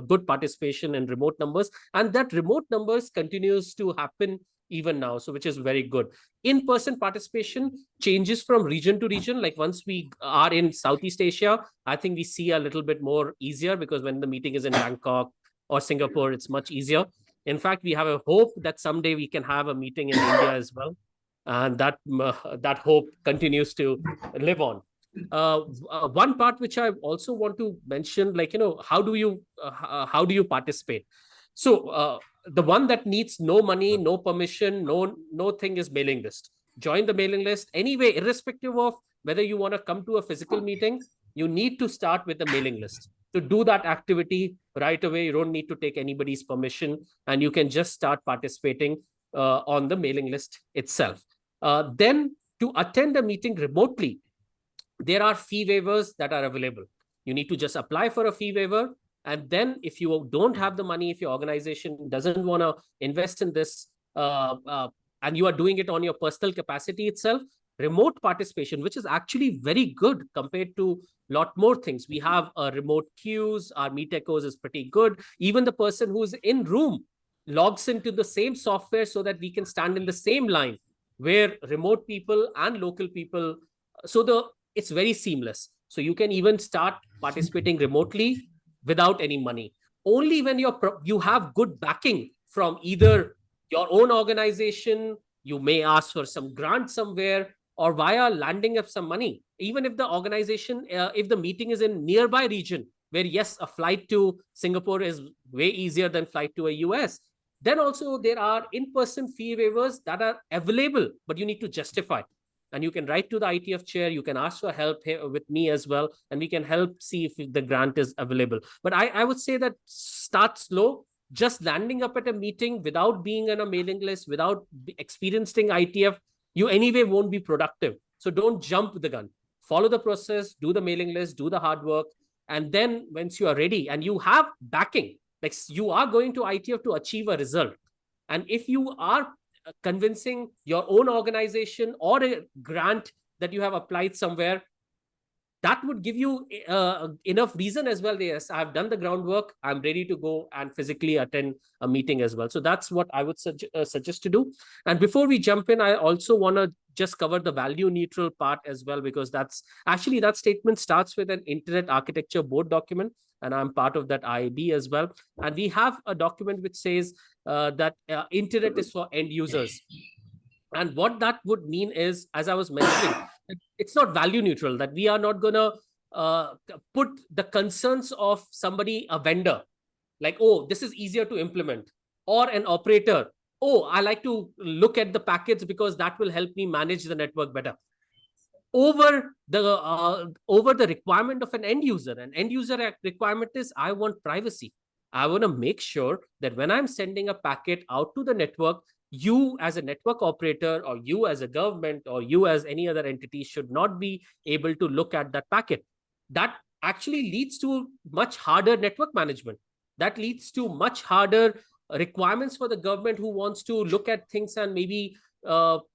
good participation in remote numbers, and that remote numbers continues to happen even now, so which is very good. In-person participation changes from region to region. Like once we are in Southeast Asia, I think we see a little bit more easier, because when the meeting is in Bangkok or Singapore, it's much easier. In fact, we have a hope that someday we can have a meeting in India as well, and that hope continues to live on. One part which I also want to mention, like, how do you participate? So the one that needs no money, no permission, no thing is mailing list. Join the mailing list anyway, irrespective of whether you want to come to a physical meeting. You need to start with the mailing list. To do that activity right away, you don't need to take anybody's permission, and you can just start participating on the mailing list itself. Then to attend a meeting remotely, there are fee waivers that are available. You need to just apply for a fee waiver. And then if you don't have the money, if your organization doesn't want to invest in this, and you are doing it on your personal capacity itself, remote participation, which is actually very good compared to a lot more things. We have remote queues. Our Meet Echoes is pretty good. Even the person who's in room logs into the same software so that we can stand in the same line, where remote people and local people, it's very seamless. So you can even start participating remotely without any money. Only when you have good backing from either your own organization, you may ask for some grant somewhere, or via landing of some money. Even if the organization, if the meeting is in nearby region, where yes, a flight to Singapore is way easier than flight to a US, then also there are in-person fee waivers that are available, but you need to justify. And you can write to the ITF chair, you can ask for help here with me as well, and we can help see if the grant is available. But I would say that start slow. Just landing up at a meeting without being on a mailing list, without experiencing ITF, you anyway won't be productive. So don't jump the gun. Follow the process, do the mailing list, do the hard work. And then once you are ready and you have backing, like you are going to ITF to achieve a result. And if you are convincing your own organization or a grant that you have applied somewhere, that would give you enough reason as well. Yes, I've done the groundwork. I'm ready to go and physically attend a meeting as well. So that's what I would suggest to do. And before we jump in, I also want to just cover the value neutral part as well, because that's actually, that statement starts with an Internet Architecture Board document, and I'm part of that IAB as well. And we have a document which says that internet is for end users. And what that would mean is, as I was mentioning, it's not value neutral, that we are not going to put the concerns of somebody, a vendor, like, oh, this is easier to implement, or an operator, oh, I like to look at the packets because that will help me manage the network better, over the requirement of an end user. An end user requirement is, I want privacy. I want to make sure that when I'm sending a packet out to the network, you as a network operator, or you as a government, or you as any other entity should not be able to look at that packet. That actually leads to much harder network management. That leads to much harder requirements for the government who wants to look at things and maybe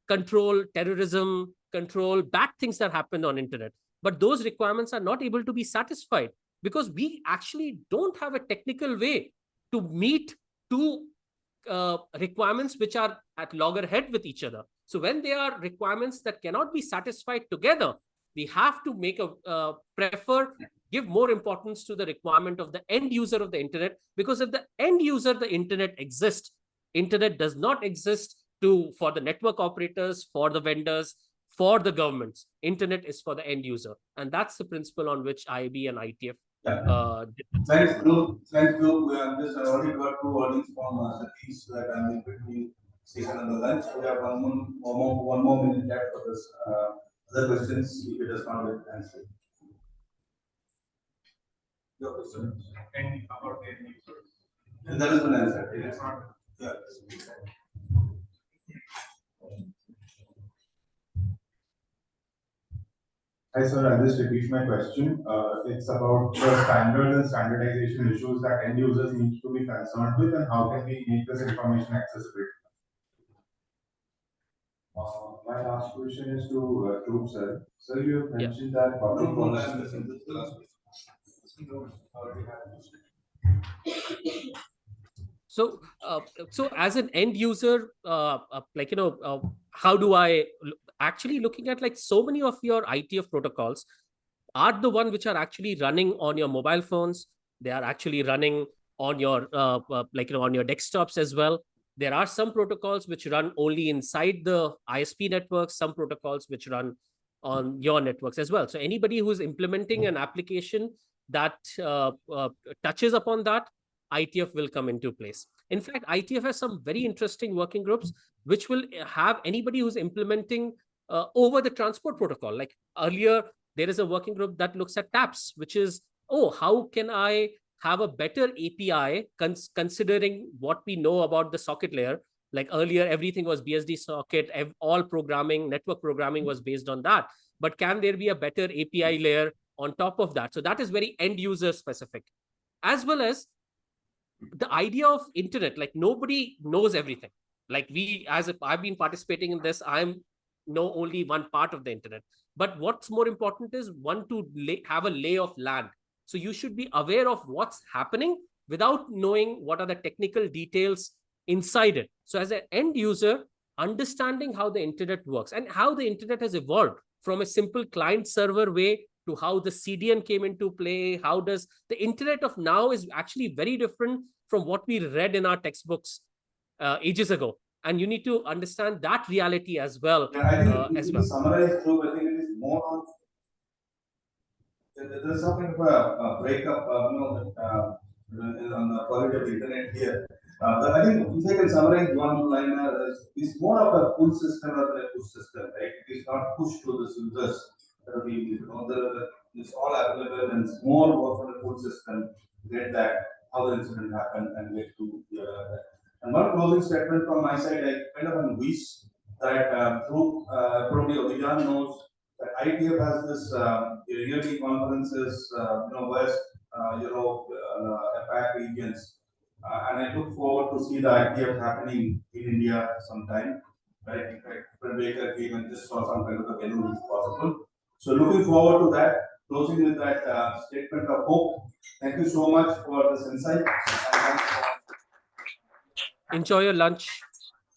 control terrorism, control bad things that happen on internet. But those requirements are not able to be satisfied because we actually don't have a technical way to meet two requirements which are at loggerhead with each other. So when there are requirements that cannot be satisfied together, we have to make a give more importance to the requirement of the end user of the internet, because if the end user the internet exists, internet does not exist for the network operators, for the vendors, for the governments. Internet is for the end user, and that's the principle on which IB and ITF. Thanks, Dhruv. Thanks, Dhruv. We have just already got 2 audience from Satish that I'm in between station and the lunch. We have one more minute left for this. Other questions, if it does not get answered. Your question? And that has been answered. It is not. Yeah. Hi, sir. I'll just repeat my question. It's about the standards and standardization issues that end users need to be concerned with, and how can we make this information accessible? My last question is to Dhruv, sir. Sir, you have mentioned that public policy. So, so as an end user, how do I actually looking at like so many of your ITF protocols are the one which are actually running on your mobile phones. They are actually running on your on your desktops as well. There are some protocols which run only inside the ISP networks, some protocols which run on your networks as well. So anybody who is implementing an application that touches upon that, ITF will come into place. In fact, ITF has some very interesting working groups which will have anybody who's implementing over the transport protocol. Like earlier, there is a working group that looks at TAPS, which is, oh, how can I have a better API considering what we know about the socket layer? Like earlier, everything was BSD socket, all programming, network programming was based on that. But can there be a better API layer on top of that? So that is very end user specific, as well as the idea of internet. Like nobody knows everything. Like I've been participating in this, I'm know only one part of the internet. But what's more important is one to have a lay of land. So you should be aware of what's happening without knowing what are the technical details inside it. So as an end user, understanding how the internet works and how the internet has evolved from a simple client server way to how the CDN came into play. How does the internet of now is actually very different from what we read in our textbooks ages ago. And you need to understand that reality as well. Yeah, I think if you summarize through, I think it is more on there's something of a breakup, on the quality of the internet here. But I think if I can summarize one liner, it's more of a pull system rather than a push system, right? It is not pushed to the users. It's all available, and it's more work on the pull system to get that how the incident happened and get to that. And one closing statement from my side, I kind of wish that through probably Abhijan knows that ITF has this yearly conferences, West, Europe, APAC regions, and I look forward to see the ITF happening in India sometime. Right, in fact, Fred Baker came and just saw some kind of a venue if possible. So looking forward to that. Closing with that statement of hope. Thank you so much for this insight. Enjoy your lunch.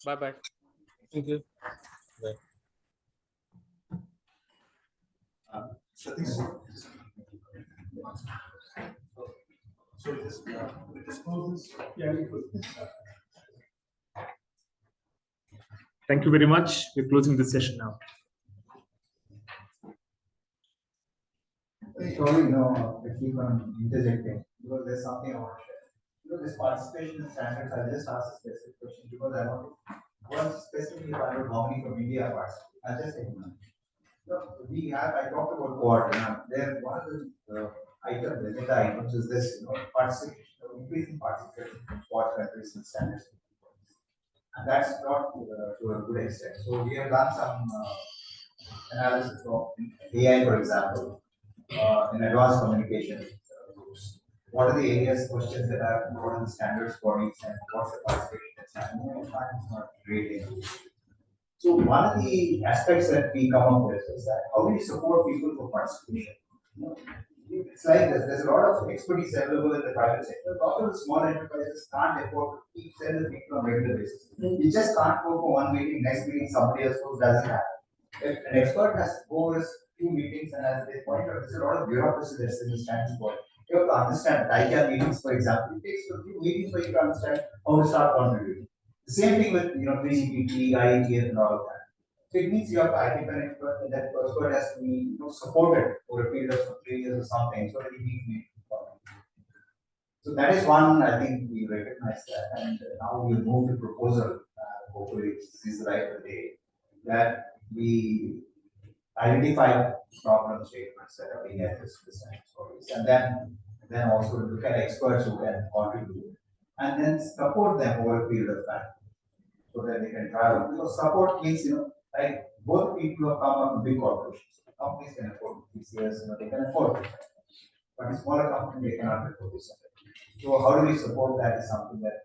Bye bye. Thank you. Bye. Thank you very much. We're closing this session now. Sorry, I keep on interjecting because there's something I want to share. This participation in standards, I just asked a specific question because I want to specifically find out how many from India participate. I'll just say one. I talked about quad. There, one of the items, the agenda items is this, participation, increasing participation from quad countries in standards. And that's not to a good extent. So we have done some analysis of AI, for example, in advanced communication groups. What are the areas, questions that are, what are the standards bodies, and what's the participation that's happening? It's not really. So one of the aspects that we come up with is that how do you support people for participation? it's like this. There's a lot of expertise available in the private sector. A lot of the small enterprises can't afford to keep sending the people on a regular basis. You just can't go for one meeting, next meeting somebody else goes, doesn't happen. If an expert has to go over a few meetings, and as they point out, there's a lot of bureaucracy that's in the standards body. You have to understand ICANN meetings, for example. It takes a few meetings for you to understand how to start contributing. The same thing with 3GPP, IETF, and all of that. So it means you have to identify an expert, and that expert has to be supported for a period of 3 years or something, so that he meets. So that is one, I think we recognize that, and now we move to proposal. Hopefully, this is the right day that we identify problem statements that are being addressed in the stories, and then also look at experts who can contribute, and then support them over a period of time, so that they can travel. Because support means, like both people who come from big corporations, companies can afford TCS, they can afford it. But a smaller company, they cannot afford this. So how do we support that is something that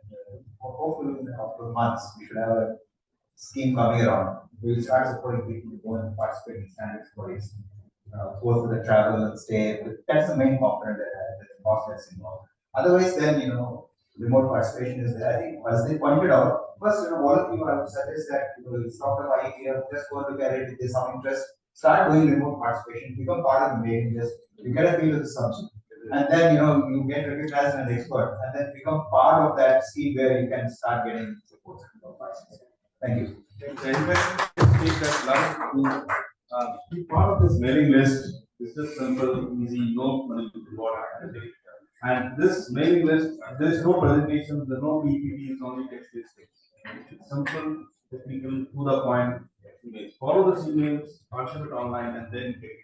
hopefully in a couple of months we should have a scheme coming around. We will start supporting people to go and participate in standards bodies, both for the travel and stay. That's the main component that the cost that's involved. Otherwise, then remote participation is there. I think as they pointed out, first all of you I would suggest that it's not about idea, just go and look at it. If there's some interest, start doing remote participation, become part of the mailing list, you get a feel of the subject. And then you get recognized as an expert, and then become part of that scheme where you can start getting support. Thank you. Be part of this mailing list. It's just simple, easy, no money to reward. And this mailing list, there is no presentation, there's no PPT, it's only text-based things. It's simple, technical, to the point emails. Follow the emails, archive it online, and then take it.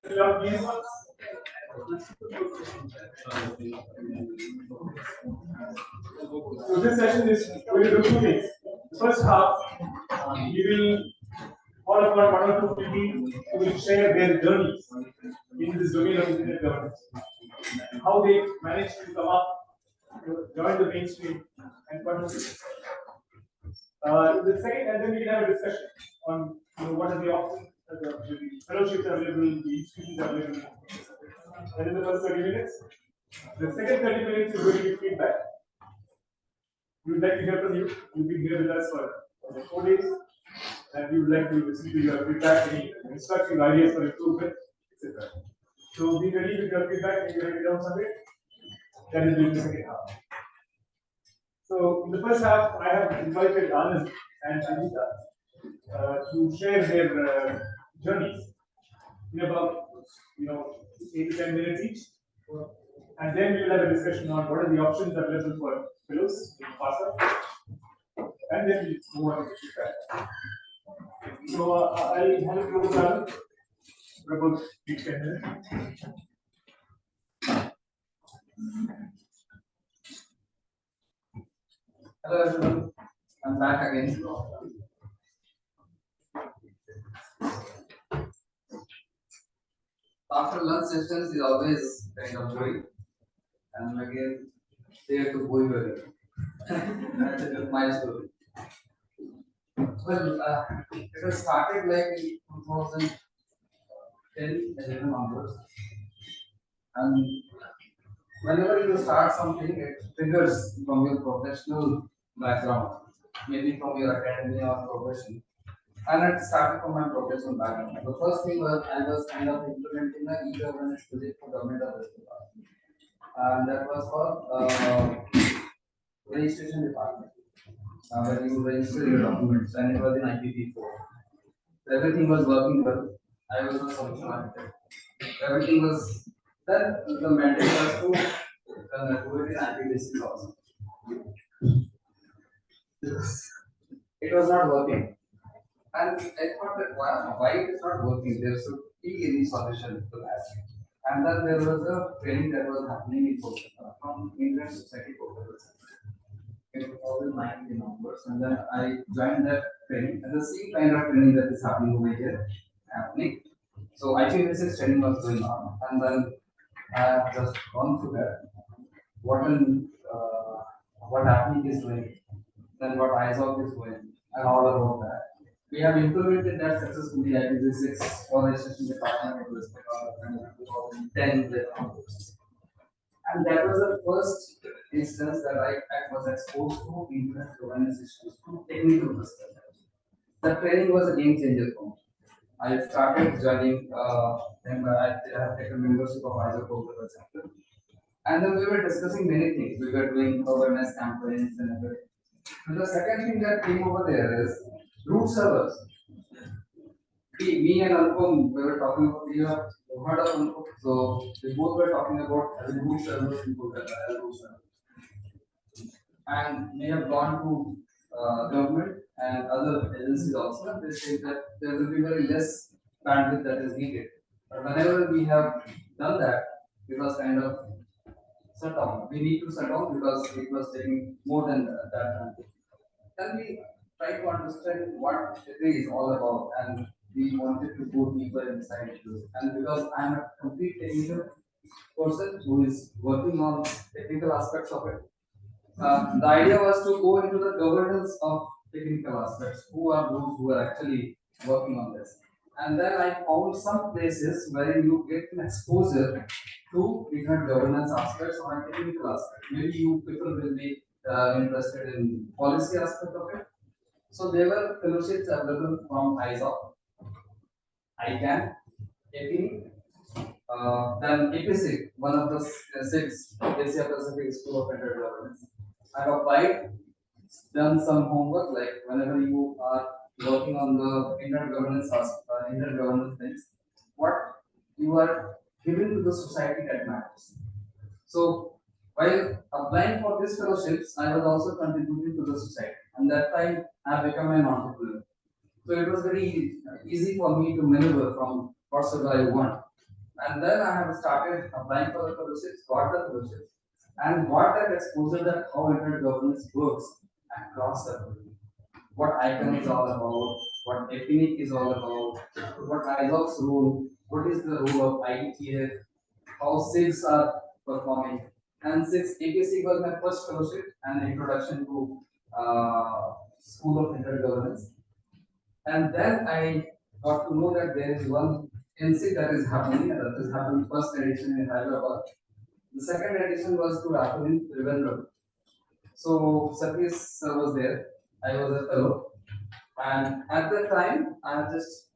So this session is we will do two things. The first half, we will call upon one or two people who will share their journeys in this domain of internet governance, how they managed to come up, join the mainstream, and contribute. The second, and then we can have a discussion on what are the options, the fellowships available, the institutions available. That is the first 30 minutes. The second 30 minutes is going to be feedback. We would like to hear from you. You've been here with us for 4 days, and we would like to listen to your feedback, any constructive ideas for improvement, etc. So be ready with your feedback and you write it down somewhere. That is during the second half. So in the first half, I have invited Anand and Anjita to share their journeys in about 8 to 10 minutes each. And then we will have a discussion on what are the options available for fellows in FASA. And then we move on to the feedback. So I'll hand it over to Anand for about 8 to 10 minutes. Hello everyone, I'm back again. After lunch sessions is always kind of boring, and again there to go again. That's my story. Well, it has started like in 2010, 11 onwards, and whenever you start something, it triggers from your professional background, maybe from your academy or profession. And it started from my professional background. The first thing was I was kind of implementing an e-governance project for government of West Bengal. And that was for registration department. When you register your documents, and it was in IPP4. Everything was working well. I was a solution architect. Everything was then the mandate was to do it in IP basis also. It was not working. And I thought that why it is not working? There should be any solution to that. And then there was a training that was happening in Kolkata from Indian Society Kolkata. In 2019 onwards, and then I joined that training, and the same kind of training that is happening over here happening. So IP-based training was going on, and then I have just gone through that. What happening is doing, then what ISOC is doing, and all about that. We have implemented that successfully IP-based for registration department of West Bengal in 2010 onwards. And that was the first instance that I was exposed to internet governance issues from technical perspective. The training was a game changer for me. I started joining, and I have taken membership of ISO Kolkata chapter. And then we were discussing many things. We were doing awareness campaigns and everything. And the second thing that came over there is root servers. Me and Anupam, we were talking about, you have heard of Anupam, so we both were talking about having root servers in Kolkata as root servers. And we have gone to government and other agencies also, they say that there will be very less bandwidth that is needed. But whenever we have done that, it was kind of shut down. We need to shut down because it was taking more than that bandwidth. Then we try to understand what it is all about, and we wanted to go deeper inside it. And because I'm a complete technical person who is working on technical aspects of it, the idea was to go into the governance of technical aspects. Who are those who are actually working on this? And then I found some places where you get an exposure to different governance aspects or technical aspects. Maybe you people will be interested in policy aspect of it. So there were fellowships available from ISOC, ICANN, AP, then APSIG, one of the six Asia Pacific School of Internet Governance. I've applied, done some homework, like whenever you are working on the internet governance things, what you are giving to the society that matters. So while applying for these fellowships, I was also contributing to the society, and that time I become an entrepreneur. So it was very easy for me to maneuver from whatsoever I want. And then I have started applying for the fellowships, got the fellowships, and got that exposure that how internet governance works across the world. What ICANN is all about, what Epinic is all about, what ISOC's role, what is the role of IETF, how SIGs are performing. And SIGs, APSIG was my first fellowship and introduction to School of Internet Governance. And then I got to know that there is one inSIG that is happening, and that is happening first edition in Hyderabad. The second edition was to happen in Trivandrum. So Satish was there. I was a fellow, and at that time I have just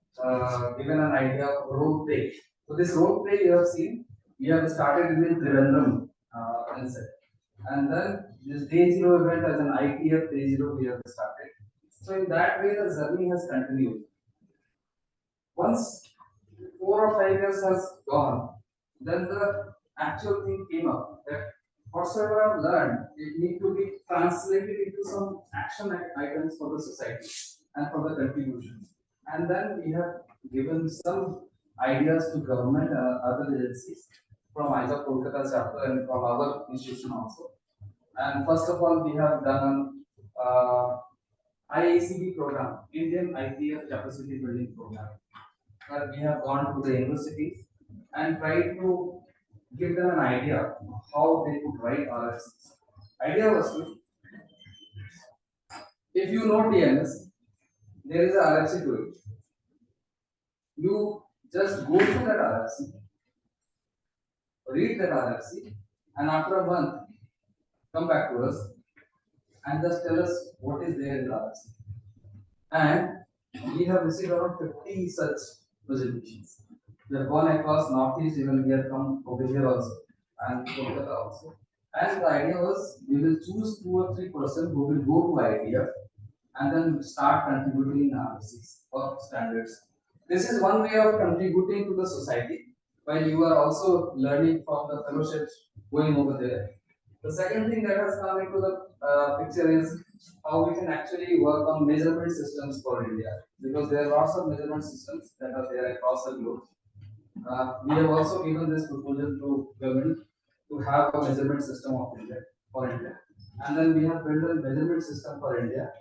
given an idea of role play. So this role play you have seen, we have started in Trivandrum inSIG. And then this day zero event as an ITF day zero we have started. So in that way the journey has continued. Once 4 or 5 years has gone, then the actual thing came up that whatsoever I've learned, it need to be translated into some action items for the society and for the contribution. And then we have given some ideas to government and other agencies from either Kolkata chapter and from other institution also. And first of all, we have done IACB program, Indian ITF Capacity Building Program, where we have gone to the universities and tried to give them an idea of how they could write RFCs. Idea was to, if you know TMS, there is a RFC to it. You just go to that RFC, read that RFC, and after a month, come back to us and just tell us what is there in the RFC. And we have received around 50 such presentations. We have gone across Northeast, even we have come over here also, and Kolkata also. And the idea was we will choose 2 or 3 persons who will go to ITF and then start contributing in RFCs or standards. This is one way of contributing to the society, while you are also learning from the fellowships going over there. The second thing that has come into the picture is how we can actually work on measurement systems for India, because there are lots of measurement systems that are there across the globe. We have also given this proposal to government to have a measurement system of India for India, and then we have built a measurement system for India,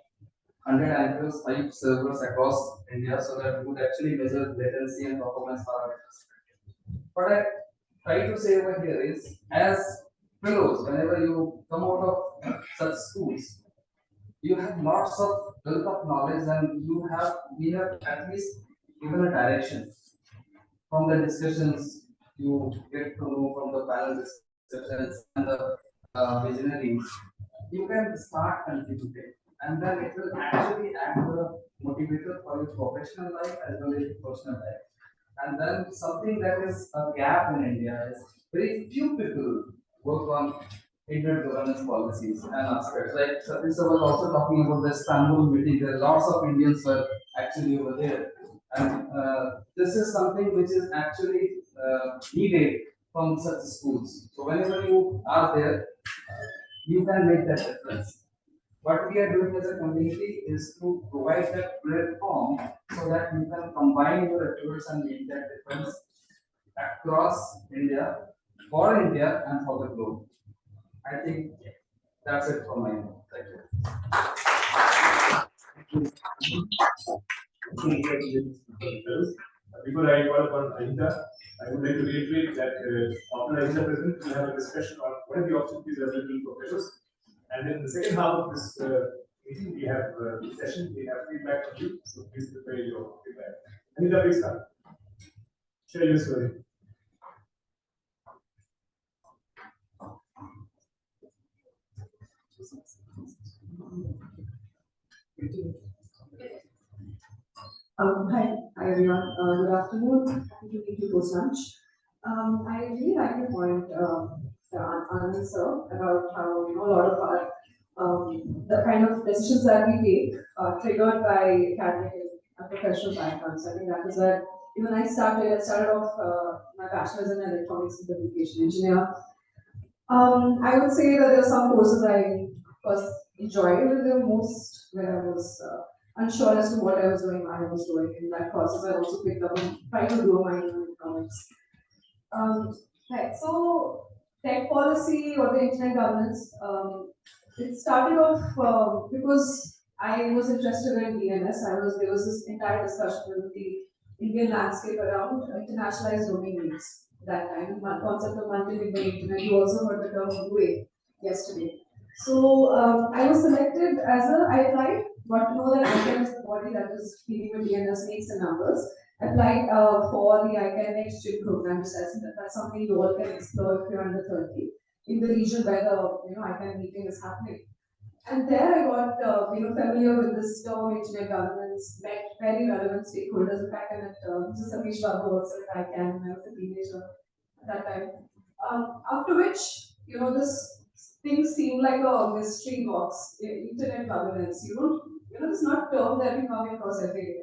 100 anchors, 5 servers across India, so that we could actually measure latency and performance parameters. What I try to say over here is, as fellows, whenever you come out of such schools, you have lots of wealth of knowledge, and we have at least given a direction from the discussions you get to know from the panel discussions and the visionaries. You can start contributing, and then it will actually act as a motivator for your professional life as well as your personal life. And then something that is a gap in India is very few people work on internet governance policies and aspects. Like Satish was also talking about the Istanbul meeting. There are lots of Indians were actually over there, and this is something which is actually needed from such schools. So whenever you are there, you can make that difference. What we are doing as a community is to provide that platform so that you can combine your efforts and make that difference across India, for India, and for the globe. I think that's it from my end. Thank you. Before I call upon Anita, I would like to reiterate that after Anita present, we have a discussion on what are the opportunities available for fellows. And then the second half of this meeting, we have session, we have feedback from you. So please prepare your feedback. Anita, please start. Share your story. Hi everyone. Good afternoon. Happy to meet you post lunch. I really like your point, Anand sir, about how a lot of our the kind of decisions that we take are triggered by academic and professional backgrounds. I think that is where even I started off my bachelor's in electronics and communication engineer. I would say that there are some courses I first enjoyed the most when I was unsure as to what I was doing, I was doing. In that process, I also picked up and tried to grow my own economics. Right, so tech policy or the internet governance, it started off because I was interested in DNS. There was this entire discussion with the Indian landscape around internationalized domain names that time, one concept of multi-domain internet. You also heard the term UA yesterday. So I was selected I applied, got to know that ICANN is the body that is dealing with DNS names and numbers. Applied for the ICANN Next Gen program, that's something you all can explore if you're under 30 in the region where the ICANN meeting is happening. And there I got familiar with this term internet governance, met very relevant stakeholders. In fact, I met Mr. Satish Babu also at ICANN when I was a teenager at that time. After which, this things seem like a mystery box. Internet governance, it's not a term that we come across every day.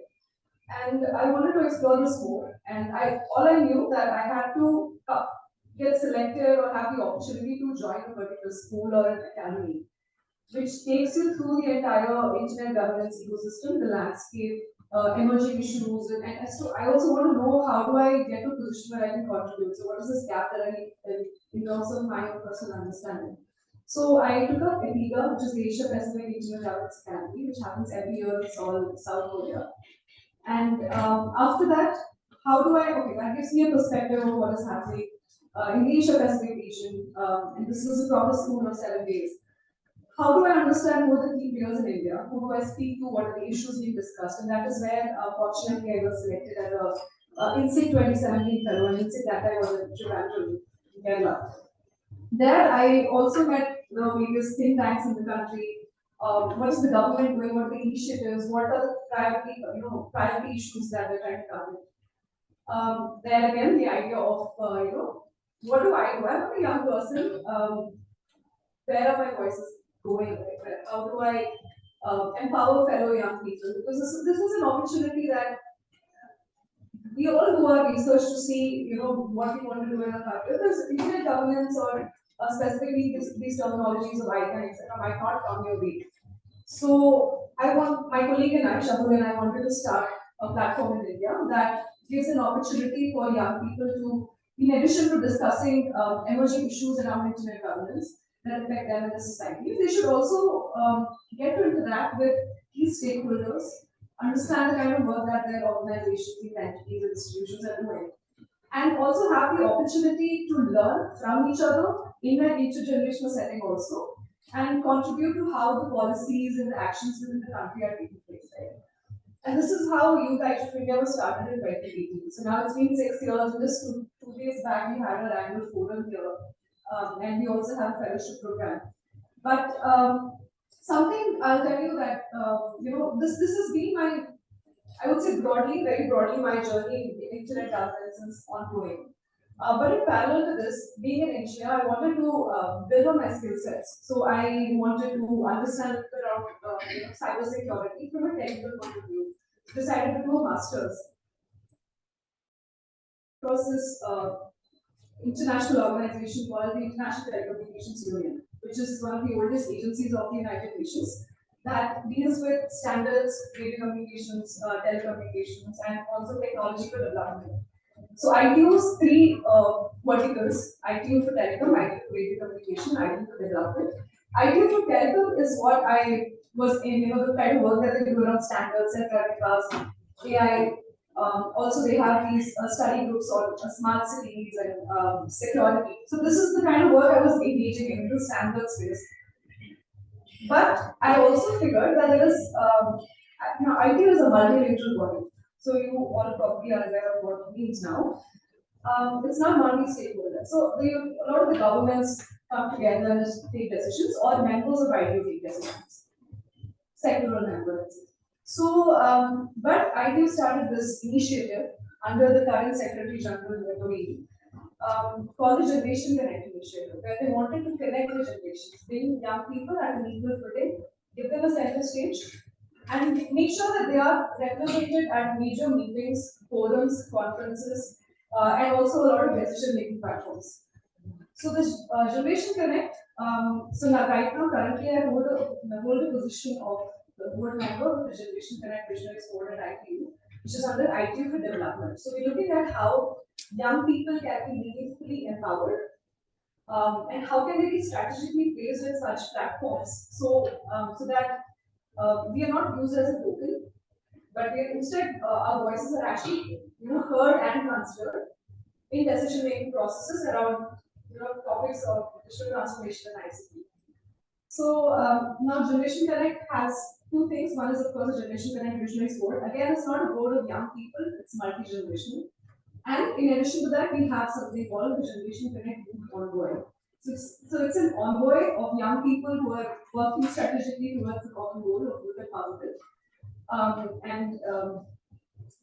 And I wanted to explore this more. And all I knew that I had to get selected or have the opportunity to join a particular school or an academy, which takes you through the entire internet governance ecosystem, the landscape, emerging issues, and so I also want to know how do I get to a position where I can contribute. So what is this gap that I need in terms of my own personal understanding? So I took up EPIGA, which is the Asia Pacific Internet Governance Academy, which happens every year in South Korea. And after that, that gives me a perspective of what is happening in the Asia Pacific region. And this was a proper school of 7 days. How do I understand who are the key players in India? Who do I speak to? What are the issues being discussed? And that is where, fortunately, I was selected as a inSIG 2017 fellow, and inSIG that I was in Trivandrum, Kerala. There, I also met various think tanks in the country. What is the government doing? What are the initiatives? What are the priority issues that they're trying to cover? There again, the idea of what do I do? I'm a young person. Where are my voices going? How do I empower fellow young people? Because this is an opportunity that we all do our research to see, what we want to do in our career. Because internet governance or specifically these terminologies of ICANN, etc., might not come your way. So my colleague and I, Shahul and I, wanted to start a platform in India that gives an opportunity for young people to, in addition to discussing emerging issues around internet governance that affect them in the society, they should also get to interact with key stakeholders, understand the kind of work that their organizations, these entities, and institutions are doing, and also have the opportunity to learn from each other in an intergenerational setting also, and contribute to how the policies and the actions within the country are taking place there. And this is how Youth IGF India was started in 2018. So now it's been 6 years. Just two days back, we had our annual forum here, and we also have a fellowship program. But something I'll tell you that this has been my, I would say very broadly, my journey in internet governance is ongoing. But in parallel to this, being an engineer, I wanted to build on my skill sets. So I wanted to understand around cyber security from a technical point of view. Decided to do a master's across this international organization called the International Telecommunications Union, which is one of the oldest agencies of the United Nations that deals with standards, radio communications, telecommunications, and also technology for development. So I use three verticals: ITU for telecom, ITU for radio communication, ITU for development. ITU for telecom is what I was in, the kind of work that they do around standards and traffic cars, AI. Also, they have these study groups on smart cities and security. So this is the kind of work I was engaging in, into standard space. But I also figured that there is, ITU is a multilateral body. So you all probably are aware of what it means now. It's not multi-stakeholder. So a lot of the governments come together and take decisions, or members of ITU take decisions, sectoral members. So, but ITU started this initiative under the current Secretary General called the Generation Connect Initiative, where they wanted to connect the generations, bring young people at an equal footing, give them a center stage, and make sure that they are represented at major meetings, forums, conferences, and also a lot of decision-making platforms. So this Generation Connect, so now currently I hold a position of the board member of the Generation Connect Visionaries Board at ITU, which is under ITU for development. So we're looking at how young people can be meaningfully empowered, and how can they be strategically placed in such platforms, so that we are not used as a token, but we are instead our voices are actually heard and considered in decision-making processes around topics of digital transformation and ICT. So now Generation Connect has two things. One is of course the Generation Connect Visionaries Board. Again, it's not a board of young people; it's multi-generational. And in addition to that, we have something called the Generation Connect Youth Envoy. So it's an envoy of young people who are working strategically towards the common goal of youth empowerment.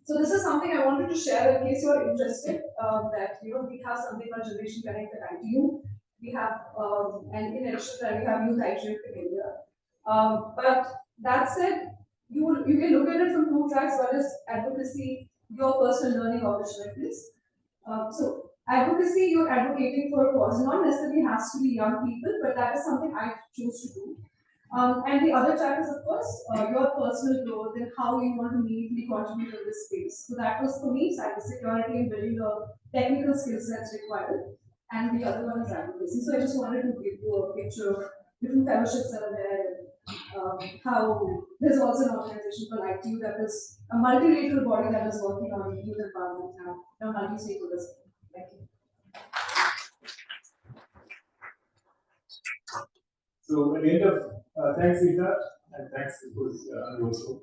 So this is something I wanted to share in case you are interested. That we have something called Generation Connect at ITU. we have, and in addition to that, we have youth IGF in India. But that said, you can look at it from two tracks. One is advocacy, your personal learning opportunities. So advocacy, you're advocating for a cause, not necessarily has to be young people, but that is something I choose to do. And the other track is, of course, your personal growth and how you want to meaningfully contribute in this space. So that was for me, cybersecurity and building the technical skills that's required. And the other one is advocacy. So I just wanted to give you a picture of different fellowships that are there, and how there's also an organization called ITU that is a multilateral body that is working on youth empowerment now, a multi-stakeholders. Thank you. So at the end of, thanks Rita, and thanks of course also.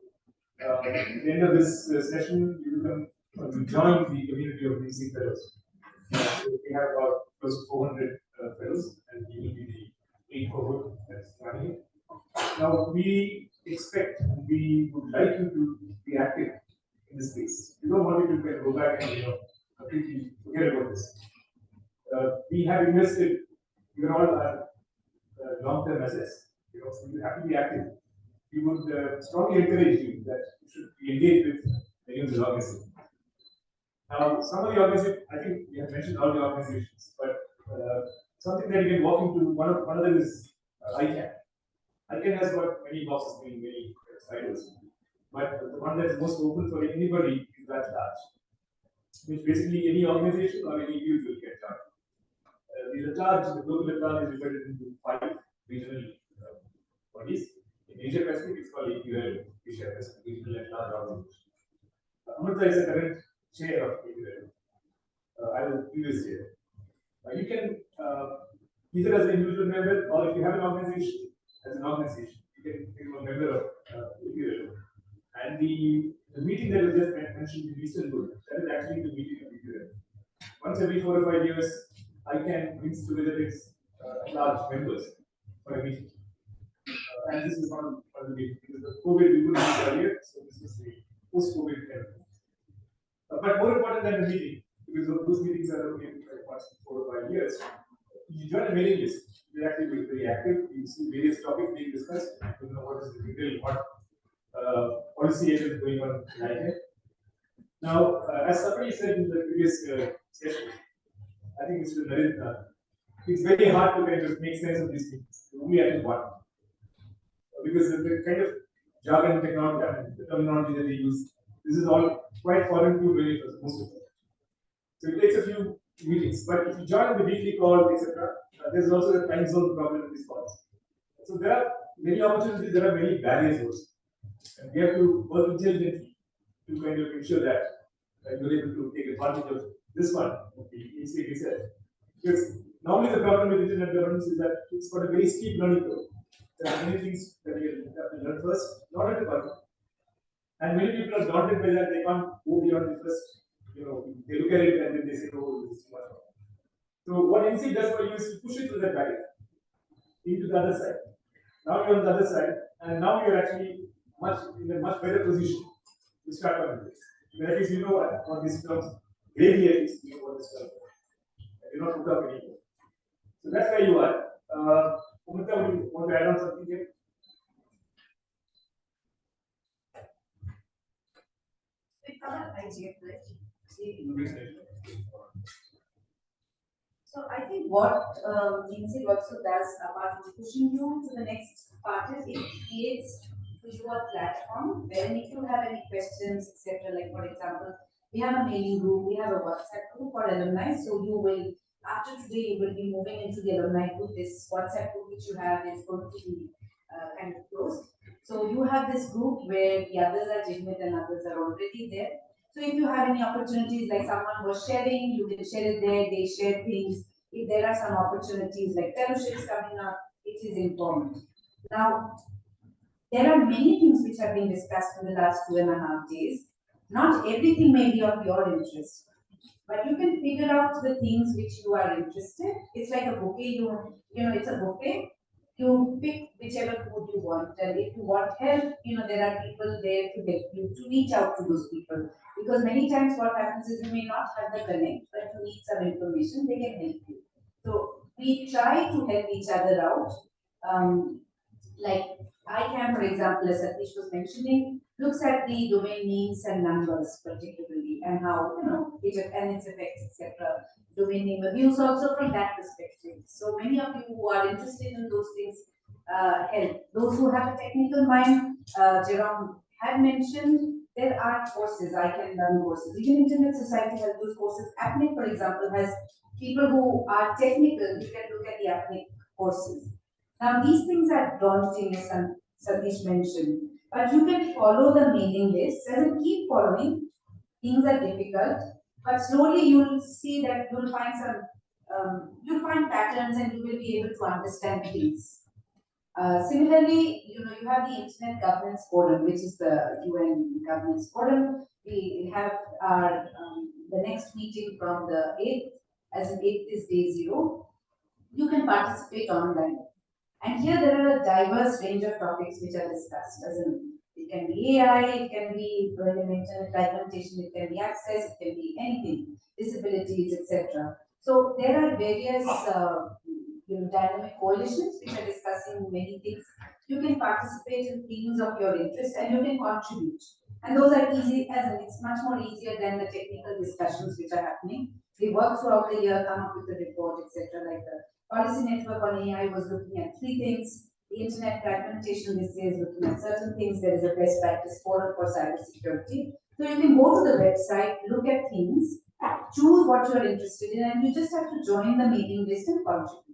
At the end of this session, you will join the community of inSIG fellows. So we have about close to 400 fellows, and you will be the 8th cohort that's running it. Now we expect, we would like you to be active in this space. We don't want you to go back and completely forget about this. We have invested, you are all long-term assets. So you have to be active. We would strongly encourage you that you should be engaged with any of the organizations. Now, some of the organizations, I think we have mentioned all the organizations, but something that you can walk into, one of them is ICANN. ICANN has got many boxes, many silos, but the one that is most open for anybody is that large, which basically any organization or any individual can join. The large, the global large is divided into 5 regional bodies. In Asia Pacific, it's called APL, Asia Pacific Regional and Large Organization. Amrita is the current chair of APL. I was previous chair. You can either as an individual member or if you have an organization, as an organization, you can become a member of APL. And the meeting that was just mentioned in Istanbul, that is actually the meeting of APL. Once every 4 or 5 years, ICANN brings together its large members for a meeting. And this is one of the meetings. Because the COVID we couldn't do earlier, so this is the post-COVID event. But more important than the meeting, because those meetings are only once in 4 or 5 years, you join a mailing list. They're actually very active. You see various topics being discussed. You know what is the detail, what policy is going on in ICANN. Now, as somebody said in the previous session, I think Mr. Narendra, it's very hard to kind of make sense of these things. You only attend one. Because the kind of jargon technology, the terminology that they use, this is all quite foreign to many of us, most of us. So it takes a few meetings. But if you join the weekly call, etc., there's also a time zone problem in these calls. So there are many opportunities, there are many barriers also. And we have to work intelligently to kind of ensure that you're able to take advantage of this one, the inSIG itself. Because normally the problem with internet governance is that it's got a very steep learning curve. There are many things that you have to learn first, not at the bottom. And many people are daunted by that, they can't go beyond the first, they look at it and then they say, oh, this is too much. So what inSIG does for you is to push it through that barrier into the other side. Now you're on the other side, and now you're actually in a much better position to start on this. At least you know what this terms, maybe at least you know what this terms are. You're not hooked up anymore. So that's where you are. Umita, would you want to add on something here? So I think what inSIG also does, apart from pushing you to the next part, is it creates visual platform where if you have any questions, etc., like for example, we have a mailing group, we have a WhatsApp group for alumni, so you will, after today, you will be moving into the alumni group. This WhatsApp group which you have is going to be kind of closed. So you have this group where the others are Jigmit and others are already there. So if you have any opportunities, like someone was sharing, you can share it there, they share things. If there are some opportunities like fellowships coming up, it is informed. Now, there are many things which have been discussed in the last 2.5 days. Not everything may be of your interest, but you can figure out the things which you are interested. It's like a bouquet, it's a buffet. You pick whichever food you want, and if you want help, there are people there to help you, to reach out to those people. Because many times what happens is you may not have the connect, but you need some information, they can help you. So we try to help each other out. Like ICANN, for example, as Satish was mentioning, looks at the domain names and numbers particularly, and how, and its effects, etc. Domain name abuse also from that perspective. So many of you who are interested in those things help. Those who have a technical mind, Jerome had mentioned, there are courses, I can learn courses. Even Internet Society has those courses. APNIC, for example, has people who are technical, you can look at the APNIC courses. Now, these things are daunting, as Satish mentioned, but you can follow the mailing list and keep following. Things are difficult, but slowly you'll see that you'll find you'll find patterns and you will be able to understand things. Similarly, you have the Internet Governance Forum, which is the UN Governance Forum. We have our the next meeting from the 8th, as in 8th is day 0. You can participate online. And here there are a diverse range of topics which are discussed. As in, it can be AI, it can be internet fragmentation, it can be access, it can be anything, disabilities, etc. So there are various dynamic coalitions which are discussing many things. You can participate in fields of your interest and you can contribute. And those are easy, as in it's much more easier than the technical discussions which are happening. We work throughout the year, come up with a report, etc. Like the policy network on AI was looking at 3 things. The internet fragmentation this year is looking at certain things. There is a best practice forum for cybersecurity. So you can go to the website, look at things, choose what you are interested in, and you just have to join the mailing list and contribute.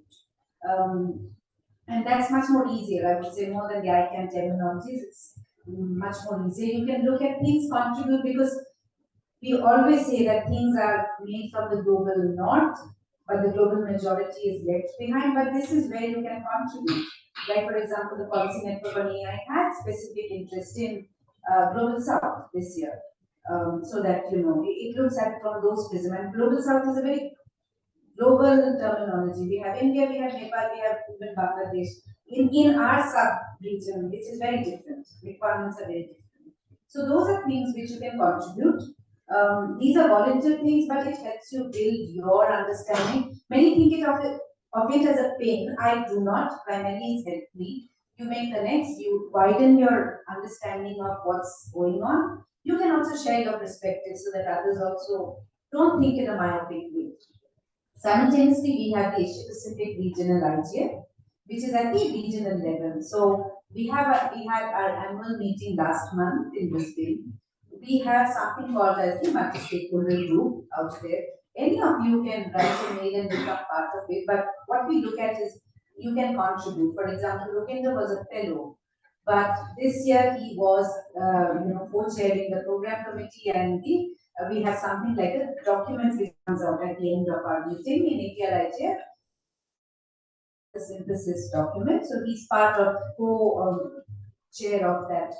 And that's much more easier, I would say, more than the ICANN terminologies. It's much more easier. You can look at things, contribute, because we always say that things are made from the global north, but the global majority is left behind. But this is where you can contribute. Like, for example, the policy network on AI had specific interest in global south this year. So that, it looks at from those prism. And global south is a very global terminology. We have India, we have Nepal, we have even Bangladesh. In our sub-region, which is very different. Requirements are very different. So those are things which you can contribute. These are volunteer things, but it helps you build your understanding. Many think of it as a pain. I do not. Primarily, it's helped me. You make connects, you widen your understanding of what's going on. You can also share your perspective so that others also don't think in a myopic way. Simultaneously, we have the Asia Pacific Regional IGF, which is at the regional level. So we had our annual meeting last month in Brisbane. We have something called as the multi-stakeholder group out there. Any of you can write a mail and become part of it, but what we look at is you can contribute. For example, Rupinder was a fellow, but this year he was, co-chairing the program committee, and we have something like a document which comes out at the end of our meeting in APRIJ, the synthesis document. So he's part of co-chair of that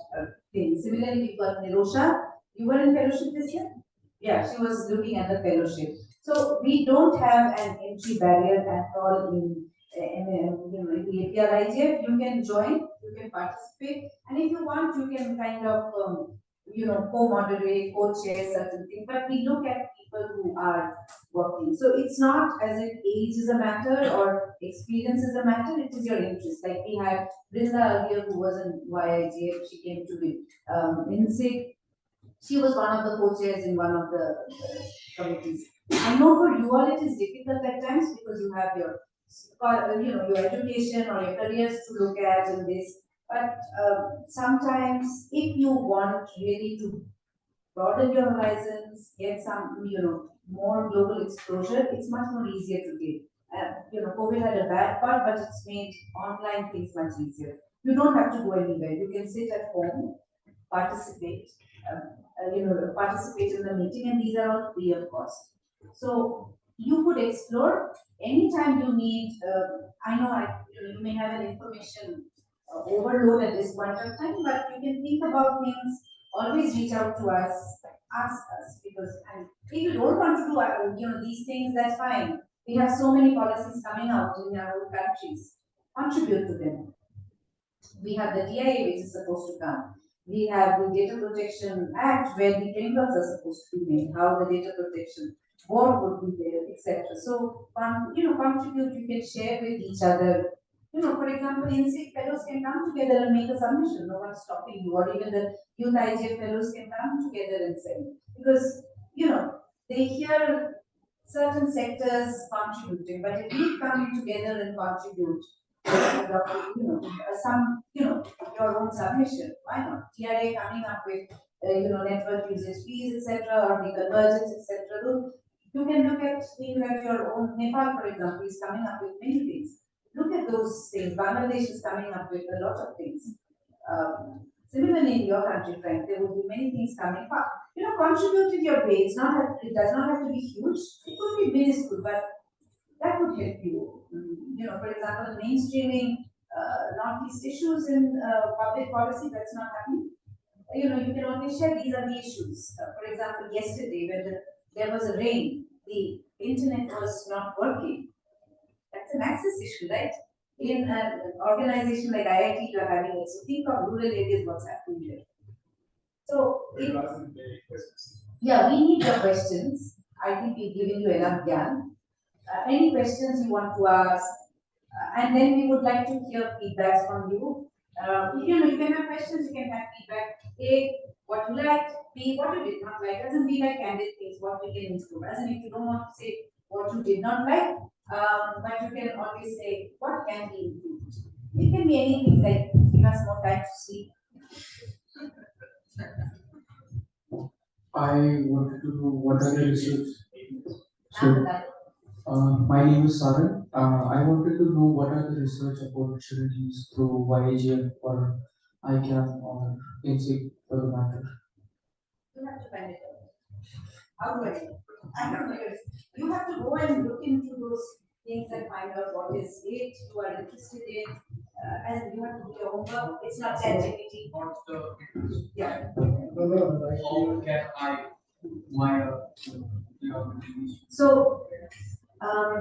thing. Similarly, we've got Nirosha. You were in fellowship this year? Yeah, she was looking at the fellowship. So we don't have an entry barrier at all in the APRIJ. You can join, you can participate, and if you want, you can kind of co-moderate, co-chair certain things, but we look at people who are working. So it's not as if age is a matter or experience is a matter, it is your interest. Like we had Brinda earlier who was in YIGF, she came to the inSIG. She was one of the co-chairs in one of the committees. I know for you all it is difficult at times because you have your your education or your careers to look at in this. But sometimes, if you want really to broaden your horizons, get some, more global exposure, it's much more easier to get. COVID had a bad part, but it's made online things much easier. You don't have to go anywhere. You can sit at home, participate, participate in the meeting, and these are all free of cost. So you could explore anytime you need. I know you may have an information overload at this point of time, but you can think about things. Always reach out to us, ask us, because if you don't want to do these things, that's fine. We have so many policies coming out in our own countries. Contribute to them. We have the DIA which is supposed to come. We have the Data Protection Act where the frameworks are supposed to be made, how the data protection board would be there, etc. So, contribute, you can share with each other. For example, inSIG fellows can come together and make a submission, no one's stopping you, or even the youth IGF fellows can come together and send. Because, they hear certain sectors contributing, but if we come together and contribute, your own submission, why not? TRA coming up with, network usage fees, etc., or the convergence, etc. You can look at things like your own. Nepal, for example, is coming up with many things. Look at those things. Bangladesh is coming up with a lot of things. Similarly, in your country, friend, there will be many things coming up. Contribute with your way. It does not have to be huge. It could be minuscule, but that would help you. For example, mainstreaming Northeast issues in public policy, that's not happening. You can always share these are the issues. For example, yesterday when there was a rain, the internet was not working. That's an access issue, right? In an organization like IIT, you are having it. So think of rural areas, what's happening here. So, we need your questions. I think we've given you enough gyan. Any questions you want to ask, and then we would like to hear feedbacks from you. You can have questions, you can have feedback. A, what you liked, B, what you did not like. Doesn't be like candid things, what we can improve. As in, if you don't want to say what you did not like, but you can always say what can be improved. It can be anything like give us more time to sleep. I wanted to know what are the research. My name is Saran. I wanted to know what are the research opportunities through YAGF or ICAM or inSIG for the matter. You have to find it out. How do I know? I don't know. You have to go and look into those things and find out what is it you are interested in. And you have to do your homework. It's not ChatGPT. Yeah. How can I wire So,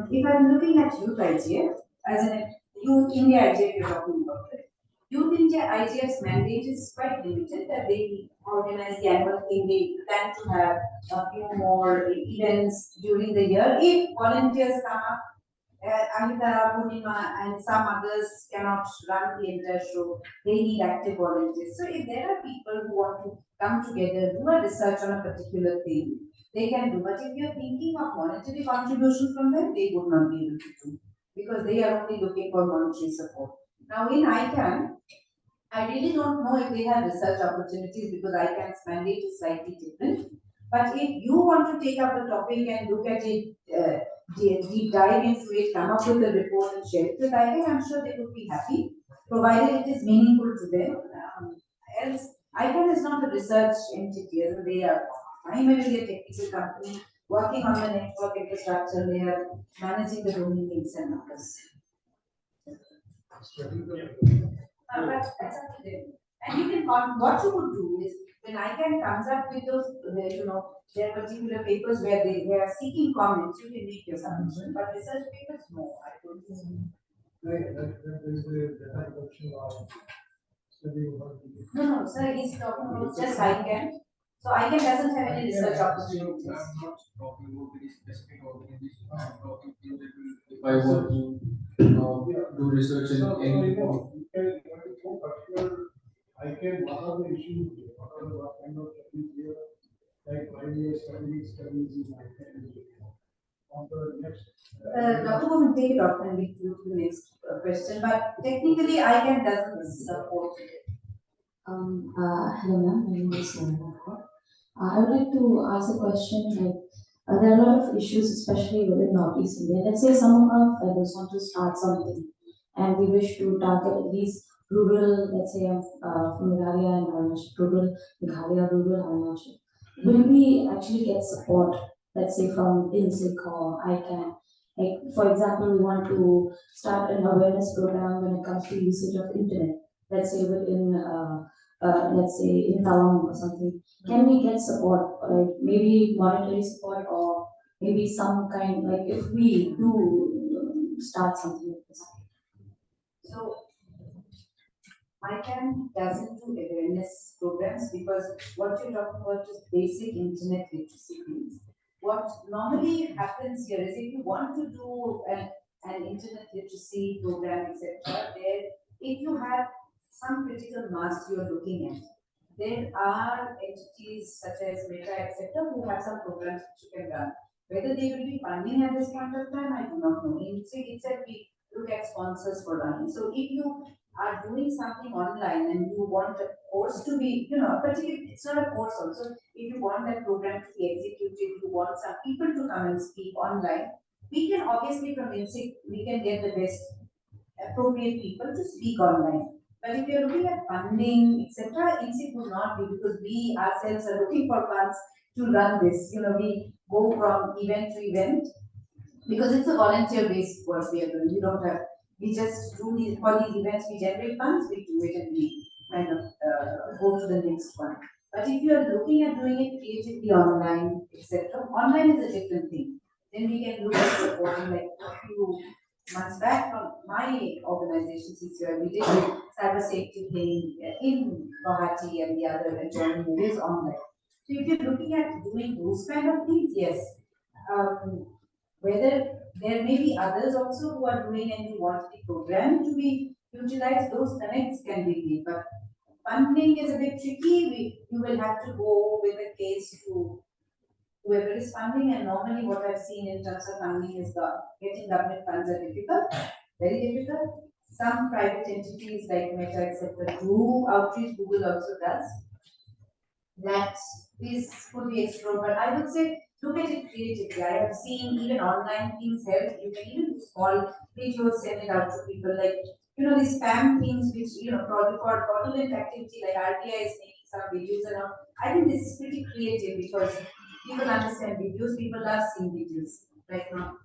if I'm looking at Youth IGF, as in Youth India IGF you're talking about, right? Youth India IGF's mandate is quite limited, that they organize the annual thing. They plan to have a few more events during the year. If volunteers come up, Amita, Purnima, and some others cannot run the entire show, they need active volunteers. So if there are people who want to come together, do a research on a particular thing, they can do. But if you're thinking of monetary contribution from them, they would not be able to do, because they are only looking for monetary support. Now in ICANN, I really don't know if they have research opportunities, because ICANN's mandate is slightly different. But if you want to take up a topic and look at it, deep dive into it, come up with a report and share it with ICANN, I'm sure they would be happy, provided it is meaningful to them. Else, ICANN is not a research entity, as they are primarily a technical company working on the network infrastructure. They are managing the domain names and others. But that's up to them. And you can, what you would do is, when ICANN comes up with those, their particular papers where they are seeking comments, you can make your submission. But research papers, no, I don't think. No, sir, he's talking about just ICANN. So ICANN doesn't have any research opportunities. I'm not talking about any specific organization. I'm talking in general. If I want to do research in any I can, what are the issues, what kind of studies here, like 5 years studies in on the next. Dr. will take it off and we move to the next question, but technically ICANN doesn't support it. Hello ma'am, my name is Nandita. I would like to ask a question like, there are a lot of issues, especially within Northeast India. Let's say some of our fellows want to start something and we wish to target at least rural, let's say I'm from Meghalaya and Arunachal, rural Meghalaya, rural Arunachal. Will we actually get support, let's say from inSIG or ICANN? Like, for example, we want to start an awareness program when it comes to usage of internet, let's say within, let's say in Tawang or something. Can we get support, like maybe monetary support or maybe some kind, like if we do start something like this? So, ICANN doesn't do awareness programs, because what you're talking about is basic internet literacy things. what normally happens here is if you want to do an internet literacy program, etc., there, if you have some critical mass you are looking at, there are entities such as Meta, etc., who have some programs which you can run. Whether they will be funding at this point of time, I do not know. In inSIG itself, we look at sponsors for running. So if you are doing something online and you want a course to be, particularly, it's not a course also. If you want that program to be executed, you want some people to come and speak online, we can obviously from inSIG, we can get the best appropriate people to speak online. But if you're looking at funding, etc., inSIG will not be, because we ourselves are looking for funds to run this. We go from event to event because it's a volunteer-based work we are doing. We just do these, for these events, we generate funds, we do it, and we kind of go to the next one. But if you are looking at doing it creatively online, etc., online is a different thing. Then we can look at supporting, like a few months back from my organization, CCI, we did a cyber safety thing in Guwahati and the other adjoining areas online. So if you're looking at doing those kind of things, yes. Whether there may be others also who are doing and you want the program to be utilized, those connects can be made. But funding is a bit tricky. You will have to go with a case to whoever is funding, and normally what I've seen in terms of funding is getting government funds are difficult, very difficult. Some private entities like Meta, etc., do outreach. Google also does. That could be explored, but I would say look at it creatively. I have seen even online things help. You can even do small videos, send it out to people, like these spam things which fraudulent activity, like RBI is making some videos and all. I think this is pretty creative because people understand videos, people love seeing videos right now.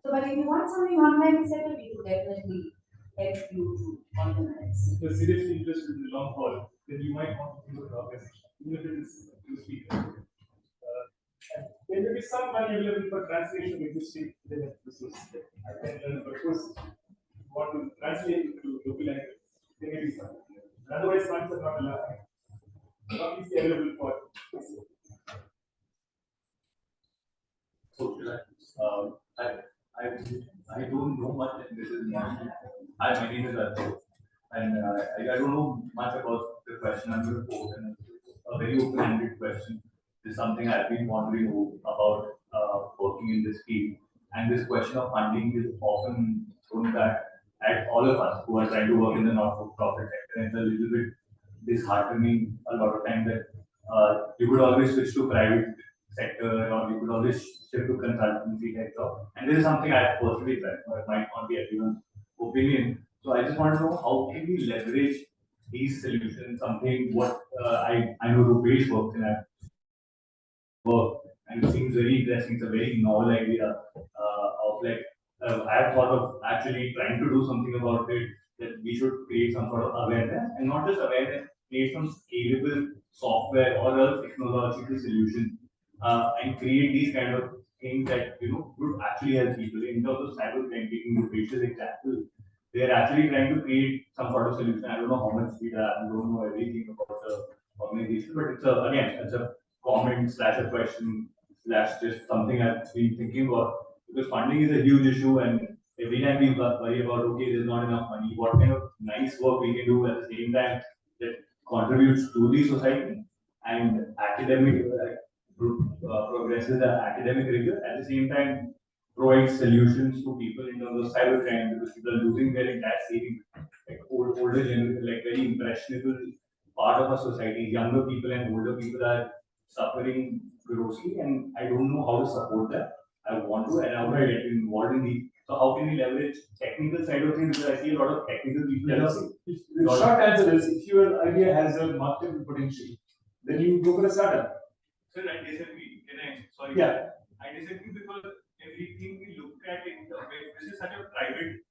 So, but if you want something online, etc., we will definitely help you to organize. If you're seriously interested in the long haul, then you might want to do an organization, even if it is to speak. There may be some money available for translation if you speak the resources. I can learn, but of course, if you want to translate into local language, there may be some. Otherwise, funds are not allowed. Not easily available for. So, I don't know much, and this is my name is Arjun, and I don't know much about the question I'm going to pose, and it's a very open-ended question. This is something I've been wondering about working in this field, and this question of funding is often thrown back at all of us who are trying to work in the not-for-profit sector, and it's a little bit disheartening a lot of time that you could always switch to private sector, or you could always shift to consultancy type job. And this is something I personally tried, or it might not be everyone's opinion. So I just want to know how can we leverage these solutions, something what I know Rupesh works in at work, and it seems very interesting. It's a very novel idea of like, I have thought of actually trying to do something about it, that we should create some sort of awareness, and not just awareness, create some scalable software or a technological solution, and create these kind of things that would actually help people. In terms of cybercrime, taking the Rupesh's example, they are actually trying to create some sort of solution. I don't know how much speed I don't know everything about the organization, but it's a comment slash a question slash just something I've been thinking about, because funding is a huge issue, and every time we worry about, okay, there's not enough money, what kind of nice work we can do at the same time that contributes to the society and academic progresses the academic rigor, at the same time provides solutions to people in terms of cybercrime, because people are losing their entire savings, like older generation, like very impressionable part of our society, younger people and older people are suffering grossly, and I don't know how to support that. I want to, and I want to get involved in these. So how can we leverage technical side of things? Because I see a lot of technical people. The short answer is, if your idea has a marketable potential, then you go for a startup. Sir, I disagree. Sorry. Yeah. I disagree because everything we look at this is such a private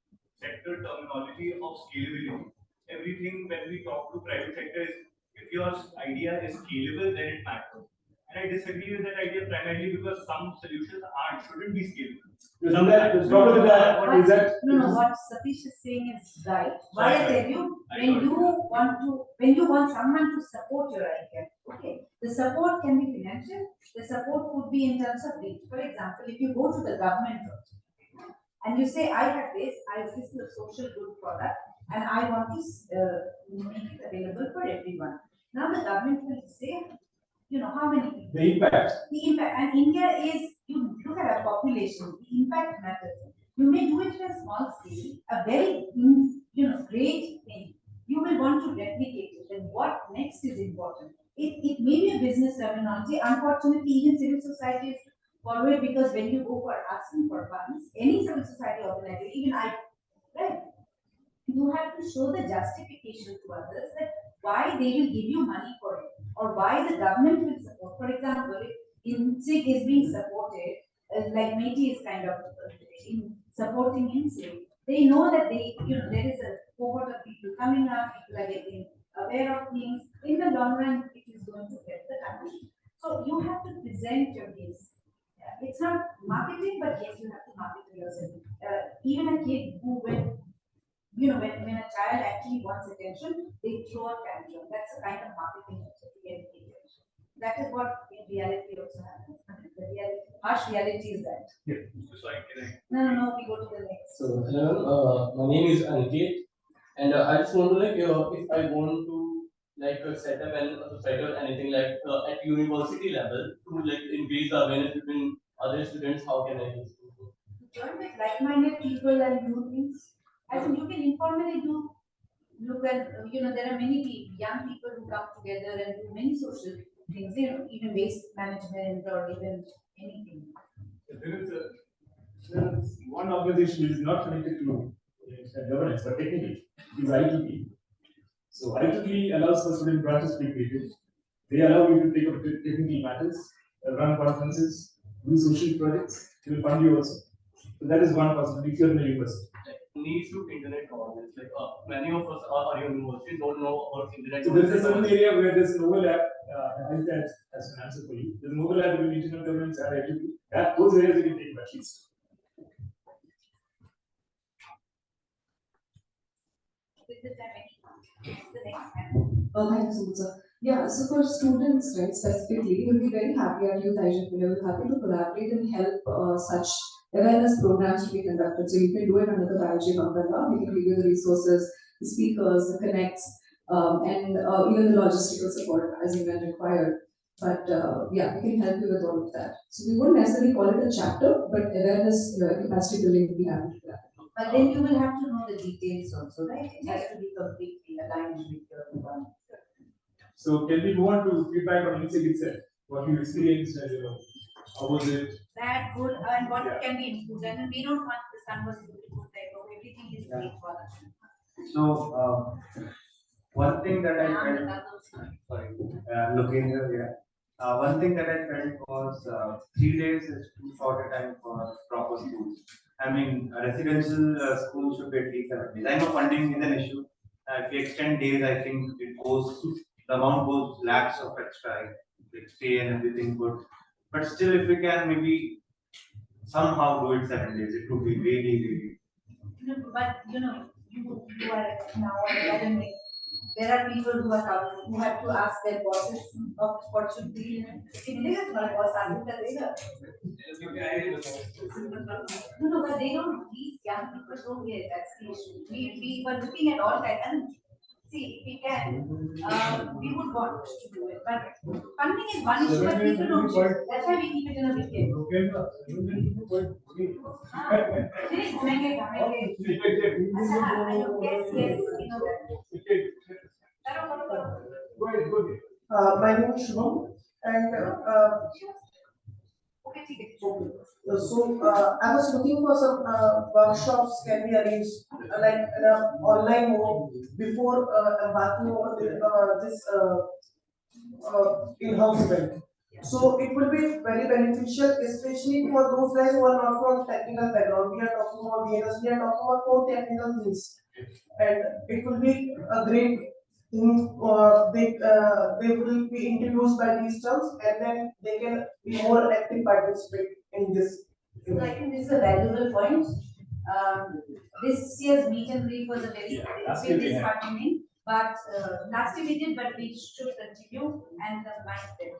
sector terminology of scalability. Everything when we talk to private sector is, if your idea is scalable, then it matters. And I disagree with that idea primarily because some solutions shouldn't be scalable. The problem with that is that what Satish is saying is right. Why I tell you, when you want someone to support your idea, okay, The support can be financial, the support could be in terms of reach. For example, if you go to the government and you say, I have this, this is a social good product, and I want to make it available for everyone. Now the government will say, how many people? The impact. The impact. And India is, you look at our population, the impact matters. You may do it in a small scale, a very, great thing. You will want to replicate it. Then what next is important. It may be a business terminology. Unfortunately, even civil societies follow it because when you go for asking for funds, any civil society organization, even right? You have to show the justification to others that why they will give you money for it or why the government will support. For example, if inSIG is being supported, like METI is kind of in supporting inSIG, they know that there is a cohort of people coming up, people are getting aware of things. In the long run, it is going to help the country. So you have to present your case. It's not marketing, but yes, you have to market yourself. Even a kid who when a child actually wants attention, they throw a tantrum. That's a kind of marketing also to get attention. That is what in reality also happens. Harsh reality is that. Yeah. No, we go to the next. So, hello, my name is Aniket, and I just want to if I want to set up a society or anything at university level to increase the awareness between other students, how can I use it? Join with like-minded people and do things. I think you can informally look at, there are many young people who come together and do many social things, even waste management or even anything. There is one organization which is not connected to governance, but technically, is I2P. So I2P allows for student branches to be created. They allow you to take up technical matters, run conferences, do social projects. They will fund you also. So that is one possibility if you are in a university. Needs to internet governance. Many of us are university don't know about internet. So there is a certain area where there is an overlap. I think that as an answer for you. There is an overlap between internet governance and I2P. Those areas you can take at least. Thank you so much, sir. Yeah, so for students, right, specifically, we'll be very happy at Youth IGF, we'll be happy to collaborate and help such awareness programs to be conducted. So you can do it under the IGF umbrella. We can give you the resources, the speakers, the connects, and even the logistical support as and when required. But yeah, we can help you with all of that. So we wouldn't necessarily call it a chapter, but awareness capacity building would be happy to that. But then you will have to know the details also, right? It has to be completely aligned with your one. So can we move on to feedback on inSIG itself? What you experienced and how was it? That good and what can be improved. And we don't want this conversation to be like, oh, everything is great for us. So one thing that I felt, looking here, one thing that I felt was 3 days is too short a time for proper schools. I mean, a residential school should be at least 7 days. I know funding is an issue. If we extend days, I think the amount goes lakhs of extra, like stay and everything good. But still, if we can maybe somehow do it 7 days, it would be really. But you are now academic. There are people who have to ask their bosses of what should be. No, but they don't. These young people don't get that's the issue. We were looking at all that and see if we can. We would want to do it, but funding is one issue, but people don't choose. That's why we keep it in a weekend. My name is Shubham, and I was looking for some workshops can be arranged like in an online mode before embarking on this in-house event. So it will be very beneficial, especially for those guys who are not from technical background. We are talking about VNS, we are talking about core technical things, and it will be a great thing. They will be introduced by these terms, and then they can be more active participate in this. So I think this is a valuable point. This year's meet and greet was a very disheartening. But last year we did, but we should continue and the mind did.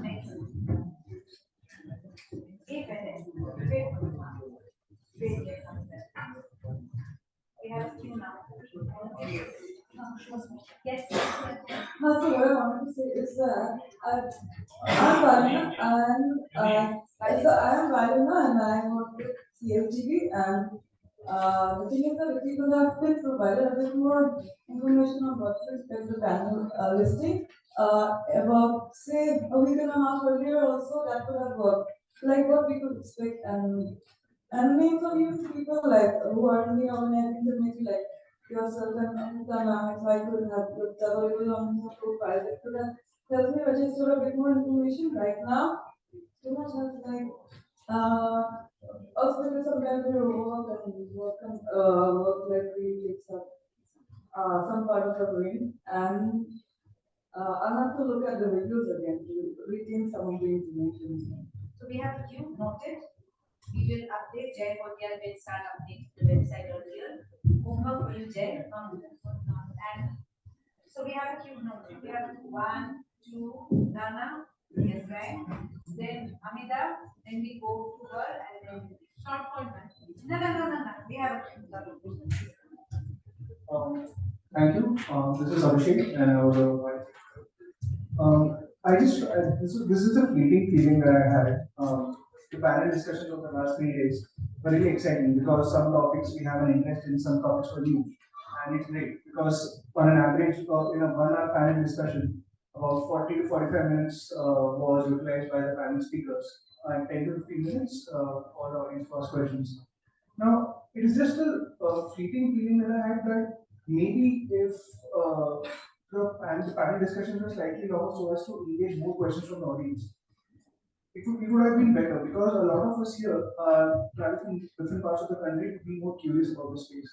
Next. Wait, we have a queue now. Yes. No, so what I wanted to say is that I'm Valina and so I am Valina and I am on with CSGB and the thing is that if you could have been provided a bit more information on what to expect the panel listing about say a week and a half earlier also that could have worked. Like what we could expect and names of youth people like who are in the organizing maybe like yourself and Amita ma'am, if I could have looked available on your profile, it could have helped me register a bit more information right now. Too much has like also because sometimes we overwork and work like really takes up some part of the brain and I'll have to look at the videos again to retain some of the information. So we have a queue noted. We will update Jay Hotel will start updating the website earlier. Homework will Jay and so we have a queue noted. We have 1, 2, Nana, yes, right? Then Amida, then we go to her and then short point. No. We have a queue. Thank you. This is Abhishek, and I was this is a fleeting feeling that I had. The panel discussions over the last 3 days were really exciting because some topics we have an interest in, some topics were new, and it's great because on an average in a 1 hour panel discussion, about 40 to 45 minutes was utilized by the panel speakers, and 10 to 15 minutes for the audience to ask questions. Now, it is just a fleeting feeling that I had that maybe if the panel discussions were slightly longer so as to engage more questions from the audience, it would have been better because a lot of us here are traveling from different parts of the country to be more curious about the space.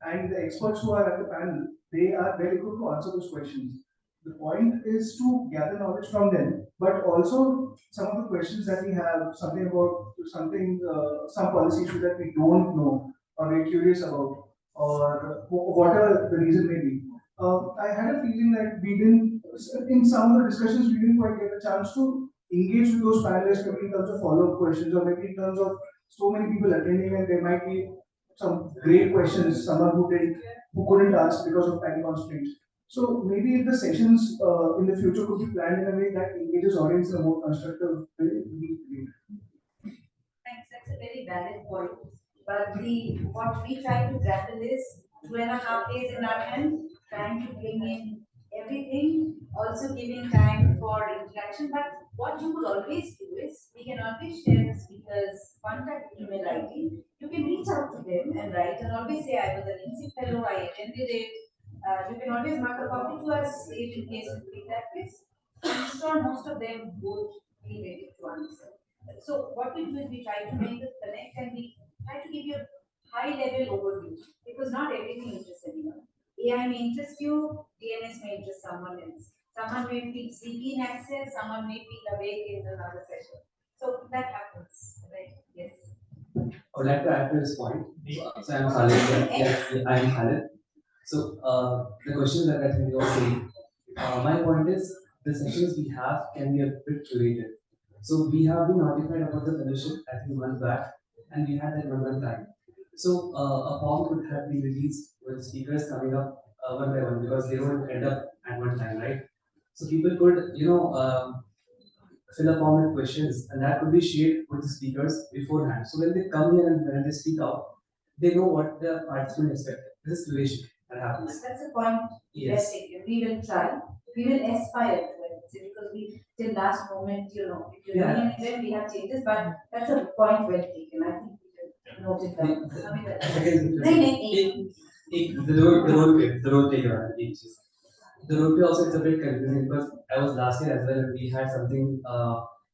And the experts who are at the panel, they are very good to answer those questions. The point is to gather knowledge from them, but also some of the questions that we have, something about some policy issue that we don't know or we're curious about, or whatever the reason may be. I had a feeling that we didn't, in some of the discussions, we didn't quite get a chance to engage with those panelists, maybe in terms of follow-up questions, or maybe in terms of so many people attending, and there might be some great questions, someone who couldn't ask because of time constraints. So maybe if the sessions in the future could be planned in a way that engages audience in a more constructive way, it would be great. Thanks, that's a very valid point. But what we try to grapple is 2.5 days in our hand, trying to bring in everything, also giving time for interaction. But what you could always do is we can always share the speaker's contact email ID. You can reach out to them and write and always say I was an inSIG fellow, I attended it. You can always mark a copy to us in case you feel that place. I'm sure most of them would be ready to answer. So what we do is we try to make the connect and we try to give you a high level overview because not everything interests anyone. AI may interest you, DNS may interest someone else. Someone may be seeking access, someone may be awake in another session. So that happens, right? Yes. I would like to add to this point. So I'm Khalid. Yes, I'm Khalid. So the question that I think you are saying, my point is the sessions we have can be a bit curated. So we have been notified about the fellowship I think months back, and we had that number time. So a form could have been released with speakers coming up one by one because they don't end up at one time, right? So people could, fill a form with questions, and that could be shared with the speakers beforehand. So when they come here and when they speak out, they know what the participant expected. This is curation that happens. That's the point. Yes. We will try. We will aspire to it because we till last moment, if you're doing an event, we have changes, but that's a point well taken. I think we should note it down. The road taker. The road also is a bit confusing because I was last year as well and we had something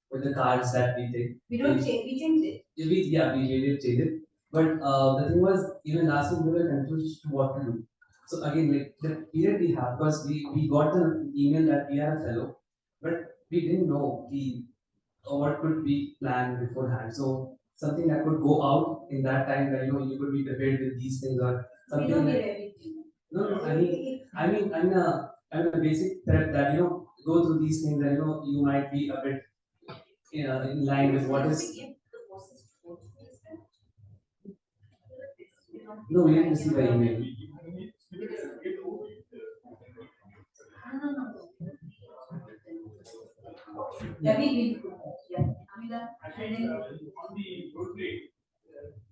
with the cards that we take. We don't change, we changed it. We did change it. But the thing was, even last year we were confused to what to do. So again, like the period we have, because we got the email that we are a fellow, but we didn't know what could be planned beforehand. So something that could go out in that time that you could be prepared with these things or something. We don't like, give everything. No, I mean I'm a basic prep that go through these things and you might be a bit in line with what is. No, we didn't receive an email. Very beautiful. Yeah. Amida. On the road trip,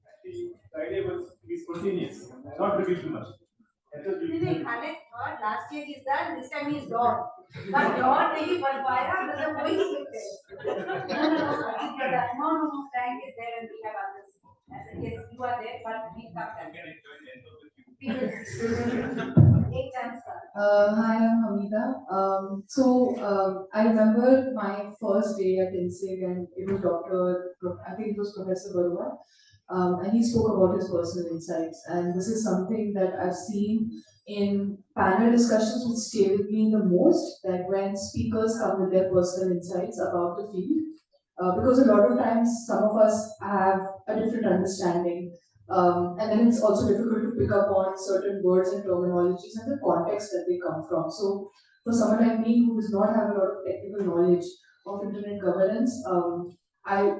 actually, the idea was to be spontaneous, not reveal too much. Khaled thought last year he's done, this time he's gone. But God नहीं बन पाया, मतलब वही सकते हैं. No, Frank is there and we have others. I said, yes, you are there, but we come back. Take chance, sir. Hi, I'm Hamida. I remember my first day at inSIG and it was I think it was Professor Barua, and he spoke about his personal insights. And this is something that I've seen in panel discussions which stay with me the most, that when speakers come with their personal insights about the field, because a lot of times some of us have a different understanding. And then it's also difficult to pick up on certain words and terminologies and the context that they come from. So for someone like me who does not have a lot of technical knowledge of internet governance, I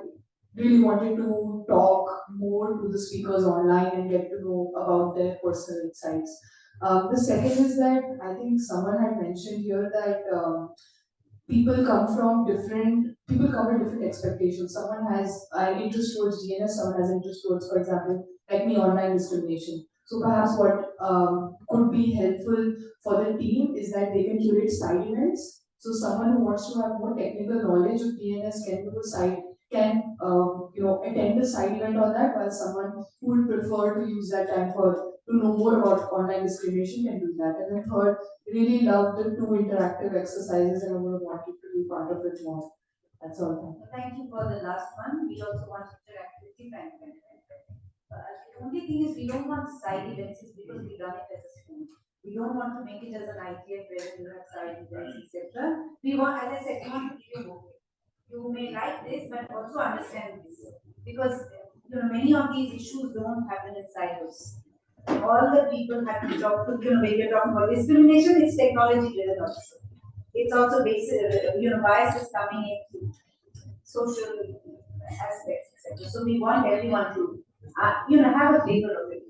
really wanted to talk more to the speakers online and get to know about their personal insights. The second is that I think someone had mentioned here that people come with different expectations. Someone has an interest towards DNS, someone has interest towards, for example, like me, online discrimination. So perhaps what could be helpful for the team is that they can curate side events. So someone who wants to have more technical knowledge of DNS can do a side, can attend a side event on that, while someone who would prefer to use that time to know more about online discrimination can do that. And then third, really love the two interactive exercises and I would have wanted to be part of it more. That's all. Thank you for the last one. We also want interactivity and the only thing is we don't want side events is because we run it as a school. We don't want to make it as an ITF where you have side events, etc. We want, as I said, we want to give you both. You may like this, but also understand this. Because many of these issues don't happen in silos. All the people have to talk to, when you're talking about discrimination, it's technology driven also. It's also bias is coming in through social aspects, etc. So we want everyone to, have a flavor of it.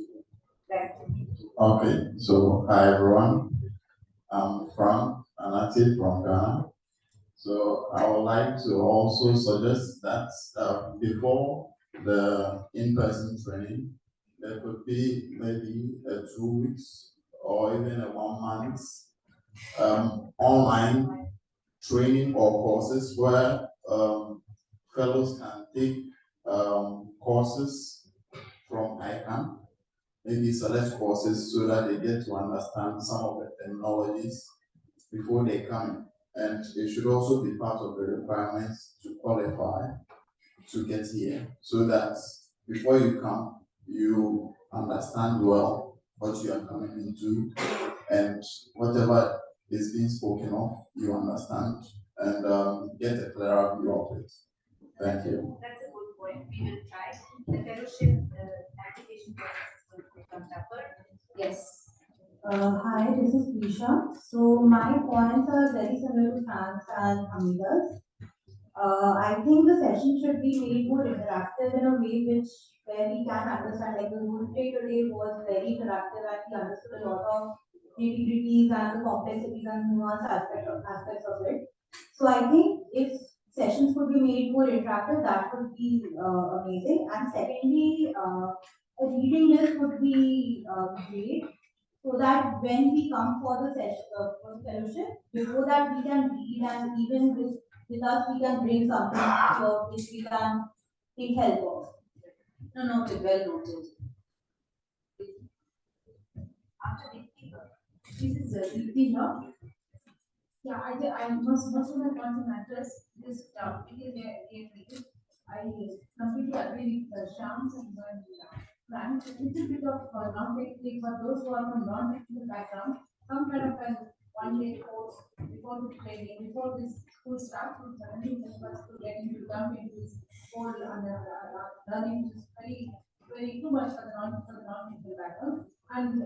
Okay, so hi everyone. I'm Frank, an active from Ghana. So I would like to also suggest that before the in-person training, there could be maybe a 2 weeks or even a 1 month online training or courses where fellows can take courses from ICANN, maybe select courses so that they get to understand some of the technologies before they come in. And it should also be part of the requirements to qualify to get here, so that before you come, you understand well what you are coming into, and whatever is being spoken of, you understand, and get a clearer view of it. Thank you. That's a good point. We will try. The fellowship application process will become tougher. Yes. Hi, this is Prisha. So my points are very similar to Frank's and Hamida's. I think the session should be made more interactive in a way where we can understand. Like the role play today was very interactive and we understood a lot of nitty-gritties and the complexities and nuanced aspects of it. So I think if sessions could be made more interactive, that would be amazing. And secondly, a reading list would be great, so that when we come for the session for the fellowship, before that we can read, and even with us we can bring something which we can take help of. No, noted, well noted. After this is Deepti here. Yeah, I most of my points on address this topic is I completely agree with Shams and Frank. A little bit of non-technical for those who are from non-technical background, some kind of a one-day course before the training, before this school starts, will suddenly help us to get into this whole learning, which is very too much for the non-technical background. And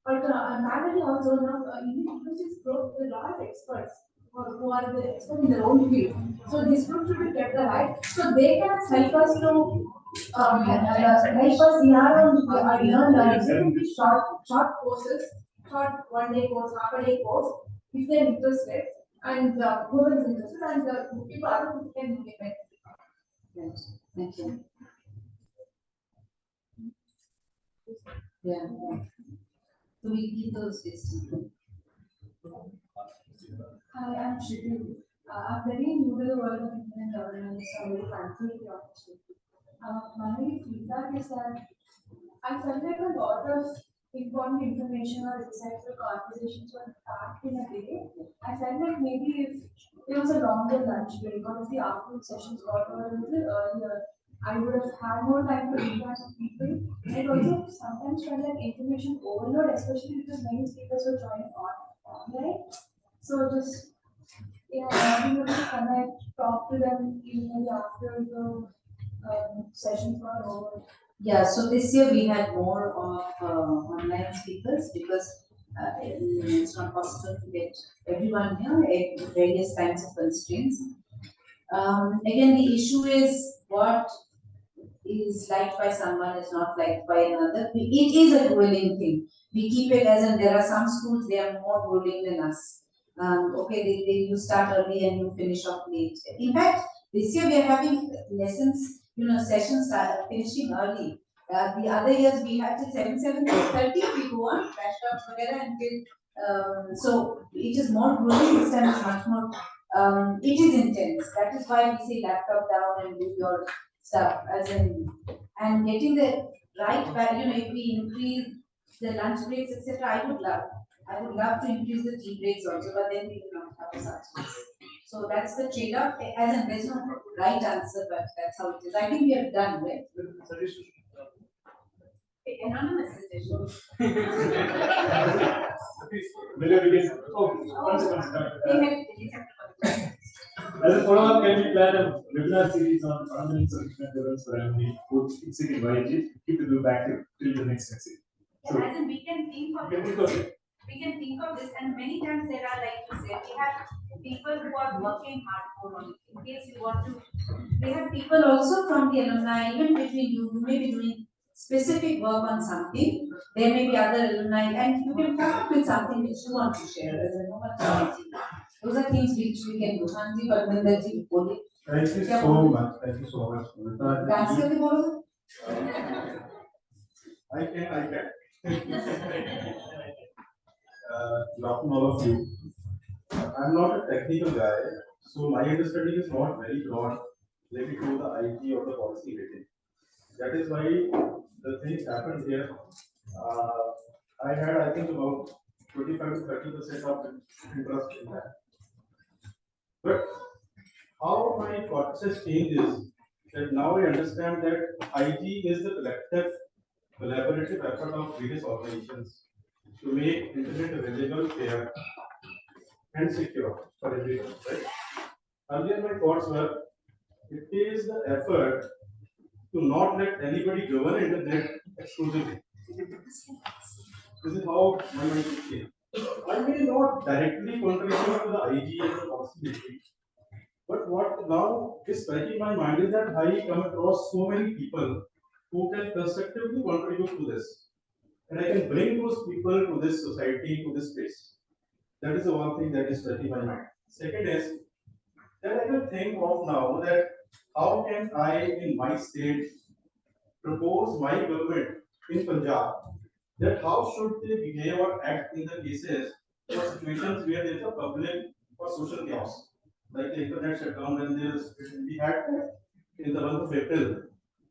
but parallelly also now Indian universities grow with a lot of experts who are the experts in their own field. So this group should be kept alive. So they can help us to help us in our own learning. They can be short courses, short 1 day course, half a day course, if they're interested, and whoever is interested, and people other people can implement. Right. Thank you. Yeah. So we keep those lists. Hi, I'm Shruti. I'm very new to the world of internet governance, so I'm very thankful for the opportunity. My feedback is that I felt like a lot of important information or insightful conversations were packed in a day. I felt like maybe if there was a longer lunch break or if the afternoon sessions got over a little earlier, I would have had more time to interact with people. And it also sometimes felt like information overload, especially because many speakers were joining online. So just being able to connect, talk to them even after the sessions were over. Yeah, so this year we had more of online speakers because it's not possible to get everyone here at various kinds of constraints. Again, the issue is what is liked by someone is not liked by another. It is a grueling thing. We keep it as in there are some schools they are more grueling than us. Okay, you start early and you finish off late. In fact, this year we are having lessons, sessions finishing early. The other years we had till 7:30 we go on, flash up together until so it is more grueling. This time it's much more. It is intense. That is why we say laptop down and do your stuff as in and getting the right value. If we increase the lunch breaks, etc., I would love to increase the tea breaks also, but then we will not have such. So that's the trade-off. As in, there's no right answer, but that's how it is. I think we have done, right? Anonymous suggestion. As a follow-up, can we plan a webinar series on fundamentals of internet governance for MD, both inSIG and YG, keep the do back till the next session? So, as in we can think of it. We can think of this, and many times there are, like you said, we have people who are working hardcore on it. In case you want to, we have people also from the alumni, even between you may be doing specific work on something. There may be other alumni, and you can come up with something which you want to share. There's no one. Those are things which we can do. Hanji, but when the team boli. Thank you so much. Thank you so much. Dance करके बोलो. I can. Good afternoon, all of you. I'm not a technical guy, so my understanding is not very broad related to the IT or the policy making. That is why the things happened here. I had, I think, about 25 to 30% of interest in that. But how my process changes that now I understand that IG is the collective collaborative effort of various organizations to make internet available, fair, and secure for everyone. Right? Earlier, my thoughts were it is the effort to not let anybody govern internet exclusively. This is how my mind is. I may not directly contribute to the IG and the policy making, but what now is striking my mind is that I come across so many people who can constructively contribute to this. And I can bring those people to this society, to this space. That is the one thing that is striking my mind. Second is that I will think of now that how can I in my state propose my government in Punjab that how should they behave or act in the cases or situations where there is a public or social chaos, like the internet shutdown when we had in the month of April.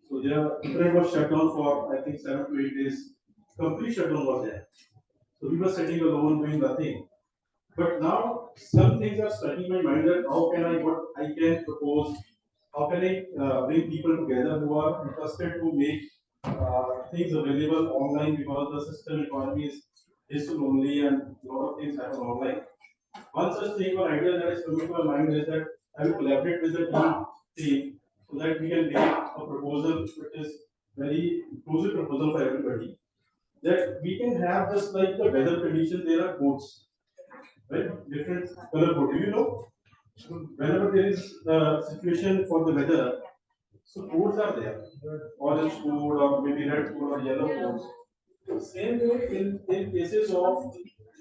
So the internet was shut down for I think 7 to 8 days. Complete shutdown was there. So we were sitting alone doing nothing. But now some things are striking my mind that how can what I can propose, how can I bring people together who are interested to make things available online because the system economy is digital only and a lot of things happen online. One such thing or idea that is coming to my mind is that I will collaborate with the team so that we can make a proposal which is very inclusive proposal for everybody. that we can have just like the weather condition, there are codes, right? Different color code. Do you know? Whenever there is a situation for the weather, so codes are there. Orange code or maybe red code or yellow codes. Same way in cases of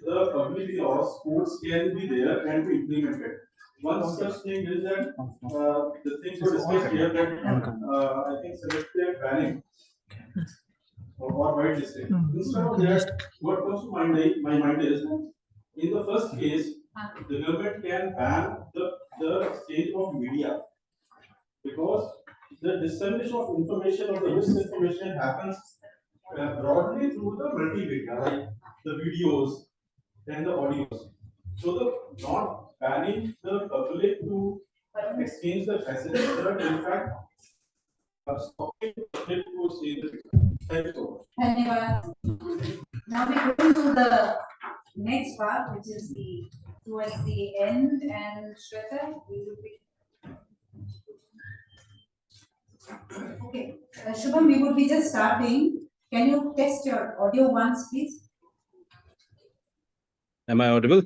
the public laws, codes can be there and be implemented. One such thing is that the things were discussed here that I think selective banning or whitelisting. Instead of that, what comes to my mind is, in the first case, the government can ban the exchange of media, because the dissemination of information or the misinformation happens broadly through the multimedia, like the videos and the audios. So the not banning the public to exchange the messages, but in fact stopping the public to see the. Thank you so much. Dhanyavad. Now we go to the next part, which is towards the end, and Shweta, we will be. Okay, Shubham, we would be just starting. Can you test your audio once, please? Am I audible?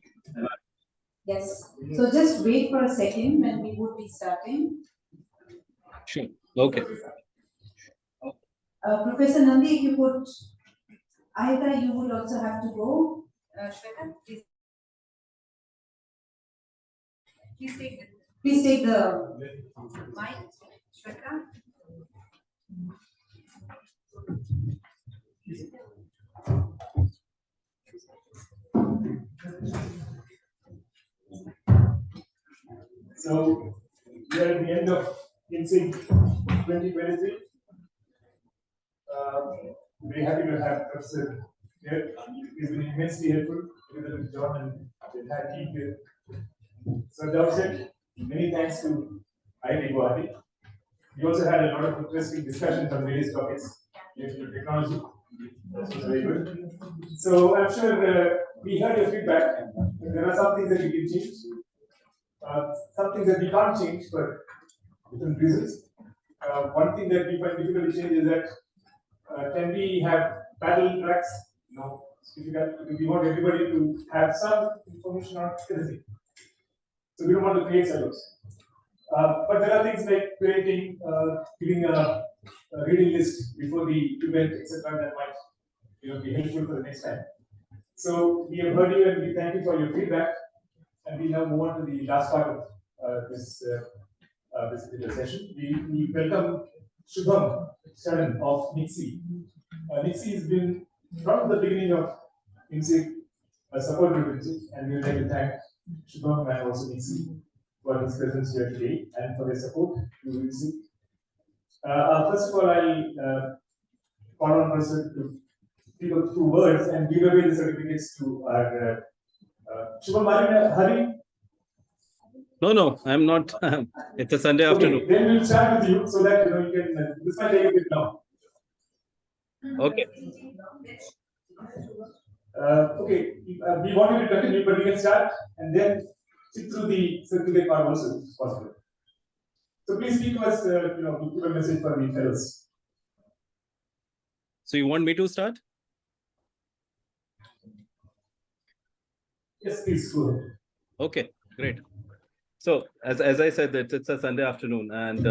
Yes. So just wait for a second when we would be starting. Sure. Okay. Professor Nandi, if you could, either you would also have to go. Shweta, please. Please take the mic, Shweta. So we are at the end of inSIG 2023. Very happy to have Professor here. He's been immensely helpful together with John and the entire team here. So at the outset, many thanks to IIT Guwahati. We also had a lot of interesting discussions on various topics related to technology. That was very good. So I'm sure we heard your feedback. There are some things that we can change, some things that we can't change for different reasons. One thing that we find difficult to change is that can we have parallel tracks? No, it's difficult because we want everybody to have some information on everything. So we don't want to create silos. But there are things like creating, giving a reading list before the event, etc., that might be helpful for the next time. So we have heard you and we thank you for your feedback. And we now move on to the last part of this particular session. We welcome Shubham Sharan of NIXI. NIXI has been from the beginning of inSIG a support group inSIG, and we would like to thank Shubham and also NIXI for his presence here today and for their support to inSIG. First of all, I'll call on Professor to speak a few words and give away the certificates to our Shubham, are you in a hurry? No, I'm not. It's a Sunday afternoon. Then we'll start with you so that you can. This might take a bit long. Okay. Okay. We want you to continue, but we can start and then sit through the circulate part also if possible. So please speak to us. Give a message for the fellows. So you want me to start? Yes, please go ahead. Okay, great. So as I said, it's a Sunday afternoon, and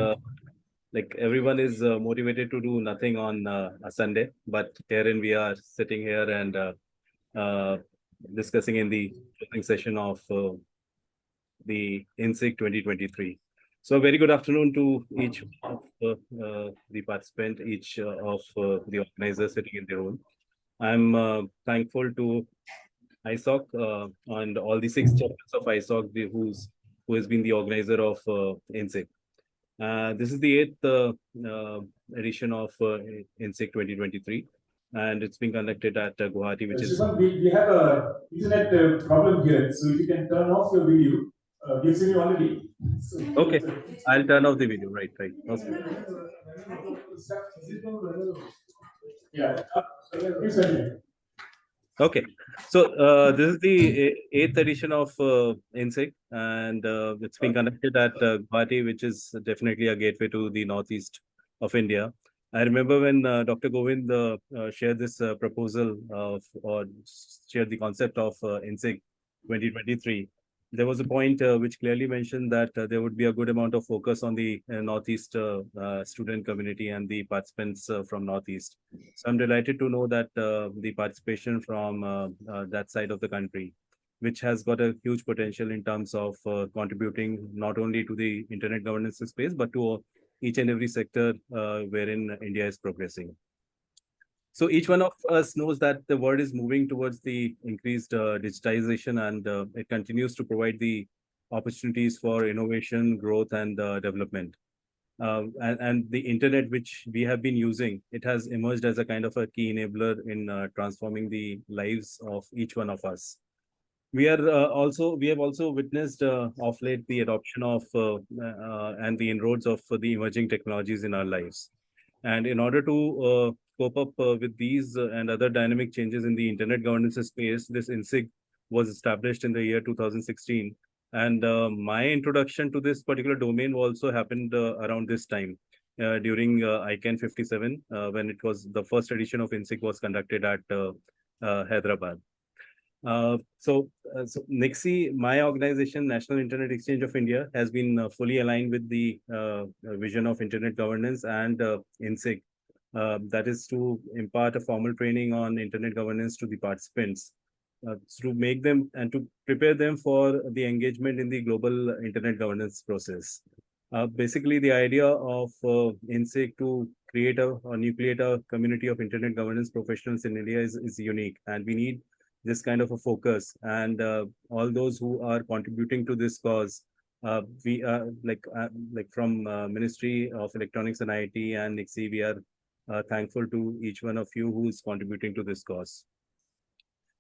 like everyone is motivated to do nothing on a Sunday, but herein we are sitting here and discussing in the closing session of the inSIG 2023. So a very good afternoon to each of the participant, each of the organizers sitting in the room. I'm thankful to ISOC and all the 6 chapters of ISOC who has been the organizer of inSIG. This is the 8th edition of inSIG 2023, and it's being conducted at Guwahati, which is. We have a internet problem here, so if you can turn off your video, we've seen you already. So Okay, I'll turn off the video. Right. Awesome. Yeah. Please continue. Okay, so this is the 8th edition of inSIG, and it's being conducted at Guwahati, which is definitely a gateway to the northeast of India. I remember when Dr. Govind shared this proposal or shared the concept of inSIG 2023. There was a point which clearly mentioned that there would be a good amount of focus on the Northeast student community and the participants from Northeast. So I'm delighted to know that the participation from that side of the country, which has got a huge potential in terms of contributing not only to the internet governance space, but to each and every sector wherein India is progressing. So each one of us knows that the world is moving towards the increased digitization, and it continues to provide the opportunities for innovation, growth, and development. And the internet, which we have been using, it has emerged as a kind of a key enabler in transforming the lives of each one of us. We have also witnessed of late the adoption of and the inroads of the emerging technologies in our lives. And in order to cope up with these and other dynamic changes in the internet governance space, this inSIG was established in the year 2016. And my introduction to this particular domain also happened around this time during ICANN 57, when it was the first edition of inSIG was conducted at Hyderabad. So NIXI, my organization, National Internet Exchange of India, has been fully aligned with the vision of internet governance and inSIG. That is to impart a formal training on internet governance to the participants, to make them and to prepare them for the engagement in the global internet governance process. Basically, the idea of inSIG to create or nucleate a community of internet governance professionals in India is unique, and we need this kind of a focus. And all those who are contributing to this cause, we are like from Ministry of Electronics and IT and NIXI, we are thankful to each one of you who is contributing to this cause.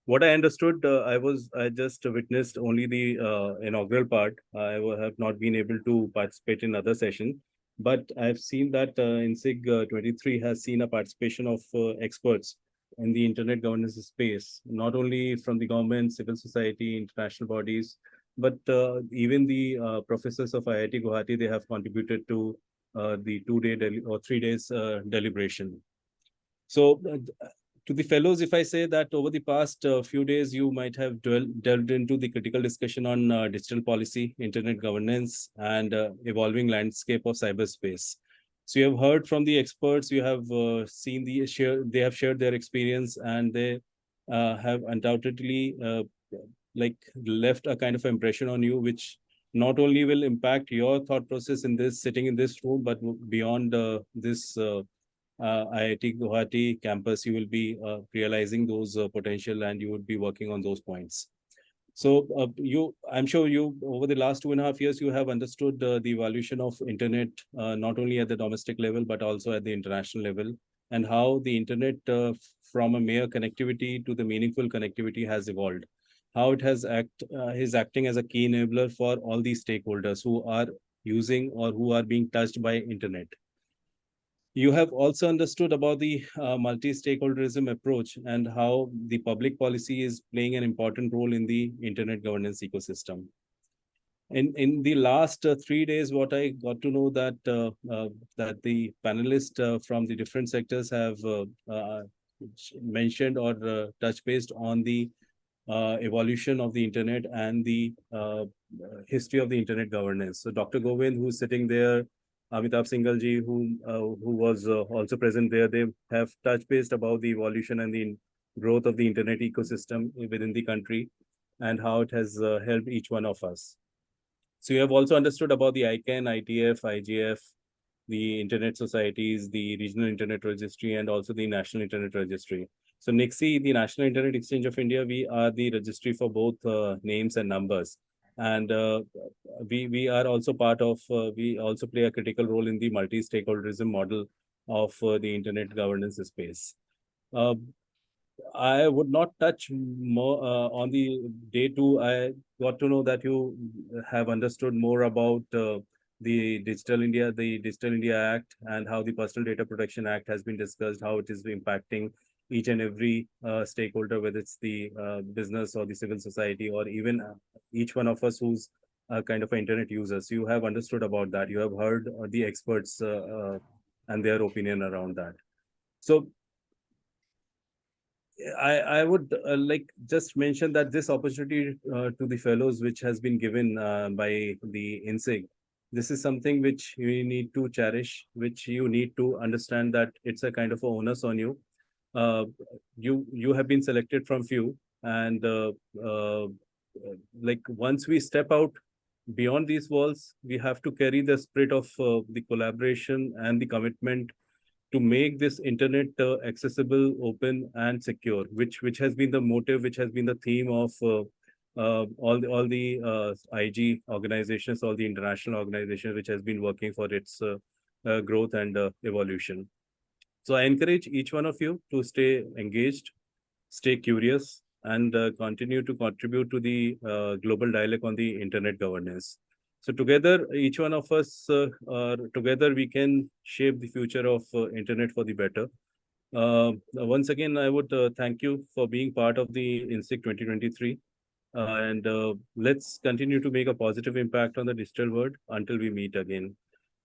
What I understood, I just witnessed only the inaugural part. Have not been able to participate in other session, but I've seen that inSIG 23 has seen a participation of experts in the internet governance space, not only from the government, civil society, international bodies, but even the professors of IIT Guwahati, they have contributed to the 2 day or 3 days deliberation. So to the fellows, if I say that over the past few days, you might have delved into the critical discussion on digital policy, internet governance, and evolving landscape of cyberspace. So you have heard from the experts, you have seen they have shared their experience, and they have undoubtedly like left a kind of impression on you, which not only will impact your thought process in this sitting in this room, but beyond this IIT Guwahati campus, you will be realizing those potential, and you would be working on those points. So I'm sure you, over the last 2.5 years, you have understood the evolution of internet, not only at the domestic level, but also at the international level, and how the internet from a mere connectivity to the meaningful connectivity has evolved. How it has is acting as a key enabler for all these stakeholders who are using or who are being touched by internet. You have also understood about the multi-stakeholderism approach and how the public policy is playing an important role in the internet governance ecosystem. In the last 3 days, what I got to know that that the panelists from the different sectors have mentioned or touch based on the evolution of the internet and the history of the internet governance. So Dr. Govind, who's sitting there, Amitabh Singhal who was also present there, they have touched based about the evolution and the growth of the internet ecosystem within the country and how it has helped each one of us. So you have also understood about the ICANN, ITF, IGF, the internet societies, the regional internet registry, and also the national internet registry. So NIXI, the National Internet Exchange of India, we are the registry for both names and numbers. And we are also part of, we also play a critical role in the multi-stakeholderism model of the internet governance space. I would not touch more on the day two. I got to know that you have understood more about the Digital India Act, and how the Personal Data Protection Act has been discussed, how it is impacting each and every stakeholder, whether it's the business or the civil society, or even each one of us who's kind of internet users. You have understood about that. You have heard the experts and their opinion around that. So I would like just mention that this opportunity to the fellows which has been given by the inSIG, this is something which you need to cherish, which you need to understand that it's a kind of a onus on you. You have been selected from few, and like once we step out beyond these walls, we have to carry the spirit of the collaboration and the commitment to make this internet accessible, open, and secure, which has been the motive, which has been the theme of all the IG organizations, all the international organizations, which has been working for its growth and evolution. So I encourage each one of you to stay engaged, stay curious, and continue to contribute to the global dialogue on the internet governance. So together, each one of us, together we can shape the future of internet for the better. Once again, I would thank you for being part of the inSIG 2023. And let's continue to make a positive impact on the digital world until we meet again.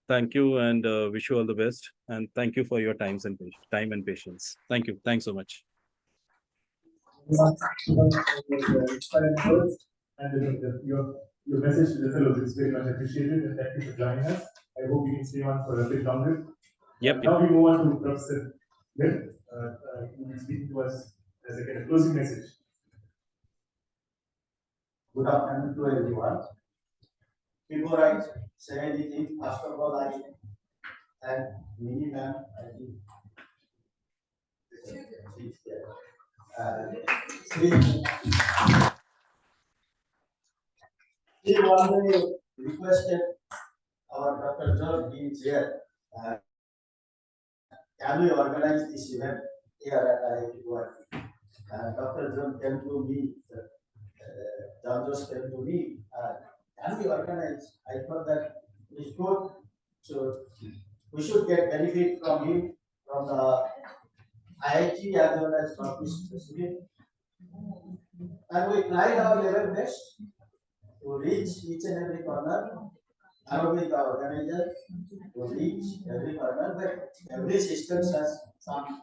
Thank you, and wish you all the best. And thank you for your time and patience. Thank you. Thanks so much. Inspiring words and your message to the fellows is very much appreciated, and thank you for joining us. I hope you can stay on for a bit longer. Yep. Now we move on to Professor Glenn, who will be speaking to us as a kind of closing message. Good afternoon to everyone. Before I say anything, first of all, I thank Mini ma'am. I think she's there. She already requested our Dr. John being here. Can we organize this event here at IIT? Dr. John came to me. John just came to me. Can we organize? I thought that is good. So we should get benefit from him, from the IIT as well as from this specific. And we tried our level best to reach each and every corner, along with the organizer, to reach every corner, but every system has some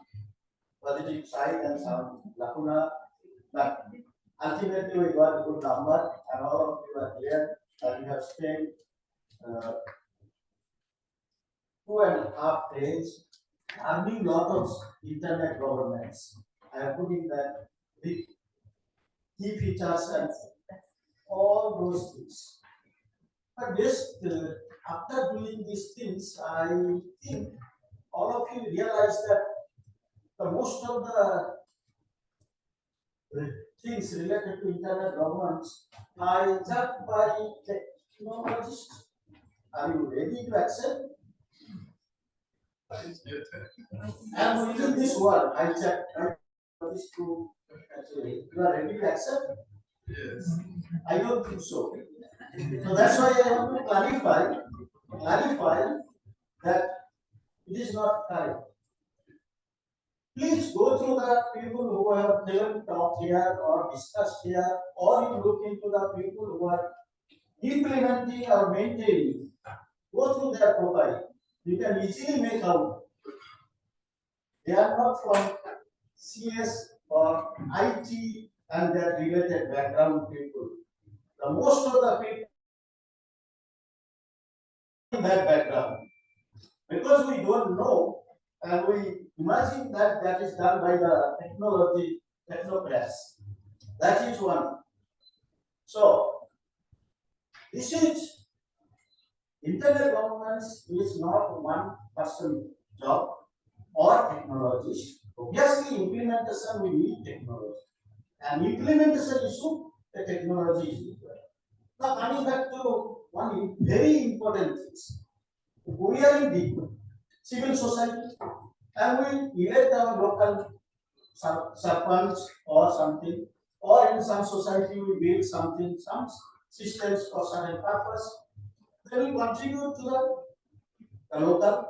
positive side and some lacuna. But ultimately, we got a good number, and all of you are here, and we have spent 2.5 days learning a lot of internet governance. I am putting that with key features and all those things. But just after doing these things, I think all of you realize that the most of the things related to internet governance are just by technologists. Are you ready to accept? And within this world, I checked this to actually, you are ready to accept? Yes. I don't think so. So that's why I want to clarify that it is not correct. Please go through the people who have given talk here or discussed here, or you look into the people who are implementing or maintaining. Go through their profile. You can easily make out they are not from CS or IT and their related background people. The most of the people in that background, because we don't know and we imagine that that is done by the technocrats. That is one. So this is internet governance is not one person job or technologies. Obviously, implementation we need technology, and implementation issue the technology is required. Now coming back to one very important thing, we are in the civil society, and we elect our local sarpanch or something, or in some society we build something, some systems for certain purpose. Then we contribute to the local,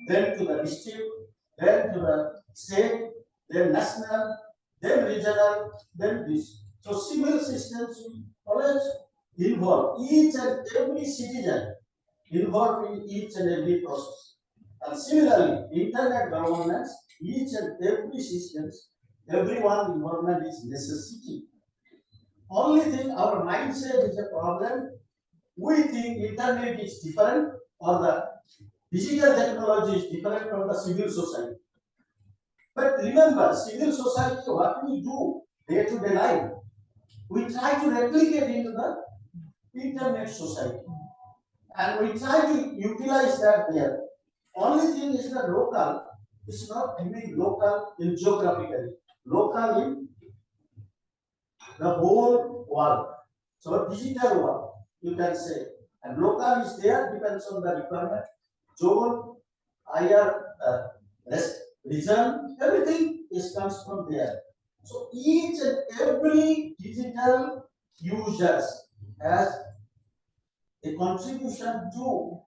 then to the district, then to the state, then national, then regional, then this. So civil systems will always involve each and every citizen involved in each and every process. And similarly, internet governance, each and every systems, everyone involvement is necessity. Only thing our mindset is a problem. We think internet is different or the digital technology is different from the civil society. But remember, civil society, what we do day-to-day life, we try to replicate into the internet society. And we try to utilize that there. Only thing is that local is not only local in geographically, local in the whole world. So digital world, you can say. And local is there, depends on the requirement. Zone, higher, region, everything is comes from there. So each and every digital users has a contribution to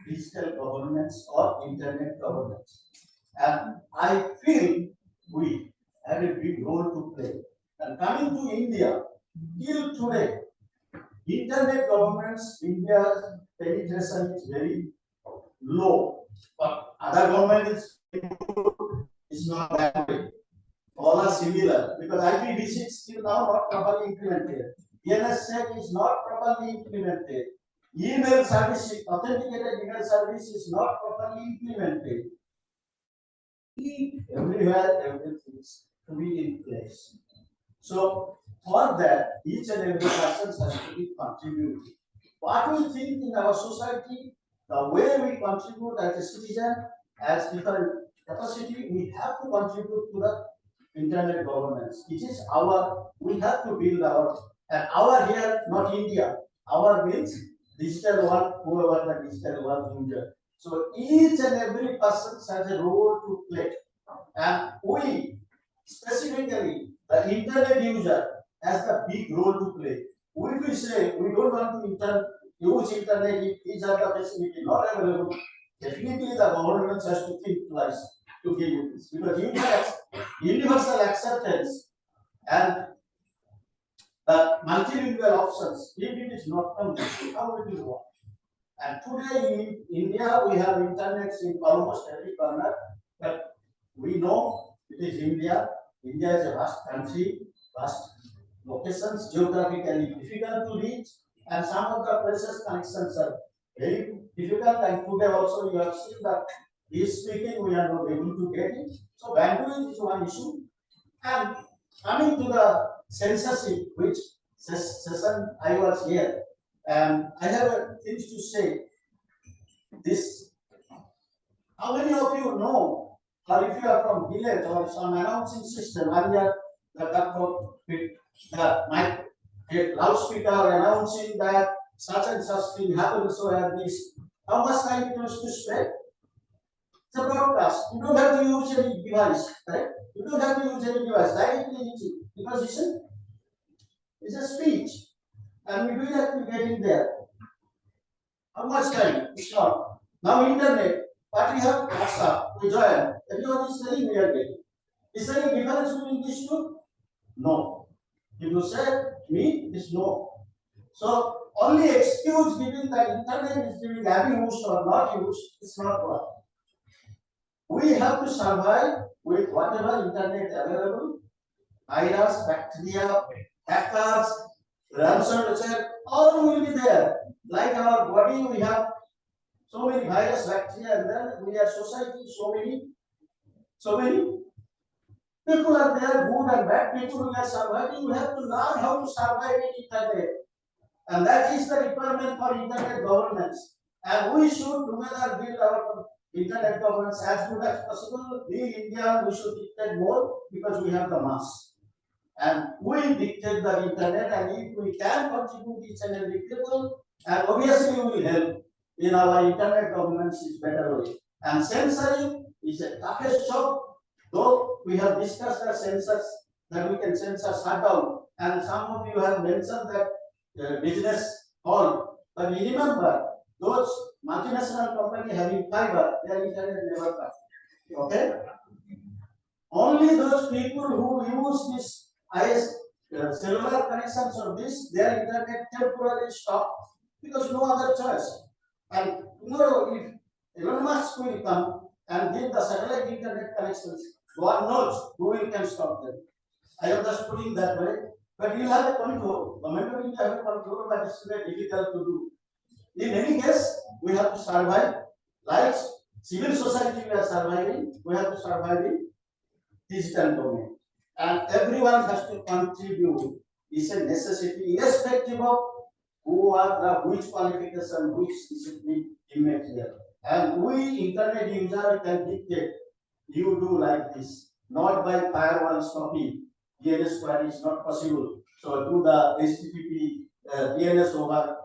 digital governance or internet governance. And I feel we have a big role to play. And coming to India, till today, internet governance, India's penetration is very low. But other governments is not that way. All are similar because IPv6 is still now not properly implemented. DNSSEC is not properly implemented. Email service, authenticated email service is not properly implemented. Everywhere, everything is to be in place. So for that, each and every person has to be contributing. What we think in our society, the way we contribute as a citizen, as different capacity, we have to contribute to the internet governance. It is our, we have to build our, and our here, not India. Our means digital one, whoever the digital one user. So each and every person has a role to play. And we, specifically, the internet user has a big role to play. We say we don't want to use internet if these are the facility not available. Definitely the government has to think twice to give you this. Because universal acceptance and the multilingual options, if it is not complete, how it will work? And today in India, we have internet in almost every corner, but we know it is India. India is a vast country, vast locations, geographically difficult to reach, and some of the places connections are very difficult. And today also you have seen that this speaking we are not able to get it. So bandwidth is one issue. And coming to the censorship, which session I was here, and I have things to say. This, how many of you know, or if you are from village or some announcing system, earlier the mic, loudspeaker announcing that such and such thing happened, so and this. How much time it used to spread? It's a broadcast. You don't have to use any device, right? You don't have to use any device, directly because it's a speech. And we do that to get in there. How much time? It's not. Now internet, but we have WhatsApp, we join. Everyone is telling we are getting. Is there any difference between these two? No. If you say me, it's no. So only excuse giving that internet is being abused or not used, it's not right. We have to survive with whatever internet available, virus, bacteria, hackers, ransomware, all will be there. Like our body, we have so many virus, bacteria, and then we are society, so many people are there, good and bad people who are surviving. We have to learn how to survive in internet. And that is the requirement for internet governance. And we should together build our internet governance as good as possible. We in India, we should dictate more because we have the mass. And we dictate the internet, and if we can contribute each and every people, and obviously we will help in our internet governance is better way. And censoring is a toughest job, though we have discussed the censors that we can censor shutdown. And some of you have mentioned that business hall. But remember, those multinational companies having fiber, their internet never comes. Okay? Only those people who use this cellular connections or this, their internet temporarily stop because no other choice. And tomorrow, if Elon Musk will come, and give the satellite internet connections. God knows who can stop them. I am just putting that way. But you have a control. The moment you have a control, but it's very difficult to do. In any case, we have to survive. Like civil society, we are surviving. We have to survive in digital domain. And everyone has to contribute. It's a necessity, irrespective of who are the which qualification, which discipline in material. And we internet user can dictate. You do like this, not by firewall stopping. DNS square is not possible. So do the HTTP DNS over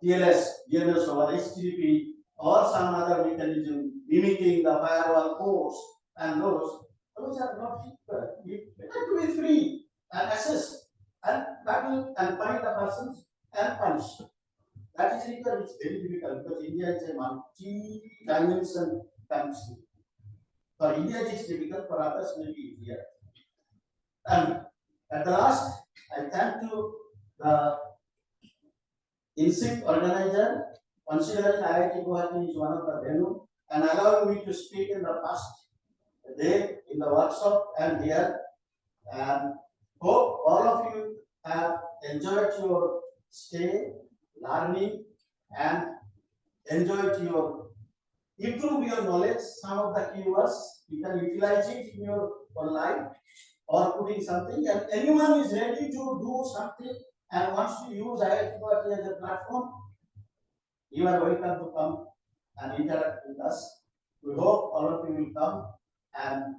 TLS, DNS over HTTP, or some other mechanism mimicking the firewall codes, and those are not equal. It have to be free and access and tackle and find the persons and punish. That is equal. It's very difficult because India is a multi-dimension country. For India, it is difficult. For others, maybe easier. And at the last, I thank to the inSIG organizer, considering IIT Guwahati is one of the venue, and allowing me to speak in the past day in the workshop and here. And hope all of you have enjoyed your stay, learning, and enjoyed your improve your knowledge. Some of the keywords you can utilize it in your online or putting something. And anyone is ready to do something and wants to use IIT Guwahati as a platform, you are welcome to come and interact with us. We hope all of you will come and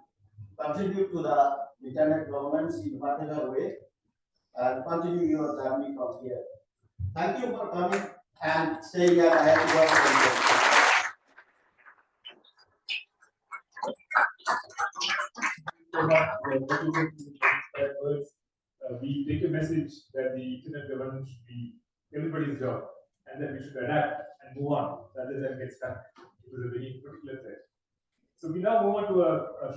contribute to the internet governance in whatever way and continue your journey from here. Thank you for coming and staying at IIT Guwahati. We take a message that the internet governance should be everybody's job and that we should adapt and move on rather than get stuck with a very particular thread. So we now move on to a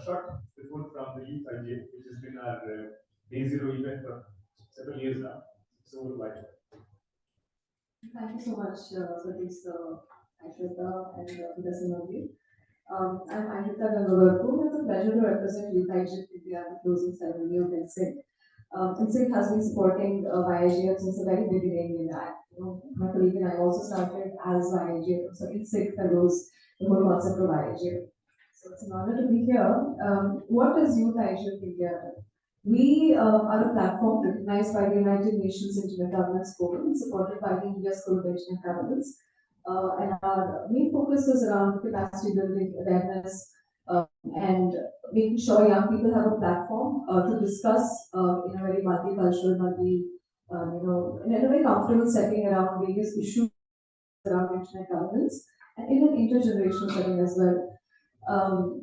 short report from the Youth IGA, which has been our Day Zero event for several years now. So we'll invite you. Thank you so much, Satish, Ashwita, and Vidasanavi. I'm Ashwita Gangavarpu. It's a pleasure to represent Youth IGA India at the closing ceremony of inSIG. inSIG has been supporting YIGF since the very beginning. My colleague and I also started as YIGF, so inSIG fellows, the whole concept of YIGF. So it's an honor to be here. What is Youth IGF India? We are a platform recognized by the United Nations Internet Governance Forum, supported by the India School of Internet Governance. And our main focus is around capacity building, awareness, and making sure young people have a platform to discuss in a very multicultural, in a very comfortable setting around various issues around internet governance and in an intergenerational setting as well.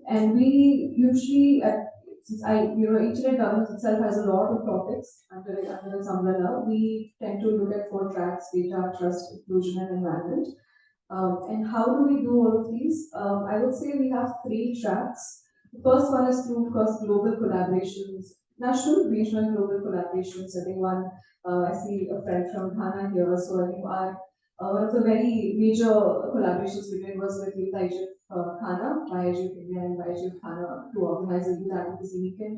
And we usually, since internet governance itself has a lot of topics under its umbrella, we tend to look at 4 tracks: data, trust, inclusion, and environment. And how do we do all of these? I would say we have 3 tracks. The first one is through, of course, global collaborations, national, regional, global collaborations. I think I see a friend from Ghana here, so I think one of the very major collaborations we did was with Youth IGF Ghana, YIGF India and YIGF Ghana to organize a youth advocacy weekend.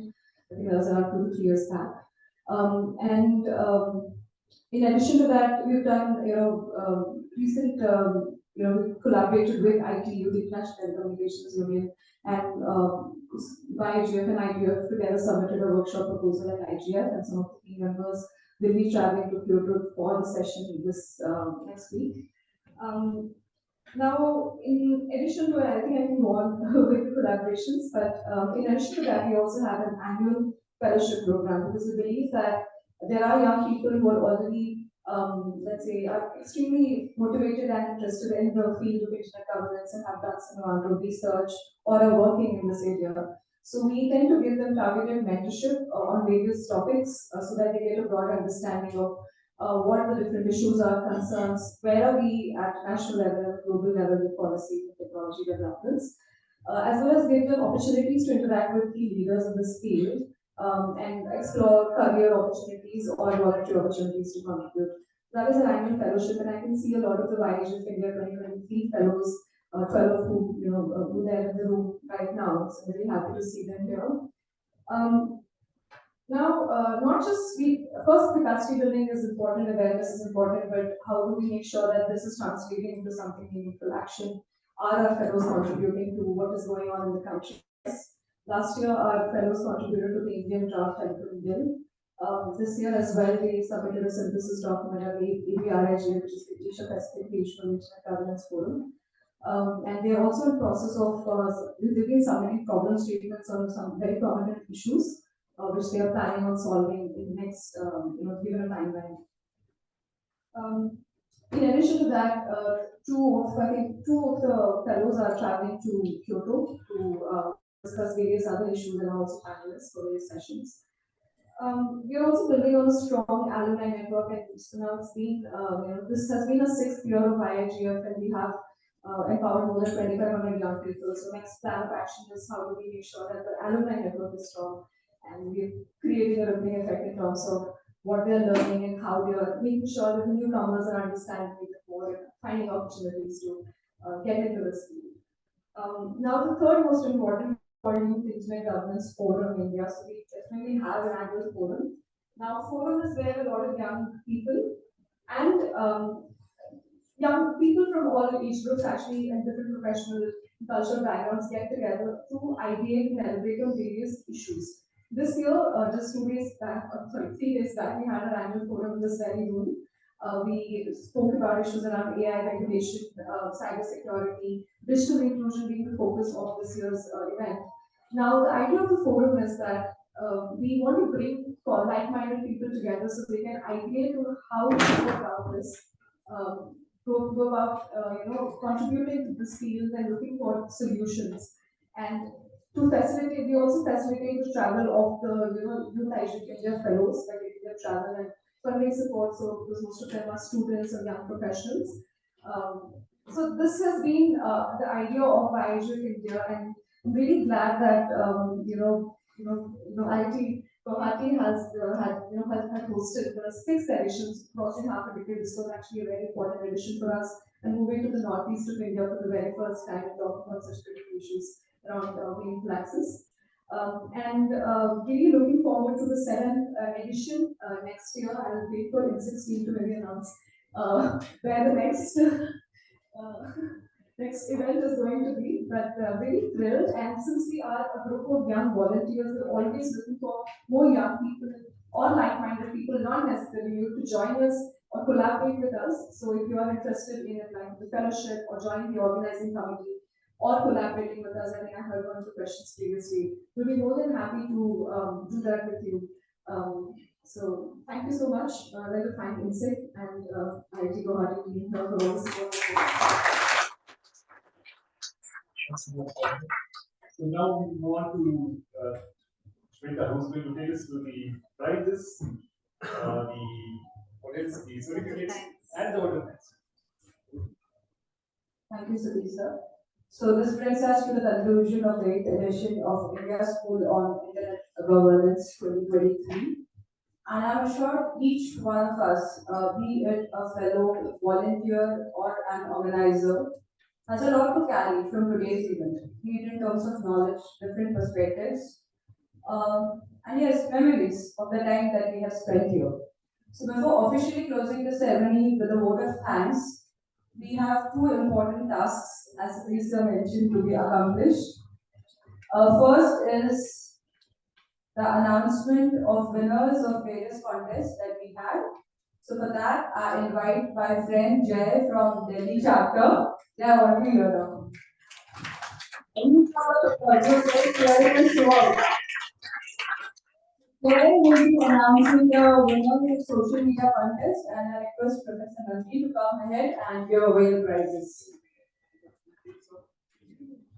I think that was around 2 to 3 years back. In addition to that, we've done, recent, we've collaborated with ITU, the International Telecommunications Union, and YIGF and ITF together submitted a workshop proposal at IGF, and some of the team members will be traveling to Kyoto for the session this next week. Now, in addition to it, I think I can go on with the collaborations, but in addition to that, we also have an annual fellowship program because we believe that there are young people who are already, let's say, are extremely motivated and interested in the field of internet governance and have done some amount of research or are working in this area. So we tend to give them targeted mentorship on various topics so that they get a broad understanding of what the different issues are, concerns, where are we at national level, global level with policy and technology developments, as well as give them opportunities to interact with key leaders in this field and explore career opportunities or voluntary opportunities to contribute. That is an annual fellowship, and I can see a lot of the YIGF India 2023 fellows 12 of whom, who are in the room right now. So very happy to see them here. Now, not just first capacity building is important, awareness is important, but how do we make sure that this is translating into something meaningful action? Are our fellows contributing to what is going on in the country? Last year, our fellows contributed to the Indian draft telecom bill. This year as well, we submitted a synthesis document at ABRIG, which is the Asia Pacific Regional Internet Governance Forum. And we are also in process of, we've been submitting problem statements on some very prominent issues, which they are planning on solving in the next, given a timeline. In addition to that, two of the fellows are traveling to Kyoto to discuss various other issues and also panelists for various sessions. We are also building on a strong alumni network, and now it's been, this has been a 6th year of IIGF, and we have empowered more than 2,500 young people. So next plan of action is how do we make sure that the alumni network is strong, and we're creating a rippling effect in terms of what they're learning and how they are making sure that the newcomers are understanding it more and finding opportunities to get into this field. Now the third most important Youth Internet Governance Forum in India. So we definitely have an annual forum. Now forum is where a lot of young people and young people from all age groups actually and different professional cultural backgrounds get together to ideate and elaborate on various issues. This year, just 3 days back, we had our annual forum in this very room. We spoke about issues around AI regulation, cyber security, digital inclusion being the focus of this year's event. Now, the idea of the forum is that we want to bring like-minded people together so they can ideate on how to go about this, go about contributing to this field and looking for solutions. And to facilitate, we also facilitate the travel of the Youth India fellows, like they travel and funding support, so because most of them are students and young professionals. So this has been the idea of IIGF India, and I'm really glad that IIT Guwahati has had hosted the 6th editions, crossing half a decade. This was actually a very important edition for us, and moving to the northeast of India for the very first time and talking about such critical issues around meaningful access. And really looking forward to the 7th edition next year. I'll wait for inSIG to maybe announce where the next next event is going to be. But very thrilled, and since we are a group of young volunteers, we're always looking for more young people or like-minded people, not necessarily you, to join us or collaborate with us. So if you are interested in applying for the fellowship or joining the organizing committee, or collaborating with us, I think I heard one of the questions previously. We'll be more than happy to do that with you. So thank you so much. I'd like to thank inSIG and IIT Guwahati team for all the support. So now we move on to Shweta, who's going to take us to the prizes, the certificates, and the order thanks. Thank you, Sudhi sir. So this brings us to the conclusion of the 8th edition of India School on Internet Governance 2023. And I'm sure each one of us, be it a fellow, volunteer, or an organizer, has a lot to carry from today's event, be it in terms of knowledge, different perspectives, and yes, memories of the time that we have spent here. So before officially closing the ceremony with a vote of thanks, we have 2 important tasks, as Lisa mentioned, to be accomplished. First is the announcement of winners of various contests that we had. So for that, I invite my friend Jay from Delhi chapter. Jay, what do you hear now? Jay will be announcing the winner of the social media contest, and I request Professor Nandi to come ahead and give away the prizes.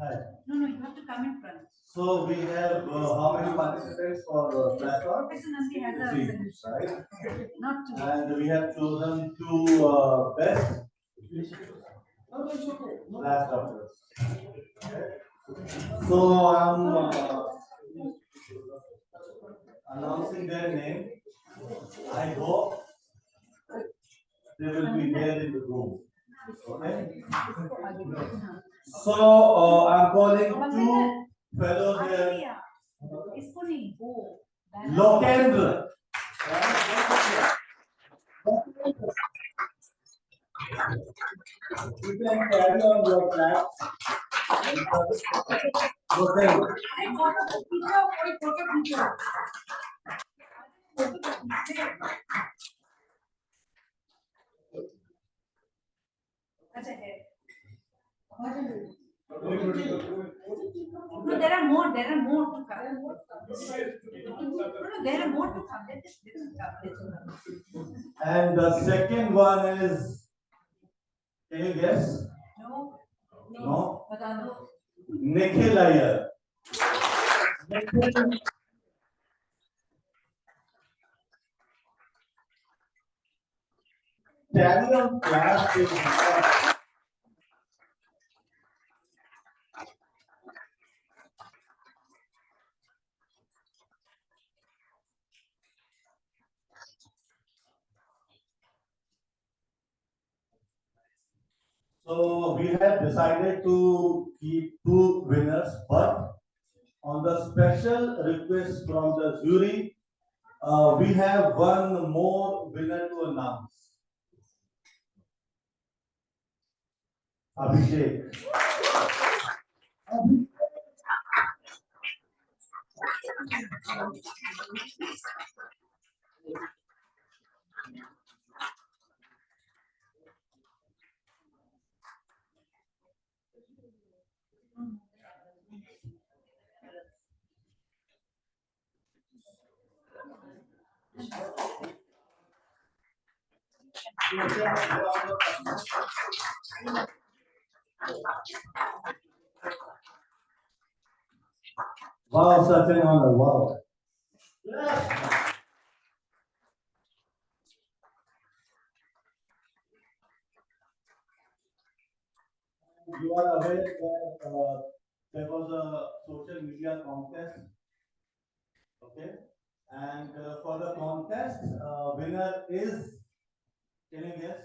Hi. No, you have to come in front. So we have how many participants for class talk? Professor Nandi has a 3, solution. right? Not 2. And we have chosen 2 best class doctors. So I'm announcing their name. I hope they will be there in the room. Okay? So I'm calling two fellows here. Lokendra. You can carry on your flags. Lokendra. No, there are more. There are more to come. No, there are more to come. Let us come. And the second one is, can you guess? No. No. Nikhil Iyer. Carry on class is so we have decided to keep two winners, but on the special request from the jury, we have one more winner to announce. Abhishek. Wow, such an honor. Wow. You are aware that there was a social media contest. Okay. And for the contest, winner is, can you guess?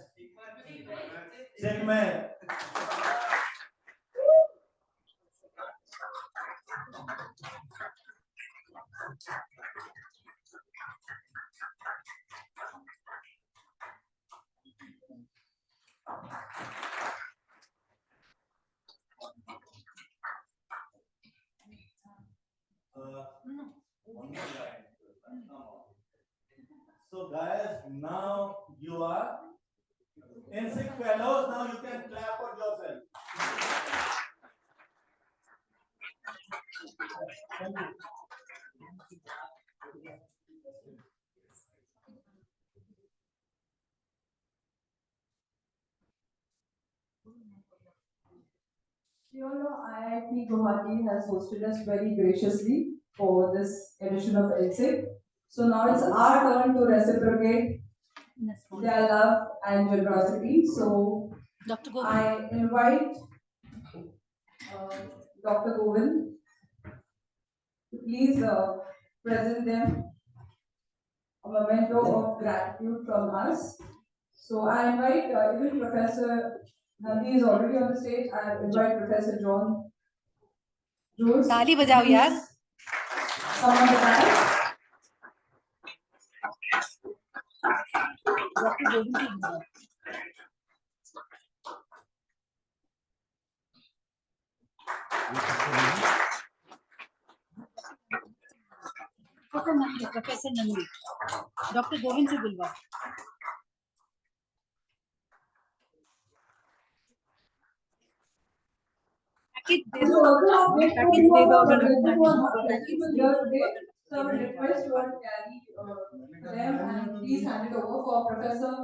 Sigma. So guys, now you are inSIG fellows. Now you can clap for yourself. Thank you. You all know IIT Guwahati has hosted us very graciously for this edition of inSIG. So now it's our turn to reciprocate their love and generosity. So I invite Dr. Govind to please present them a memento of gratitude from us. So I invite even Professor Nandi is already on the stage. I invite Professor John Jules. ताली बजाओ यार. Come on the panel. Professor Nandi. Dr. Govind से बुलवा. Package दे दो. Package दे दो अगर रखना है. So I would request you all to carry them and please hand it over for Professor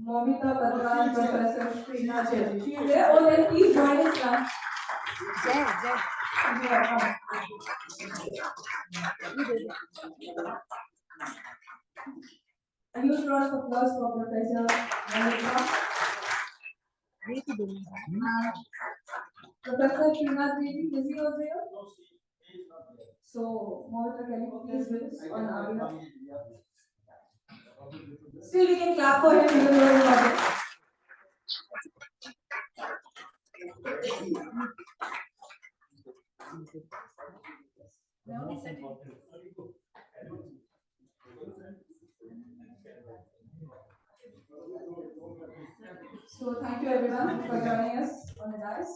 Momita Batra and Professor Srinath Chetty. She is there. Oh, then please join us now. Jai. A huge round of applause for Professor Momita. Professor Srinath Chetty, is he also here? So, Momita, can you please with us on our behalf? Still, we can clap for him even though he's not here. So thank you everyone for joining us on the dais.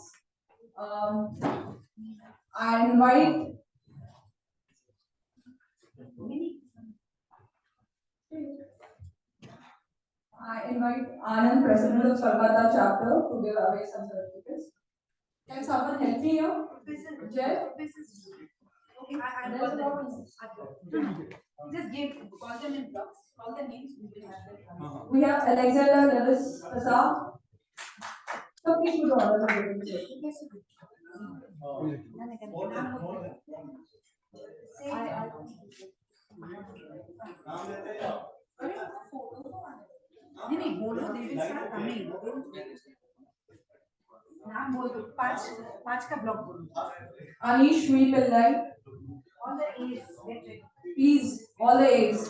I invite Anand, President of Kolkata chapter, to give away some certificates. Can someone help me here? Jeff? Okay, there's a lot of just give, call them in blocks, call the names, we will have them. We have Alexander Lewis Prasad. So please put order the meeting. नहीं नहीं बोलो they will start coming. नाम बोल दो पांच का block बोलो. Anish V. Pillai. All the A's get ready. Please, all the A's.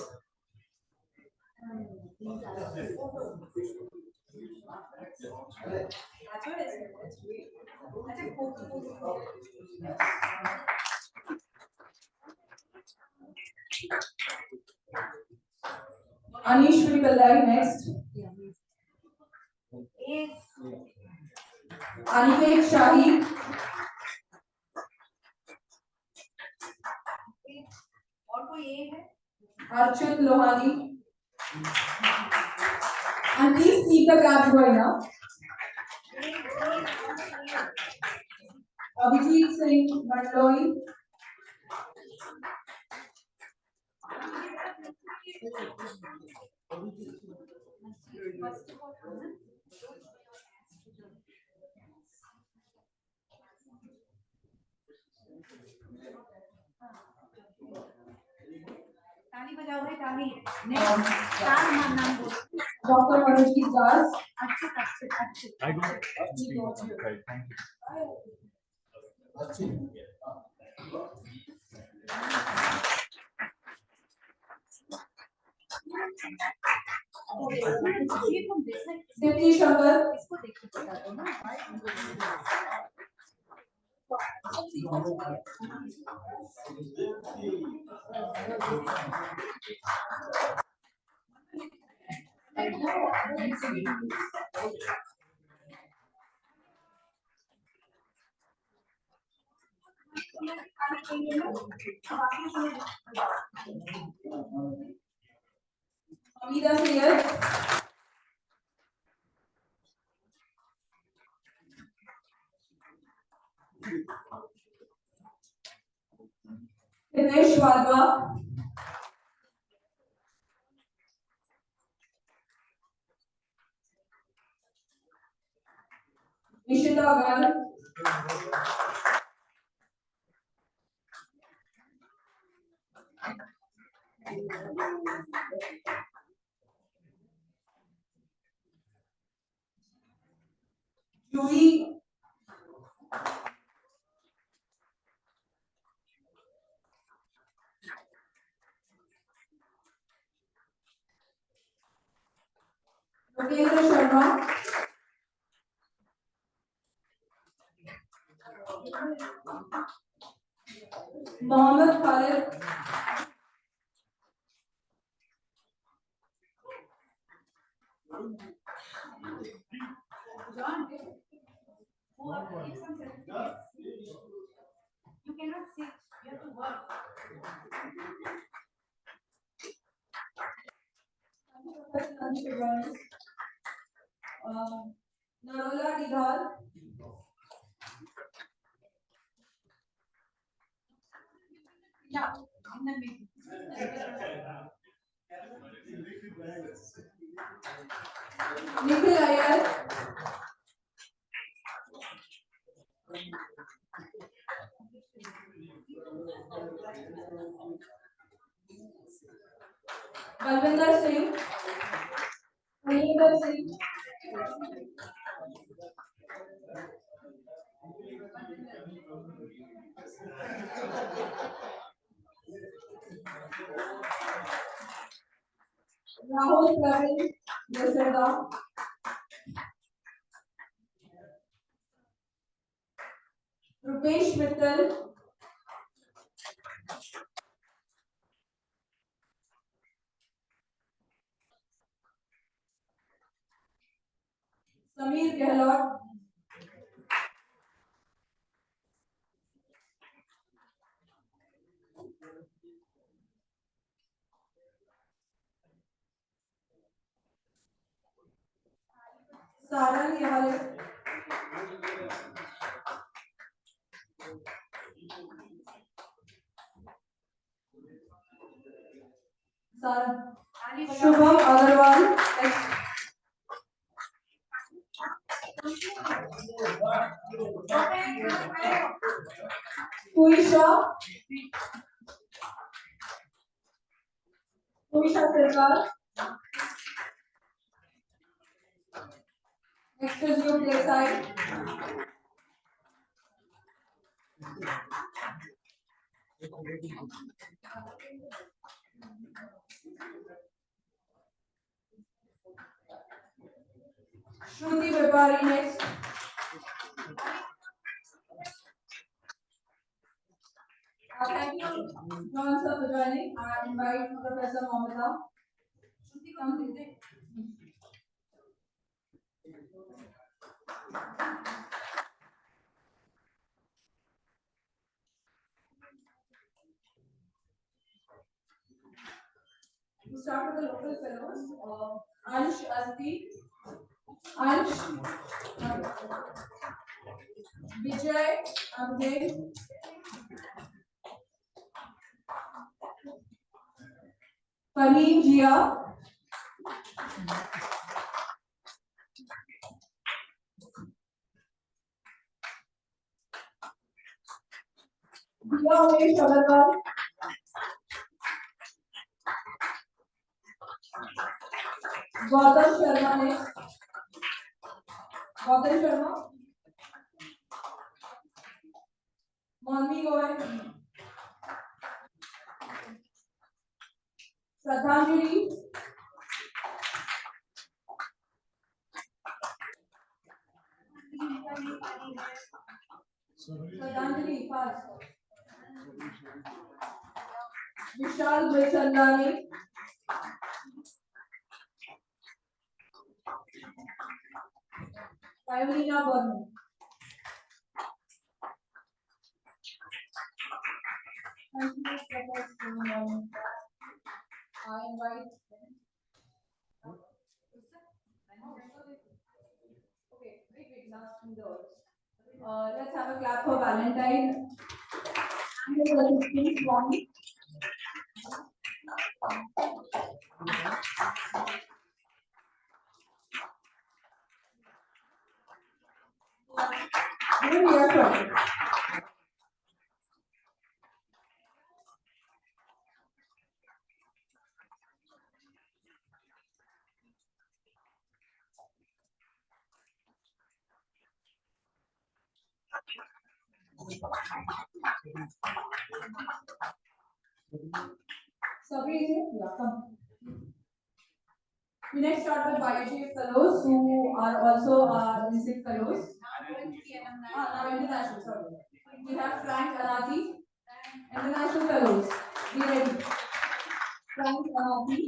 Anish V. Pillai next. Aniket Shahi. और कोई ए है? Archit Lohani. And please keep the claps going now. Abhijit Singh Bandloi. ताली बजाओ है ताली. Next चार नाम बोलो. Dr. Manojit Das. I don't. Okay, thank you. Dipti Shankar. इसको देखिए बता दो ना. Amida Sayed. Dinesh Wadhwa. Nishita Agarwal. Julie. Lokendra Sharma. Mohammed Khalid. John, who are give some certificates. You cannot sit. You have to work. Narola Didhal. Yeah, in the meeting. Nikhil Iyer. Balwinder Singh. Balwinder Singh. Rahul Pravin Desada. Rupesh Mittal, Samir Gehlot, Sarang Yahale, Shubham Agarwal, Puisha Sarkar. Next is you play side. Shruti Vipari next. Thank you, John sir, for joining. I invite Professor Momita. Shruti, come with it. We start with the local fellows. Ansh Asti, Ansh, Vijay, Abhay, Farheen Jia, Diya Umesh Agarwal, Gautam Sharma next. Gautam Sharma, Monmi Goel, Shraddhanjali, Shraddhanjali, fast. Vishal Gulchandani, Violina Burman. Thank you, Professor. I invite. Okay, wait, last two words. Let's have a clap for Valentine. And his assistant, Swami. Good year for you. Sabri is here? Yeah, come. We next start with BioShape fellows who are also inSIG fellows. Now international, sorry. We have Frank Anati, international fellows. Be ready. Frank Anati.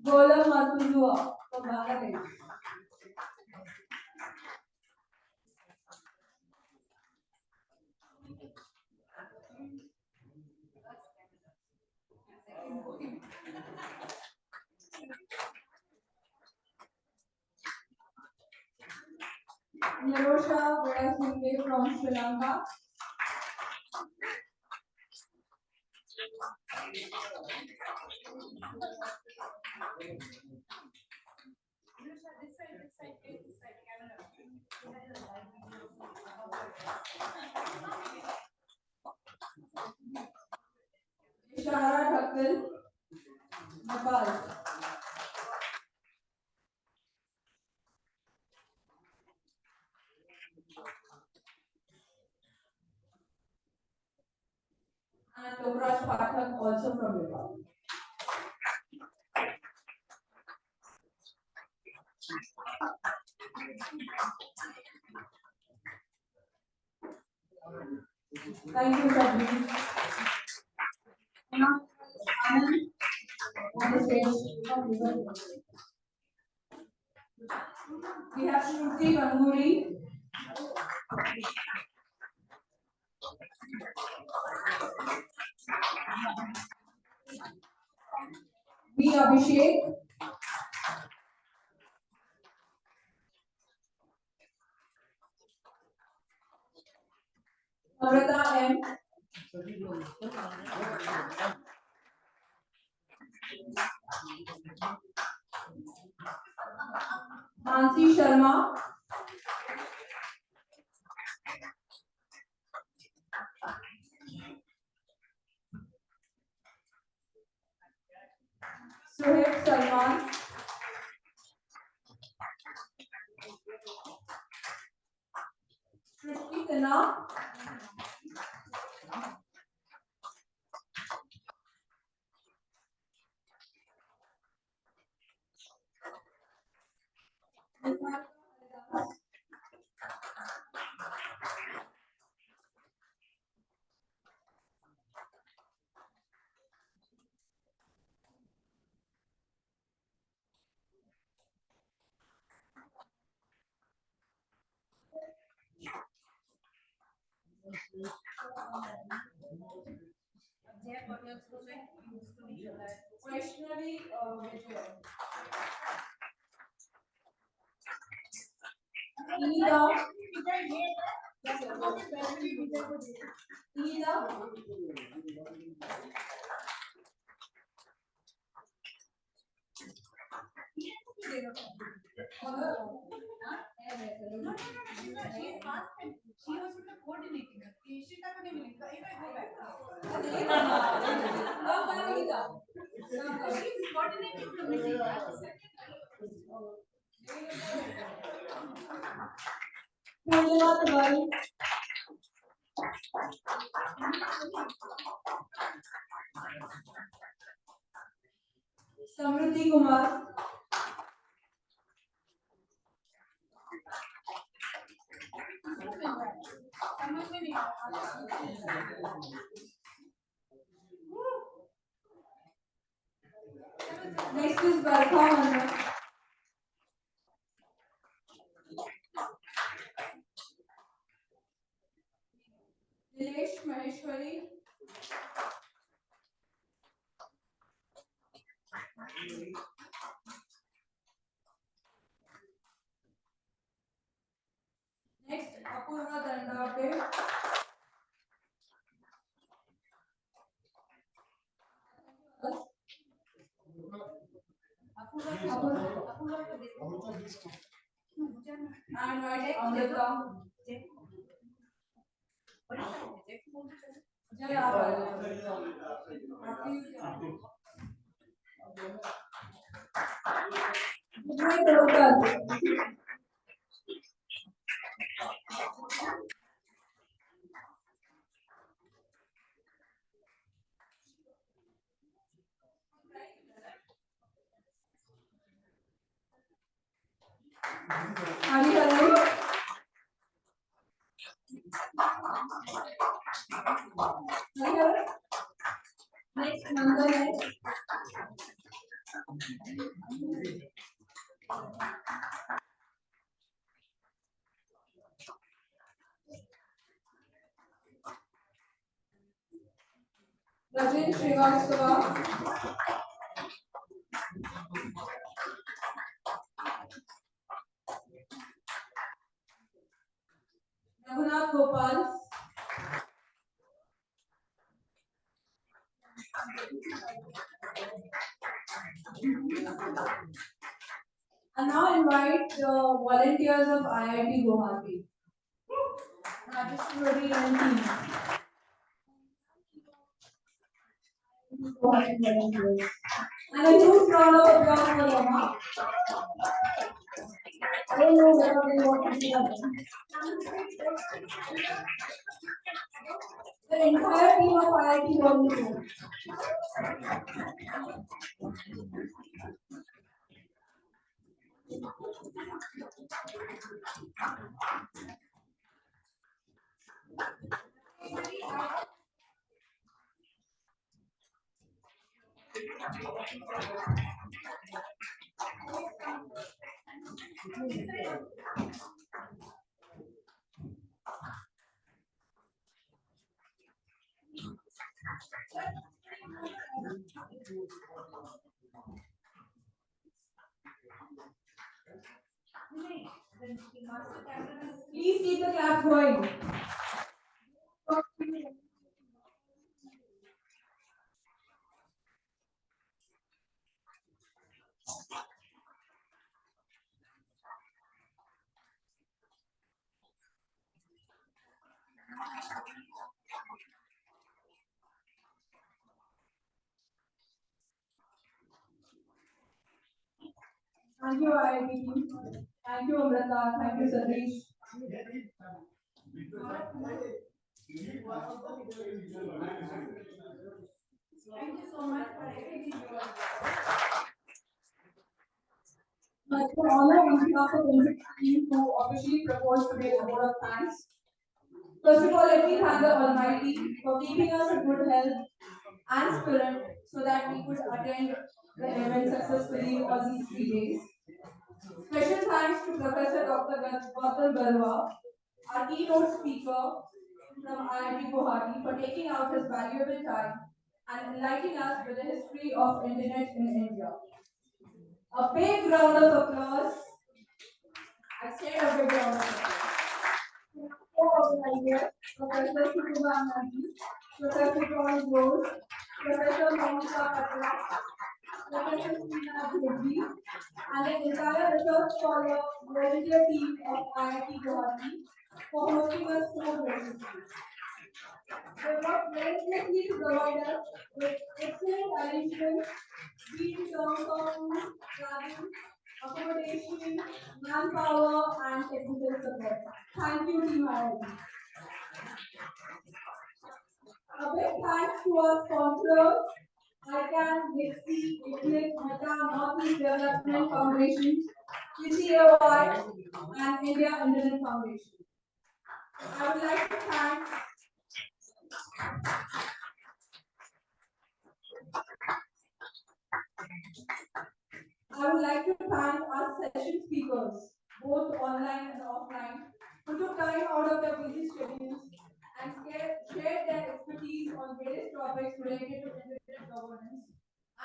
Golam Martuzua from Bangladesh. Nerosha Vedasunde from Sri Lanka. Ishara Thakil, Nepal. And Lokraj Pathak also from Nepal. Thank you, Sabri. Now, Anand, on the stage. We have Shruti Ganguri. B. Abhishek. Amrita M. Nancy Sharma. Suhaib Salman. Srishti Sinha. Vaishnavi Vijay. Ida. Ida. She was coordinating. She's coordinating the meeting. Samruddhi Kumar. Next is Barkha Manna. Nilesh Maheshwari. Next, Apurva Dandavde. And Amrita. Next, Nandan. Rajin Srivastava. Raghunath Gopal. And now invite volunteers of IIT Guwahati. Rajeshwari and team. And a huge round of applause for Rama. I don't know whether they want to do that. The entire team of IIT volunteers. Please keep the clap going. Thank you, IIT team. Thank you, Amrita. Thank you, Satish. Thank you so much for everything you have It's an honor on behalf of the INSIG team to officially propose today's vote of thanks. First of all, let me thank the Almighty for keeping us in good health and spirit so that we could attend the event successfully all these 3 days. Special thanks to Professor Dr. Gautam Barua, our keynote speaker from IIT Guwahati, for taking out his valuable time and enlightening us with the history of internet in India. A big round of applause. I said a big round of applause. Co-organizers, Professor Sukuma Anandi, Professor John Rose, Professor Monica Patra, Professor Srinath Reddy, and the entire research scholar volunteer team of IIT Guwahati for hosting us so graciously. They worked relentlessly to provide us with excellent arrangements, be it in terms of food, travel, accommodation, manpower, and technical support. Thank you, Team IIT. A big thanks to our sponsors, ICANN, Dixie, IGNIT, Meta, Northeast Development Foundation, PCAY, and India Internet Foundation. I would like to thank our session speakers, both online and offline, who took time out of their busy schedules and shared their expertise on various topics related to internet governance,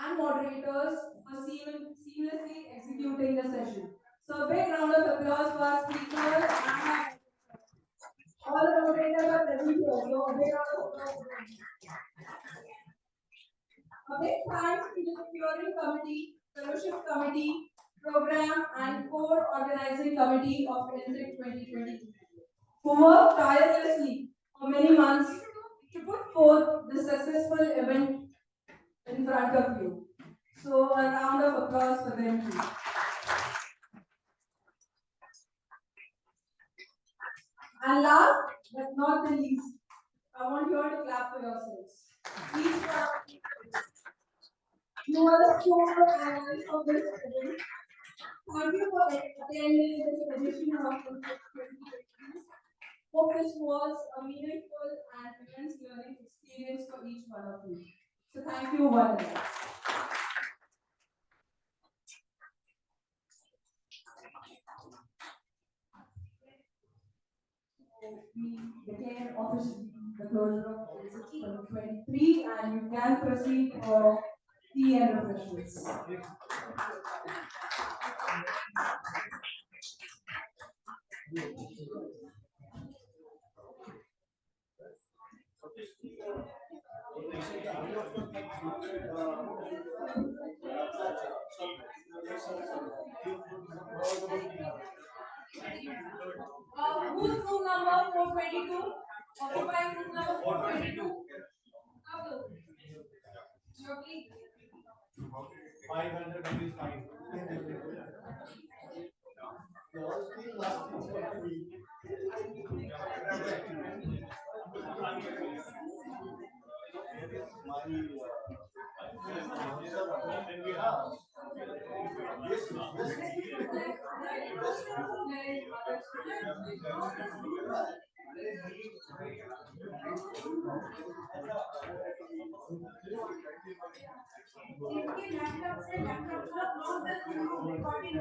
and moderators for seamlessly executing the session. So a big round of applause for our speakers and all the moderators are present here. So a big round of applause for them. A big thanks to the steering committee, fellowship committee, program and core organizing committee of inSIG 2022, who worked tirelessly for many months to put forth the successful event in front of you. So a round of applause for them too. And last but not the least, I want you all to clap for yourselves. Each one, you are the core and eyes of this event. Thank you for attending this edition of inSIG 2022. Hope this was a meaningful and immense learning experience for each one of you. So thank you one and all. We declare officially the closure of inSIG 2023 and you can proceed for tea and refreshments. Who's room number 422? Occupying room number 422? Abdul. No, please. 500 rupees fine. इनके laptop से laptop का close the recording